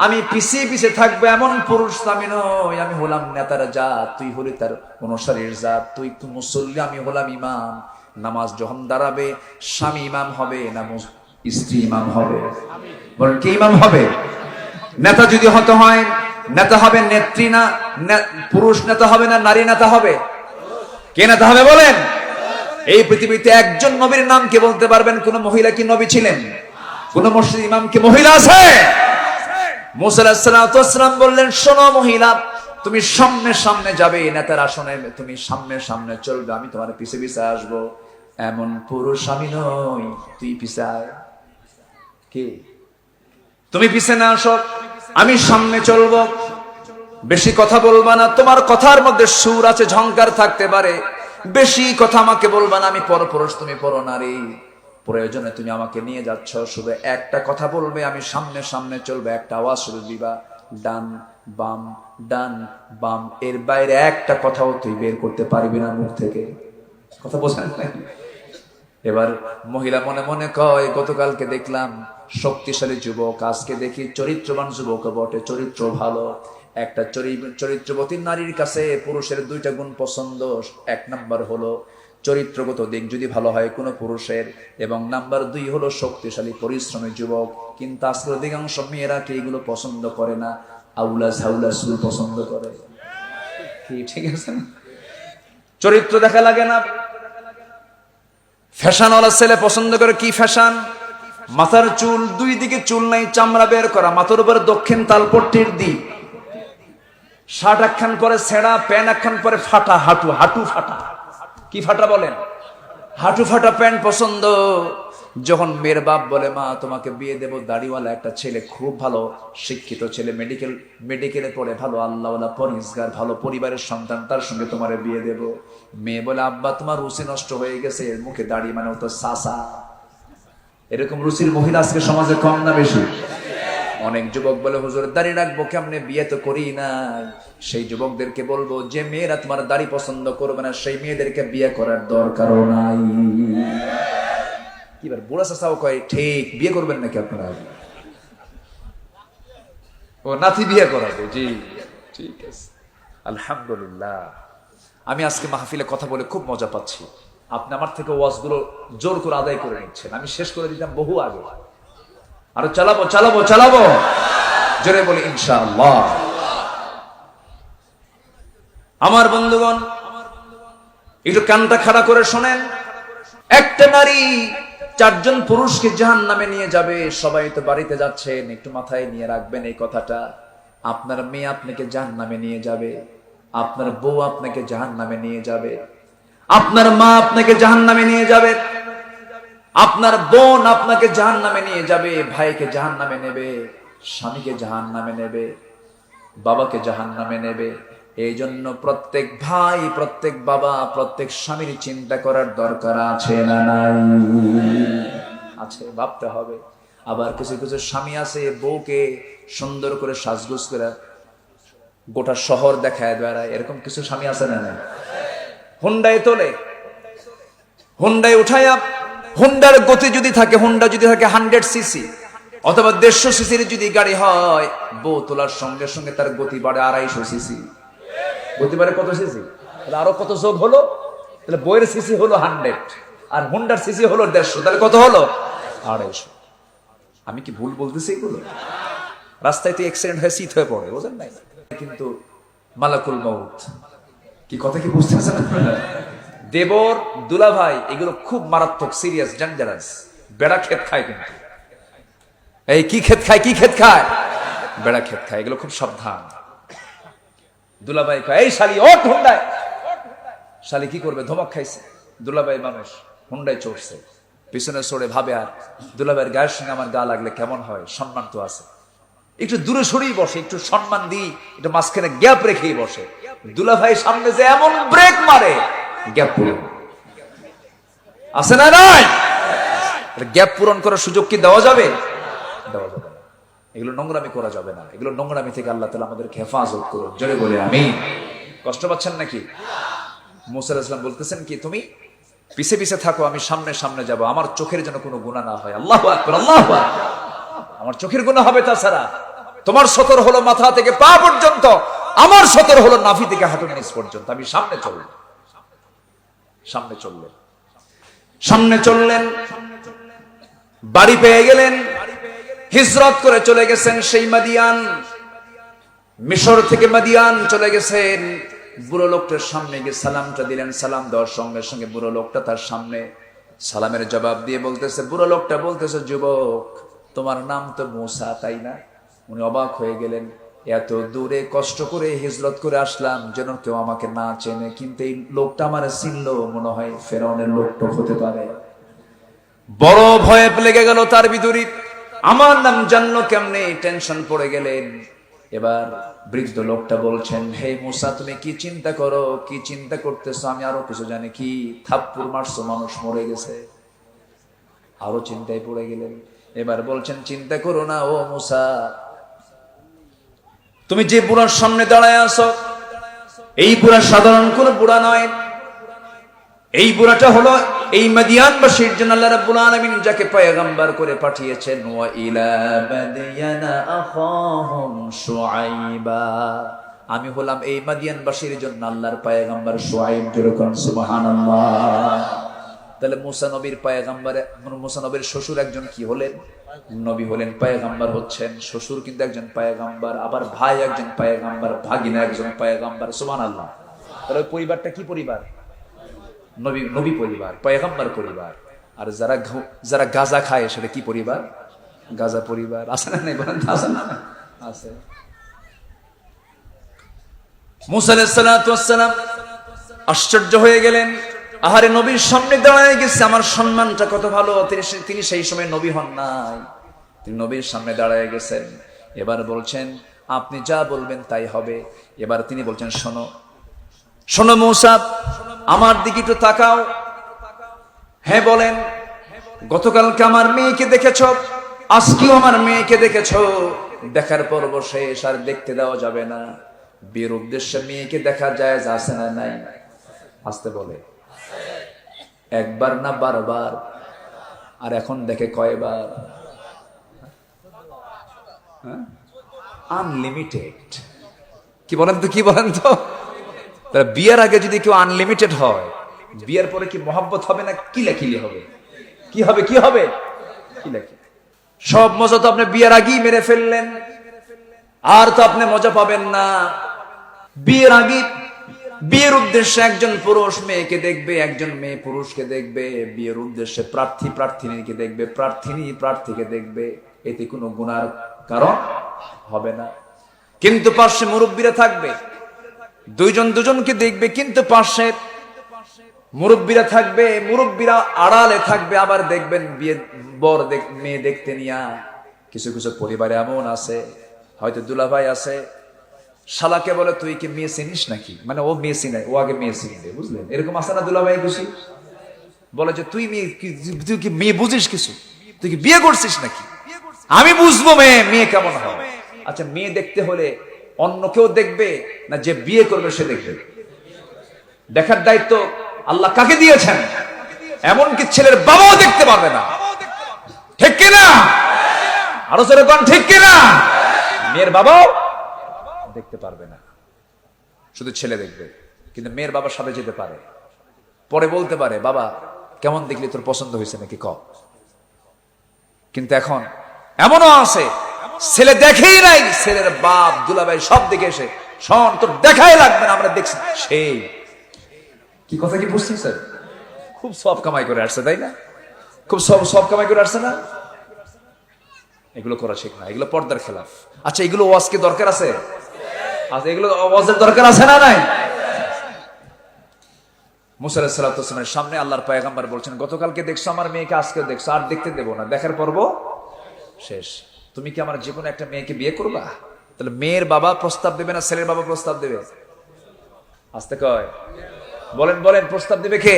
[SPEAKER 1] আমি পিছিয়ে পিছিয়ে থাকবো এমন পুরুষ আমি নই। আমি হলাম নেতার জাত, তুই হলি তার অনুসারীর জাত। তুই একটু মুসল্লি, আমি হলাম ইমাম। নামাজ যখন দাঁড়াবে স্বামী ইমাম হবে না স্ত্রী ইমাম হবে? বলেন কে ইমাম হবে? নেতা যদি হতে হয়, নেতা হবে নেত্রী না পুরুষ নেতা হবে না নারী নেতা হবে? কে নেতা হবে বলেন? এই পৃথিবীতে একজন নবীর নাম কে বলতে পারবেন? কোন মহিলা কি নবী ছিলেন? কোন মসজিদ ইমাম কি মহিলা আছে? মুসা আলাইহিস সালাম বললেন, শোনো মহিলা, তুমি সামনে সামনে যাবে নেতার আসনে, তুমি সামনে সামনে চলবে, আমি তোমার পিছে পিছে আসবো। এমন পুরুষ আমি নই, তুই পিছে আয়। কি তুমি পিছে না আসো, আমি সামনে চলবো। বেশি কথা বলবা না, তোমার কথার মধ্যে সুর আছে, ঝংকার থাকতে পারে। বেশি কথা আমাকে বলবা না, আমি পরপুরুষ, তুমি পরনারী। প্রয়োজনে তুমি আমাকে নিয়ে যাচ্ছ, শুধু একটা কথা বলবে, আমি সামনে সামনে চলবে, একটা আওয়াজ শুধু দিবা, ডান বাম ডান বাম। এর বাইরে একটা কথাও তুই বের করতে পারবি না মুখ থেকে। কথা বোঝেন নাই? এবার মহিলা মনে মনে কয়, গতকালকে দেখলাম শক্তিশালী যুবক, আজকে দেখি চরিত্রবান যুবক বটে, চরিত্র ভালো। একটা চরিত্রবতী নারীর কাছে পুরুষের দুইটা গুণ পছন্দ। এক নাম্বার হলো চরিত্রগত দিক যদি ভালো হয় কোনো পুরুষের, এবং নাম্বার 2 হলো শক্তিশালী পরিশ্রমী যুবক। কিন্তু আজকের অধিকাংশ মেয়েরা কি এগুলো পছন্দ করে না, আউলা ঝাউলা চুল পছন্দ করে। কি ঠিক আছে না? চরিত্র দেখা লাগে না। ফ্যাশনওয়ালা ছেলে পছন্দ করে। কি ফ্যাশন? মাথার চুল দুই দিকে চুল নাই, চামড়া বের করা, মাথার উপরে দক্ষিণ তালপট্টির দিক, শার্ট একখান পরে ছেঁড়া, প্যান্ট একখান পরে ফাটা, হাঁটু ফাটা। কি ফাটা বলেন? হাঁটু ফাটা প্যান্ট পছন্দ। যখন মেয়ের বাপ বলে, মা তোমাকে বিয়ে দেব দাড়িওয়ালা একটা ছেলে, খুব ভালো শিক্ষিত ছেলে, মেডিকেলে পড়ে, ভালো আল্লাহওয়ালা পরিষ্কার, ভালো পরিবারের সন্তান, তার সঙ্গে তোমার বিয়ে দেব। মেয়ে বলে, আব্বা তোমার রুচি নষ্ট হয়ে গেছে, এর মুখে দাড়ি মানে ও তো সাসা। এরকম রুচির মহিলা আজকে সমাজে কম না বেশি? অনেক যুবক বলে, হুজুর দাড়ি রাখবো কেমনে, বিয়ে তো করি না। সেই যুবকদেরকে বলবো, যে মেয়েরা তোমার দাড়ি পছন্দ করবে না, সেই মেয়েদেরকে বিয়ে করার দরকারও নাই। কিবার বুড়া চাচাও কয়, ঠিক, বিয়ে করবেন নাকি আপনারা? ও নাতি বিয়ে করাবে? জি ঠিক আছে, আলহামদুলিল্লাহ। আমি আজকে মাহফিলে কথা বলে খুব মজা পাচ্ছি। আপনি আমার থেকে ওয়াজগুলো জোর করে আদায় করে নিচ্ছেন। আমি শেষ করে দিতাম বহু আগে। আরো চালাবো চালাবো চালাবো, জোরে বলি ইনশাআল্লাহ। আমার বন্ধুগণ, একটু কানটা খাড়া করে শোনেন। একটা নারী 4 জন পুরুষকে জাহান্নামে নিয়ে যাবে। সবাই তো বাড়িতে যাচ্ছেন, একটু মাথায় নিয়ে রাখবেন এই কথাটা। আপনার মেয়ে আপনাকে জাহান্নামে নিয়ে যাবে, আপনার বউ আপনাকে জাহান্নামে নিয়ে যাবে, আপনার মা আপনাকে জাহান্নামে নিয়ে যাবে, আপনার বোন আপনাকে জাহান্নামে নিয়ে যাবে, ভাইকে জাহান্নামে নেবে, স্বামীকে জাহান্নামে নেবে, বাবাকে জাহান্নামে নেবে। এই জন্য প্রত্যেক ভাই, প্রত্যেক বাবা, প্রত্যেক স্বামীর চিন্তা করার দরকার আছে না নাই? আছে, ভাবতে হবে। আবার কিছু কিছু স্বামী আছে বউকে সুন্দর করে সাজগোজ করে গোটা শহর দেখায় বেড়ায়। এরকম কিছু স্বামী আছে না নাই? হুন্ডায় তোলে, হুন্ডায় উঠায়া, হুন্ডার গতি যদি থাকে, হুন্ডা যদি থাকে 100 সিসি অথবা 150 সিসির যদি গাড়ি হয়, বউ তোলার সঙ্গে সঙ্গে তার গতি বাড়ে 250 সিসি। গতি বাড়ে কত সিসি? তাহলে আরো কত যোগ হলো? তাহলে বইয়ের সিসি হলো 100 আর হুন্ডার সিসি হলো 150, তাহলে কত হলো? 250। আমি কি ভুল বলতেছি এগুলো? রাস্তায় তো অ্যাক্সিডেন্ট হয়ে শীত হয়ে পড়ে, বুঝেন নাই? কিন্তু মালাকুল মউত, কি কথা কি বুঝতেছেন? দেবর, দুলাভাই, এগুলো খুব মারাত্মক, সিরিয়াস, ডেঞ্জারাস। বেড়া ক্ষেত খায় কিন্তু। এই কি ক্ষেত খায়? কি ক্ষেত খায়? বেড়া ক্ষেত খায়। এগুলো খুব সাবধান। দুলাভাই কয়, এই শালি ওঠ হুন্ডায়। শালি কি করবে? ধমক খাইছে। দুলাভাই মানুষ, হুন্ডায় চড়ছে, পিছনে চড়ে ভাবে, আর দুলাভাইয়ের গায়ের সঙ্গে আমার গা লাগলে কেমন হয়, সম্মান তো আছে, একটু দূরে সরেই বসে, একটু সম্মান দিই, একটু মাঝখানে গ্যাপ রেখেই বসে। দুলাভাই সামনে যে এমন ব্রেক মারে, গ্যাপ পূরণ আছে না নাই? গ্যাপ পূরণ করার সুযোগ কি দেওয়া যাবে? দেওয়া যাবে না। এগুলো নোংরামি করা যাবে না। এগুলো নোংরামি থেকে আল্লাহ তাআলা আমাদেরকে হেফাজত করুন। জোরে বলে আমিন। কষ্ট পাচ্ছেন নাকি? মুসা আলাইহিস সালাম বলতেছেন কি, তুমি পিছে পিছে থাকো, আমি সামনে সামনে যাব, আমার চোখের যেন কোনো গুনাহ না হয়। আল্লাহু আকবার, আল্লাহু আকবার। আমার চোখের গুনাহ হবে, তাছাড়া তোমার সতর হলো মাথা থেকে পা পর্যন্ত, আমার সতর হলো নাভি থেকে হাঁটুর নিচ পর্যন্ত। আমি সামনে চললেন, সামনে চললেন, সামনে চললেন, বাড়ি পেয়ে গেলেন। হিজরত করে চলে গেছেন সেই মাদিয়ান, মিশর থেকে মাদিয়ান চলে গেছেন। বুড়ো লোকটার সামনে গিয়ে সালামটা দিলেন। সালাম দেওয়ার সঙ্গে সঙ্গে বুড়ো লোকটা তার সামনে সালামের জবাব দিয়ে বলতেছে, বুড়ো লোকটা বলতেছে, যুবক তোমার নাম তো মুসা, তাই না? উনি অবাক হয়ে গেলেন, এত দূরে কষ্ট করে হিজরত করে আসলাম যেন কেউ আমাকে না চেনে, কিন্তু এই লোকটা আমার চিনলো, মনে হয় ফেরাউনের লোকটা হতে পারে। বড় ভয়ে লেগে গেল তার ভিতরে, আমার নাম জানলো কেমনে, টেনশন পড়ে গেলেন। এবার বৃদ্ধ লোকটা বলছেন, হে মুসা তুমি কি চিন্তা করো, কি চিন্তা করতেছো? আমি আরো কিছু জানি। কি থাপ্পড় মারছো, মানুষ মরে গেছে। আরো চিন্তায় পড়ে গেলেন। এবার বলছেন, চিন্তা করো না ও মুসা, তুমি যে বুড়ার সামনে দাঁড়ায় আছো, এই বুড়া সাধারণ কোন বুড়া নয়। এই বুড়াটা হলো এই মাদিয়ানবাসীর জন্য আল্লাহ রাব্বুল আলামিন যাকে পয়গম্বর করে পাঠিয়েছেন। ওয়া ইলা মাদিয়ানা আখাহুম শুআইবা, আমি হলাম এই মাদিয়ানবাসীর জন্য আল্লাহর পয়গম্বর শুআইব। যেরকম সুবহানাল্লাহ। তাহলে মুসা নবীর পয়গম্বর, মুসা নবীর শ্বশুর একজন কি হলেন? নবী হলেন, পয়গম্বর হচ্ছেন। শ্বশুর কিন্তু একজন পয়গম্বর, আবার ভাই একজন পয়গম্বর, ভাগিনা একজন পয়গম্বর। সুবহানাল্লাহ। তাহলে পরিবারটা কি পরিবার? নবী, নবী পরিবার, পয়গম্বর পরিবার। আর যারা যারা গাঁজা খায় সেটা কি পরিবার? গাঁজা পরিবার। আছে না নাই বলেন? আছে না? আছে। মুসা আলাইহিস সালাতু ওয়াস সালাম আশ্চর্য হয়ে গেলেন, আহারে নবীর সামনে দাঁড়ায় গেছে, আমার সম্মানটা কত ভালো। তিনি সেই সময় নবী হন নাই, তিনি নবীর সামনে দাঁড়ায় গেছেন। এবার বলছেন, আপনি যা বলবেন তাই হবে। এবার তিনি বলছেন, শোনো শোনো মুসা, আমার দিকে একটু তাকাও। হ্যাঁ বলেন। গতকালকে আমার মেয়েকে দেখেছ, আজকেও আমার মেয়েকে দেখেছ, দেখার পর্ব শেষ, আর দেখতে দেওয়া যাবে না। বিয়ের উদ্দেশ্যে মেয়েকে দেখা যায়, আছে না নাই? আসতে বলে, একবার না বারবার? আর এখন দেখে কয়বার? আনলিমিটেড। কি বলেন তো, কি বলেন তো? বিয়ের আগে যদি কেউ আনলিমিটেড হয়, বিয়ের পরে কি মহব্বত হবে না কিলাকিলি হবে? কি হবে, কি হবে? কিলাকিলি। সব মজা তো আপনি বিয়ের আগেই মেরে ফেললেন, আর তো আপনি মজা পাবেন না। বিয়ের আগে, বিয়ের উদ্দেশ্যে একজন পুরুষ মেয়েকে দেখবে, একজন মেয়ে পুরুষকে দেখবে। বিয়ের উদ্দেশ্যে প্রার্থী প্রার্থিনীকে দেখবে, প্রার্থিনী প্রার্থীকে দেখবে। এতে কোনো গুনার কারণ হবে না। কিন্তু পাশে মুরব্বীরা থাকবে, দুইজন দুজনকে দেখবে, কিন্তু পাশে মুরব্বীরা থাকবে, মুরব্বীরা আড়ালে থাকবে। আবার দেখবেন বিয়ে বর মেয়ে দেখতে নিয়া কিছু কিছু পরিবারে এমন আছে, হয়তো দুলাভাই আছে, শালাকে বলে, তুই কি মেয়ে চিনিস নাকি? মানে ও মেয়ে চিনে, ও আগে মেয়ে চিনবে, বুঝলেন? এরকম আছে না দুলাভাই? খুশি বলে যে, তুই মেয়ে, তুই কি মেয়ে বুঝিস কিছু? তুই কি বিয়ে করছিস নাকি? আমি বুঝবো মেয়ে, মেয়ে কেমন হয়। আচ্ছা, মেয়ে দেখতে হলে অন্য কেউ দেখবে না যে বিয়ে করবে সে দেখবে? দেখার দায়িত্ব আল্লাহ কাকে দিয়েছেন? এমনকি ছেলের বাবাও দেখতে পারবে না। ঠিক কিনা? আরো জোরে কোন ঠিক কিনা? মেয়ের বাবাও দেখতে পারবে না, শুধু ছেলে দেখবে। কিন্তু মেয়ের বাবার সাথে যেতে পারে, পরে বলতে পারে, বাবা কেমন দেখলি, তোর পছন্দ হয়েছে নাকি ক। কিন্তু এখন এমনও আছে, ছেলে দেখেই নাই, ছেলের বাপ দুলাভাই সব দেখে এসে, শোন তোর দেখাই লাগবে না, আমরা দেখছি। সেই কি কথা, কি বুঝছেন স্যার? খুব সব কামাই করে আসছে, তাই না? খুব সব কামাই করে আসছে না? এগুলো করা ঠিক না, এগুলো পর্দার খেলাফ। আচ্ছা, এগুলো ওয়াজকে দরকার আছে? আচ্ছা, এগুলো ওয়াজের দরকার আছে না নাই? মুসা আলাইহিস সালাতু ওয়াস সালামের সামনে আল্লাহর পয়গম্বর বলছেন, গতকালকে দেখছো আমার মেয়েকে, আজকে দেখছো, আর দেখতে দেবো না, দেখার পর্ব শেষ। তুমি কি আমার যে কোনো একটা মেয়েকে বিয়ে করবা? তাহলে মেয়ের বাবা প্রস্তাব দেবে না ছেলের বাবা প্রস্তাব দেবে? আসতে কয়, বলেন বলেন, প্রস্তাব দেবে কে?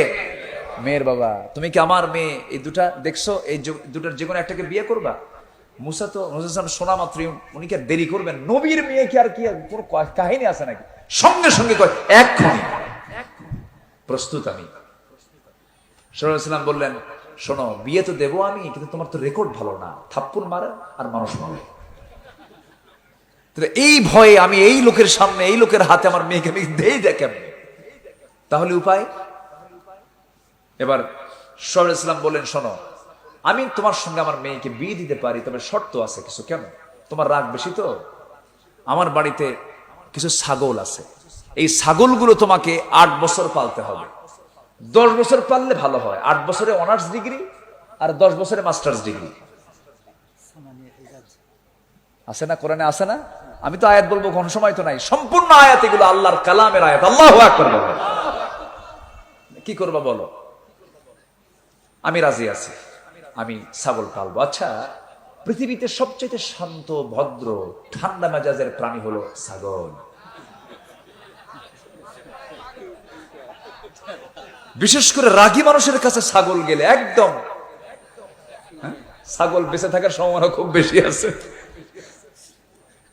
[SPEAKER 1] মেয়ের বাবা। তুমি কি আমার মেয়ে এই দুটা দেখছো, এই দুটার যে কোনো একটাকে বিয়ে করবা? মুসা তো শোনা মাত্র উনি কি আর দেরি করবেন? নবীর মেয়ে কি আর কি কোনো কাহিনী আছে নাকি? সঙ্গে সঙ্গে কয়, এক্ষুনি প্রস্তুত আমি। সাল্লাল্লাহু আলাইহি ওয়াসাল্লাম বললেন, শোনো, বিয়ে তো দেবো আমি, কিন্তু তোমার তো রেকর্ড ভালো না, থাপ্পড় মারে আর মানুষ মারে। তাহলে এই ভয়ে আমি এই লোকের সামনে এই লোকের হাতে আমার মেয়েকে আমি দেই দেখেন, তাহলে উপায়? এবার শরীয়তুল ইসলাম বলেন, শোনো, আমি তোমার সঙ্গে আমার মেয়েকে বিয়ে দিতে পারি, তবে শর্ত আছে কিছু। কেন? তোমার রাগ বেশি তো। আমার বাড়িতে কিছু ছাগল আছে, এই ছাগলগুলো তোমাকে 8 বছর পালতে হবে। 10 বছর পাললে ভালো হয়, 8 বছরে অনার্স ডিগ্রি আর 10 বছরে মাস্টার্স ডিগ্রি আছে না, কোরআনে আছে না? আমি তো আয়াত বলবো, কোন সময় তো নাই, সম্পূর্ণ আয়াত এগুলো আল্লাহর কালামের আয়াত। আল্লাহু আকবার। কি করবা বলো? আমি রাজি আছি, আমি ছাগল পালবো। আচ্ছা, পৃথিবীতে সবচেয়ে শান্ত, ভদ্র, ঠান্ডা মেজাজের প্রাণী হলো ছাগল। বিশেষ করে রাগী মানুষের কাছে ছাগল গেলে একদম, ছাগল বেঁচে থাকার সম্ভাবনা খুব বেশি আছে।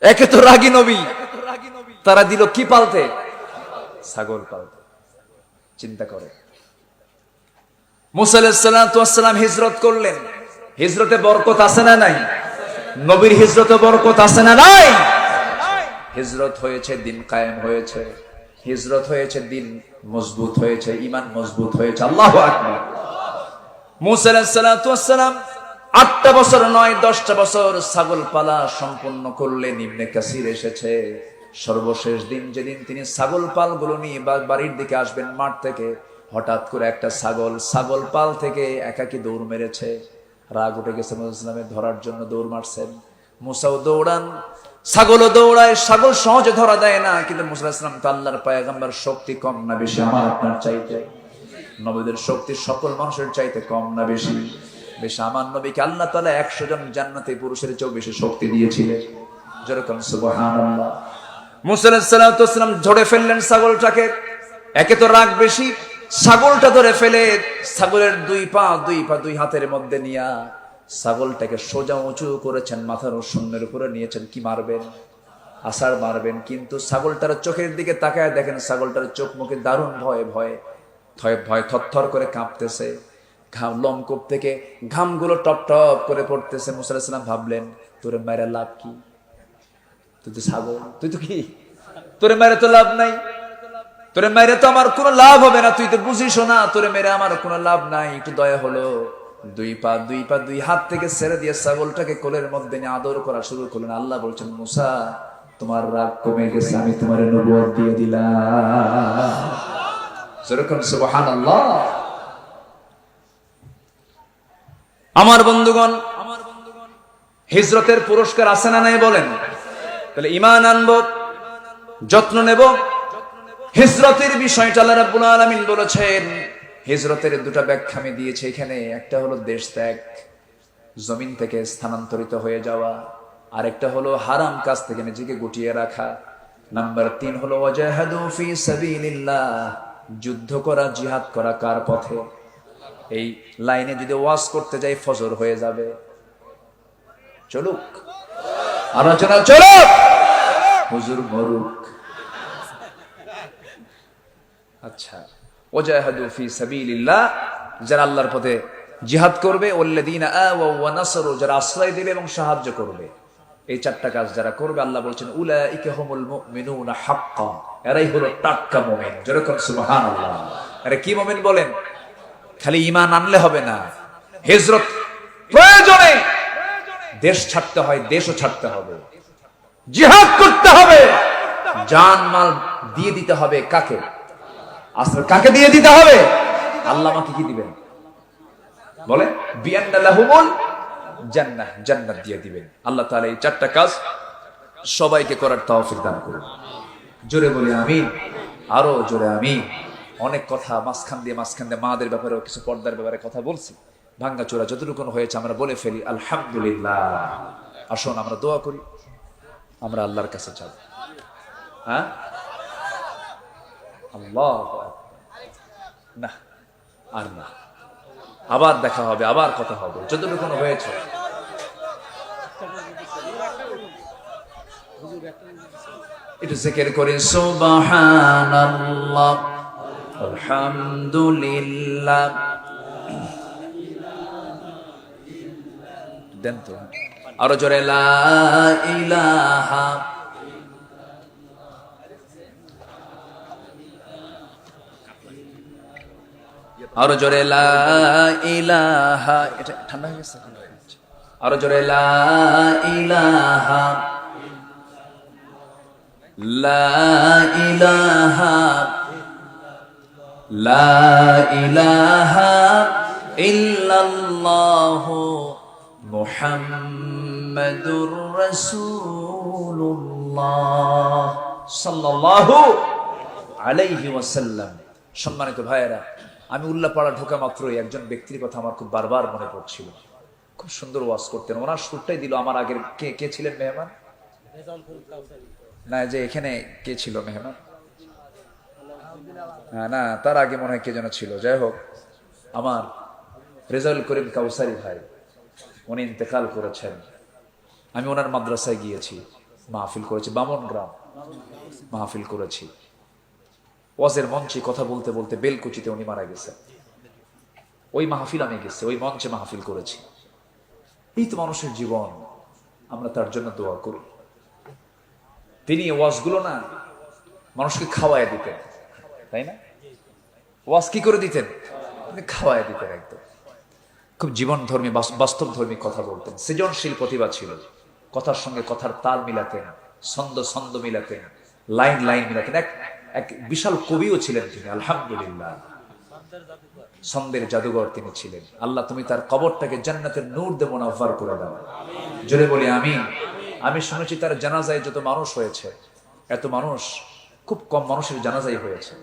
[SPEAKER 1] একে তো রাগী নবী, তারা দিল কি পালতে? ছাগল পালতে। চিন্তা করে, মুসা আলাইহিস সালাম হিজরত করলেন। হিজরতে বরকত আছে না নাই? নবীর হিজরতে বরকত আছে না নাই? হিজরত হয়েছে, দিন কায়েম হয়েছে, হিজরত হয়েছে, দিন মজবুত হয়েছে, ঈমান মজবুত হয়েছে। আল্লাহু আকবার। মুসা আলাইহিস সালাম 8টা বছর নয় 10টা বছর ছাগল পালা সম্পূর্ণ করলেন। ইবনে কাসির এসেছে, সর্বশেষ দিন যেদিন তিনি ছাগল পালগুলো নিয়ে বাড়ির দিকে আসবেন মাঠ থেকে, হঠাৎ করে একটা ছাগল পাল থেকে একাকি দৌড় মেরেছে। রাগ উঠে গেছে মুসলিমের, ধরার জন্য দৌড় মারছেন। মুসাও দৌড়ান, ছাগলও দৌড়ায়, ছাগল সহজে ধরা দেয় না। কিন্তু মুসা আলাইহিস সালাম তো আল্লাহর পয়গম্বর, শক্তি কম না বেশি আমার আপনার চাইতে? নবীদের শক্তি সকল মানুষের চাইতে কম না বেশি? বেশি। আমার নবীকে আল্লাহ তাআলা 100 জন জান্নাতি পুরুষের চেয়েও বেশি শক্তি দিয়েছিলেন। যেরকম সুবহানাল্লাহ। মুসা আলাইহিস সালাম ধরে ফেললেন ছাগলটাকে। একে তো রাগ বেশি, ছাগলটা ধরে ফেলে ছাগলের দুই হাতের মধ্যে নিয়া ছাগলটাকে সোজা উঁচু করেছেন, মাথার শূন্যের উপরে নিয়েছেন। কি মারবেন? আছাড় মারবেন। কিন্তু ছাগলটার চোখের দিকে তাকায় দেখেন, ছাগলটার চোখ মুখে দারুণ ভয় থরথর করে কাঁপতেছে। লোমকূপ থেকে ঘামগুলো টপ টপ করে পড়তেছে। মুসা আলাইহিস সালাম ভাবলেন, তোরে মায়েরা লাভ কি? তুই তো ছাগল, তুই তো কি, তোরে মায়েরা তো লাভ নাই, তোরে মেরে তো আমার কোনো লাভ হবে না, তুই তো বুঝিস না, তোরে মেরে আমার কোনো লাভ নাই। একটু দয়া হলো, দুই হাত থেকে ছেড়ে দিয়ে ছাগলটাকে কোলের মধ্যে নিয়ে আদর করা শুরু করলেন। আল্লাহ বলছেন, মুসা, তোমার রাগ কমে গেছে, আমি তোমার নবুয়ত দিয়ে দিলাম। যেরকম সুবহানাল্লাহ। আমার বন্ধুগণ, হিজরতের পুরস্কার আছে না নাই বলেন? তাহলে ঈমান আনবো, যত্ন নেব। হিজরতের বিষয়টা আল্লাহ রাব্বুল আলামিন বলেছেন, হিজরতের 2টা ব্যাখ্যা আমি দিয়েছি এখানে। একটা হলো দেশ ত্যাগ, জমিন থেকে স্থানান্তরিত হয়ে যাওয়া, আর একটা হলো হারাম কাজ থেকে নিজেকে গুটিয়ে রাখা। নাম্বার 3 হলো ওয়াজাহাদু ফি সাবিলিল্লাহ, যুদ্ধ করা, জিহাদ করা কার পথে? এই লাইনে যদি ওয়াজ করতে যাই ফজর হয়ে যাবে। চলুক আলোচনা, চলুক, হুজুর মরুক। আচ্ছা, ওয়াজাহাদু ফি সাবিলিল্লাহ, যারা আল্লাহর পথে জিহাদ করবে, ওয়াল্লাযীনা আওয়াও ওয়া নাসারু, যারা আশ্রয় দেবে এবং সাহায্য করবে, এই 4টা কাজ যারা করবে, আল্লাহ বলছেন উলাইকা হুমুল মুমিনুনা হাক্কান, এরাই হলো টাটকা মুমিন। যেরকম সুবহানাল্লাহ। আরে কি মুমিন বলেন? খালি ঈমান আনলে হবে না, হিজরত প্রয়োজনে দেশ ছাড়তে হয়, দেশও ছাড়তে হবে, জিহাদ করতে হবে, জান মাল দিয়ে দিতে হবে। কাকে? আসলে কাকে দিয়ে দিতে হবে? আল্লাহ আমাকে কি দিবেন বলে? বিআন্না লাহুমুল জান্নাহ, জান্নাত দিয়ে দিবেন আল্লাহ তাআলা। এই 4টা কাজ সবাইকে করার তৌফিক দান করুন। জোরে বলি আমিন, আরো জোরে আমিন। অনেক কথা মাঝখান দিয়ে মাদের ব্যাপারে, কিছু পর্দার ব্যাপারে কথা বলছি। ভাঙ্গা চোরা যতটুকু হয়েছে আমরা বলে ফেলি আলহামদুলিল্লাহ। আসুন আমরা দোয়া করি, আমরা আল্লাহর কাছে যাব। হ্যাঁ, আল্লাহ না, আর না, আবার দেখা হবে, আবার কথা হবে, যতটুকু হয়েছে। একটু জিকির করি, সুবহানাল্লাহ, আলহামদুলিল্লাহ। দেন তো আরো জোরে, লা ইলাহা আরো জোরে লা ইলাহা, এটা ঠান্ডা হয়ে গেছে, আরো জোরে লা ইলাহা, লা ইলাহা, লা ইলাহা ইল্লাল্লাহু মুহাম্মাদুর রাসূলুল্লাহ সাল্লাল্লাহু আলাইহি ওয়াসাল্লাম। সম্মানিত ভাইয়েরা, আমি উল্লাপাড়া ঢোকা মাত্রই একজন ব্যক্তির কথা আমার খুব বারবার মনে পড়ছিল। খুব সুন্দর ওয়াজ করতেন, ওনার সুরটাই দিল আমার আগের কে ছিলেন মেহমান, না যে এখানে কে ছিল মেহমান, না তার আগে মনে হয় কে যেন ছিল। যাই হোক, আমার রেজাউল করিম কাউসারি ভাই, উনি ইন্তেকাল করেছেন। আমি ওনার মাদ্রাসায় গিয়েছি, মাহফিল করেছি, বামন গ্রাম মাহফিল করেছি। ওয়াজের মঞ্চে কথা বলতে বলতে বেলকুচিতে উনি মারা গেছে। ওই মাহফিল আমি গেছি, ওই মঞ্চে মাহফিল করেছি। এই তো মানুষের জীবন, আমরা তার জন্য দোয়া করি। তিনি ওয়াজগুলো না মানুষকে খাওয়ায় দিতেন, তাই না? ওয়াজ কি করে দিতেন? খাওয়ায় দিতেন একদম। খুব জীবন ধর্মী, বাস্তব ধর্মী কথা বলতেন। সৃজনশীল প্রতিভা ছিল, কথার সঙ্গে কথার তাল মিলাতেন, ছন্দ মিলাতেন, লাইন মিলাতেন। এক বিশাল কবিও ছিলেন তিনি, আলহামদুলিল্লাহ। ছন্দের জাদুঘর তিনি ছিলেন। আল্লাহ তুমি তার কবরটাকে জান্নাতের নূর দিয়ে মুনাফফার করে দাও, জোরে বলি আমিন। আমি শুনেছি তার জানাজায় যত মানুষ হয়েছে, এত মানুষ খুব কম মানুষের জানাজাই হয়েছে,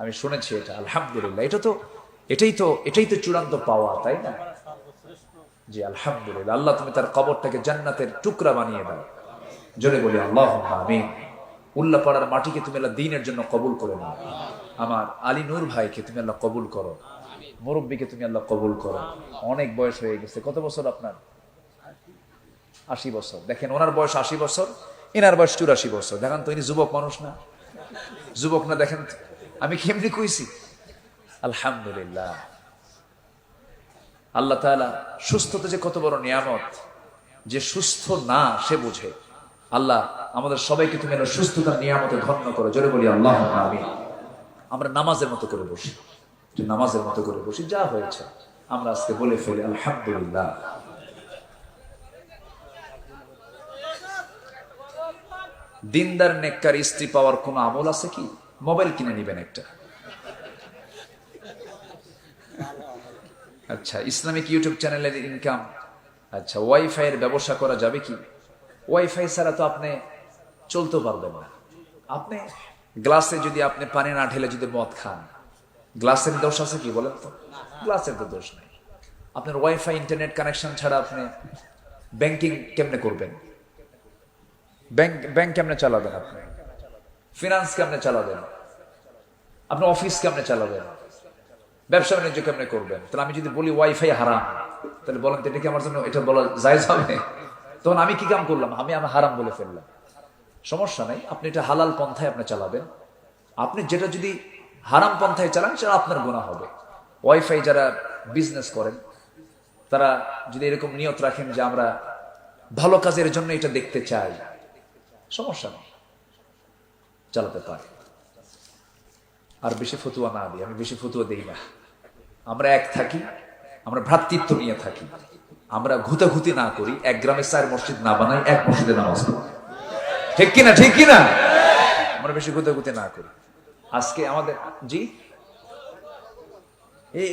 [SPEAKER 1] আমি শুনেছি এটা। আলহামদুলিল্লাহ, এটাই তো চূড়ান্ত পাওয়া, তাই না? জি আলহামদুলিল্লাহ। আল্লাহ তুমি তার কবরটাকে জান্নাতের টুকরা বানিয়ে দাও, জোরে বলি আল্লাহুম্মা আমিন। উল্লাপাড়ার মাটিকে তুমি আল্লাহ দ্বীনের জন্য কবুল করে নাও। আমার আলী নূর ভাইকে তুমি আল্লাহ কবুল করো, মুরব্বীকে তুমি আল্লাহ কবুল করো। অনেক বয়স হয়ে গেছে। কত বছর আপনার? 80 বছর। দেখেন, ওনার বয়স 80 বছর, এনার বয়স 84 বছর। দেখেন তো, ইনি যুবক মানুষ না? যুবক না? দেখেন আমি কেমনি কইছি। আলহামদুলিল্লাহ। আল্লাহ তাআলা সুস্থতা যে কত বড় নিয়ামত, যে সুস্থ না সে বুঝে। আল্লাহ আমাদের সবাইকে তুমি সুস্থতার নিয়ামতে ধন্য করো, জোরে বলি আল্লাহুম্মা আমিন। আমরা নামাজের মতো করে বসি, নামাজের মতো করে বসি। যা হয়েছে আমরা আজকে বলে ফেলি আলহামদুলিল্লাহ। দিনদার নেককার স্ত্রী পাওয়ার কোন আমল আছে কি? মোবাইল কিনে নিবেন একটা। আচ্ছা, ইসলামিক ইউটিউব চ্যানেলের ইনকাম। আচ্ছা, ওয়াইফাই এর ব্যবসা করা যাবে কি? ওয়াইফাই ছাড়া তো আপনি চলতে পারবেন না। আপনি গ্লাসে যদি আপনি পানি না ঢেলে যদি মদ খান, গ্লাসের দোষ আছে কি বলেন তো? গ্লাসের তো দোষ নাই। আপনার ওয়াইফাই ইন্টারনেট কানেকশন ছাড়া আপনি ব্যাংকিং কেমনে করবেন? ব্যাংক কেমনে চালাবেন? আপনি ফিনান্স কেমনে চালাবেন? আপনি অফিস কেমনে চালাবেন? ব্যবসা বাণিজ্য কেমনে করবেন? তাহলে আমি যদি বলি ওয়াইফাই হারাম, তাহলে বলেন তো এটা কি আমার জন্য এটা বলা জায়েজ হবে? তখন আমি কি কাম করলাম? আমি হারাম বলে ফেললাম। সমস্যা নাই, আপনি এটা হালাল পন্থায় আপনি চালাবেন। আপনি যেটা যদি হারাম পন্থায় চালান সেটা আপনার গুনাহ হবে। ওয়াইফাই যারা বিজনেস করেন তারা যদি এরকম নিয়ত রাখেন যে আমরা ভালো কাজের জন্য এটা দেখতে চাই, সমস্যা নেই, চালাতে পারে। আর বেশি ফতুয়া না দিই, আমি বেশি ফতুয়া দিই না। আমরা এক থাকি, আমরা ভ্রাতৃত্ব নিয়ে থাকি, আমরা ঘুতাঘুতি না করি, এক গ্রামে 4 মসজিদ না বানাই, এক মসজিদে নামাজ পড়ি। ঠিক কিনা? ঠিক কিনা? আমরা বেশি ঘুতাঘুতি না করি। আজকে আমাদের জি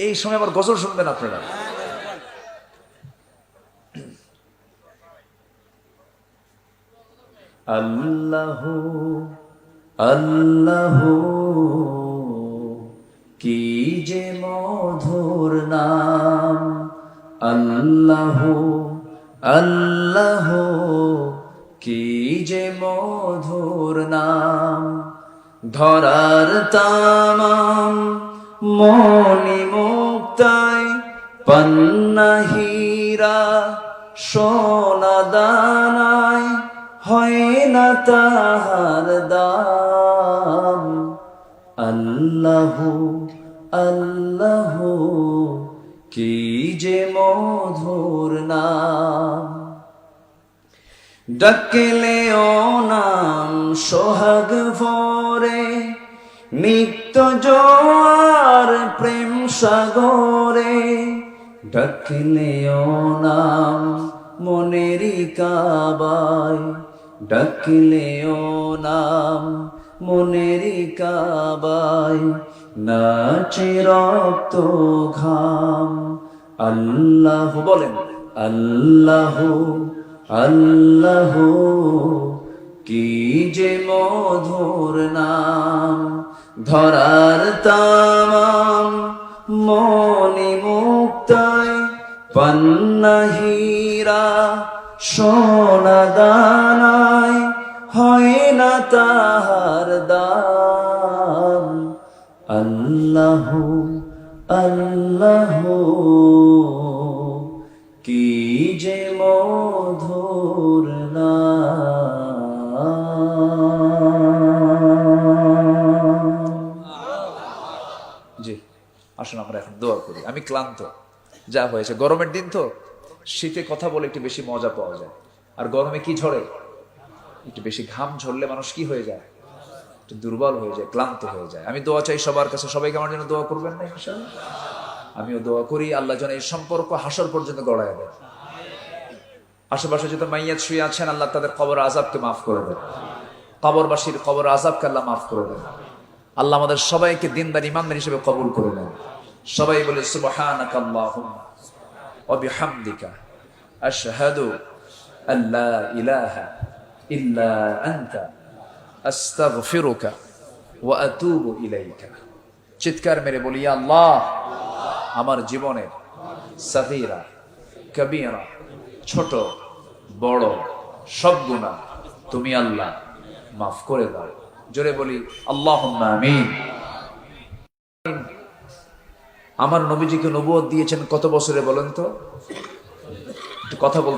[SPEAKER 1] এই সময় আবার গজল শুনবেন আপনারা। আল্লাহ আল্লাহ কি যে মধুর নাম, আল্লাহ আল্লাহ কি যে মধুর নাম। ধরার তামাম মনি মুক্তায় পান্না হীরা সোনা দানায় হয় না তাহার দাম। আল্লাহ আল্লাহ কি যে মধুর নাম। ডাকলে ও নাম সোহাগ ভরে, নিত্য জোয়ার প্রেম
[SPEAKER 2] সাগরে, ডাকলেও নাম মনেরই কাবায়, ডাকলেও নাম মনেরই কাবায়, নাচে রক্ত ঘাম। আল্লাহ বলেন, আল্লাহ আল্লাহ কি যে মধুর নাম। ধরার তামাম মনি মুক্তায়, পান্না হীরা সোনা দানায়, হয় না তাহার দাম। আল্লাহ আল্লাহ কি যে মধুর
[SPEAKER 1] জি, আসুন আমরা এখন দোয়া করি। আমি ক্লান্ত, যা হয়েছে। গরমের দিন তো, শীতে কথা বলে একটু বেশি মজা পাওয়া যায়। আর গরমে কি ঝরে? একটু বেশি ঘাম ঝরলে মানুষ কি হয়ে যায়? একটু দুর্বল হয়ে যায়, ক্লান্ত হয়ে যায়। আমি দোয়া চাই সবার কাছে, সবাইকে আমার জন্য দোয়া করবেন না ইনশাআল্লাহ? আমিও দোয়া করি আল্লাহ যেন এই সম্পর্ক হাসর পর্যন্ত গড়ায় দেয়। আশেপাশে যত মাইয়াত শুয়ে আছেন, আল্লাহ তাদের কবর আযাবকে মাফ করে দেন। কবরবাসীর কবর আযাবকে আল্লাহ মাফ করে দেন। আল্লাহ আমাদের সবাইকে দিনদার ইমানদার হিসেবে কবুল করে নেন। সবাই বলে সুবহানাকা আল্লাহুম্মা ওয়া বিহামদিকা আশহাদু আল্লা ইলাহা ইল্লা আনতা আস্তাগফিরুকা ওয়া আতুবু ইলাইকা। চিৎকার মেরে বলি, ইয়া আল্লাহ, আমার জীবনের সাগীরা কবীরা, ছোট বড় সব গুনাহ তুমি আল্লাহ মাফ করে দাও। জোরে বলি আল্লাহুম্মা আমিন। আমার নবীজিকে নবুয়ত দিয়েছেন কত বছরে বলেন তো? একটু কথা বল।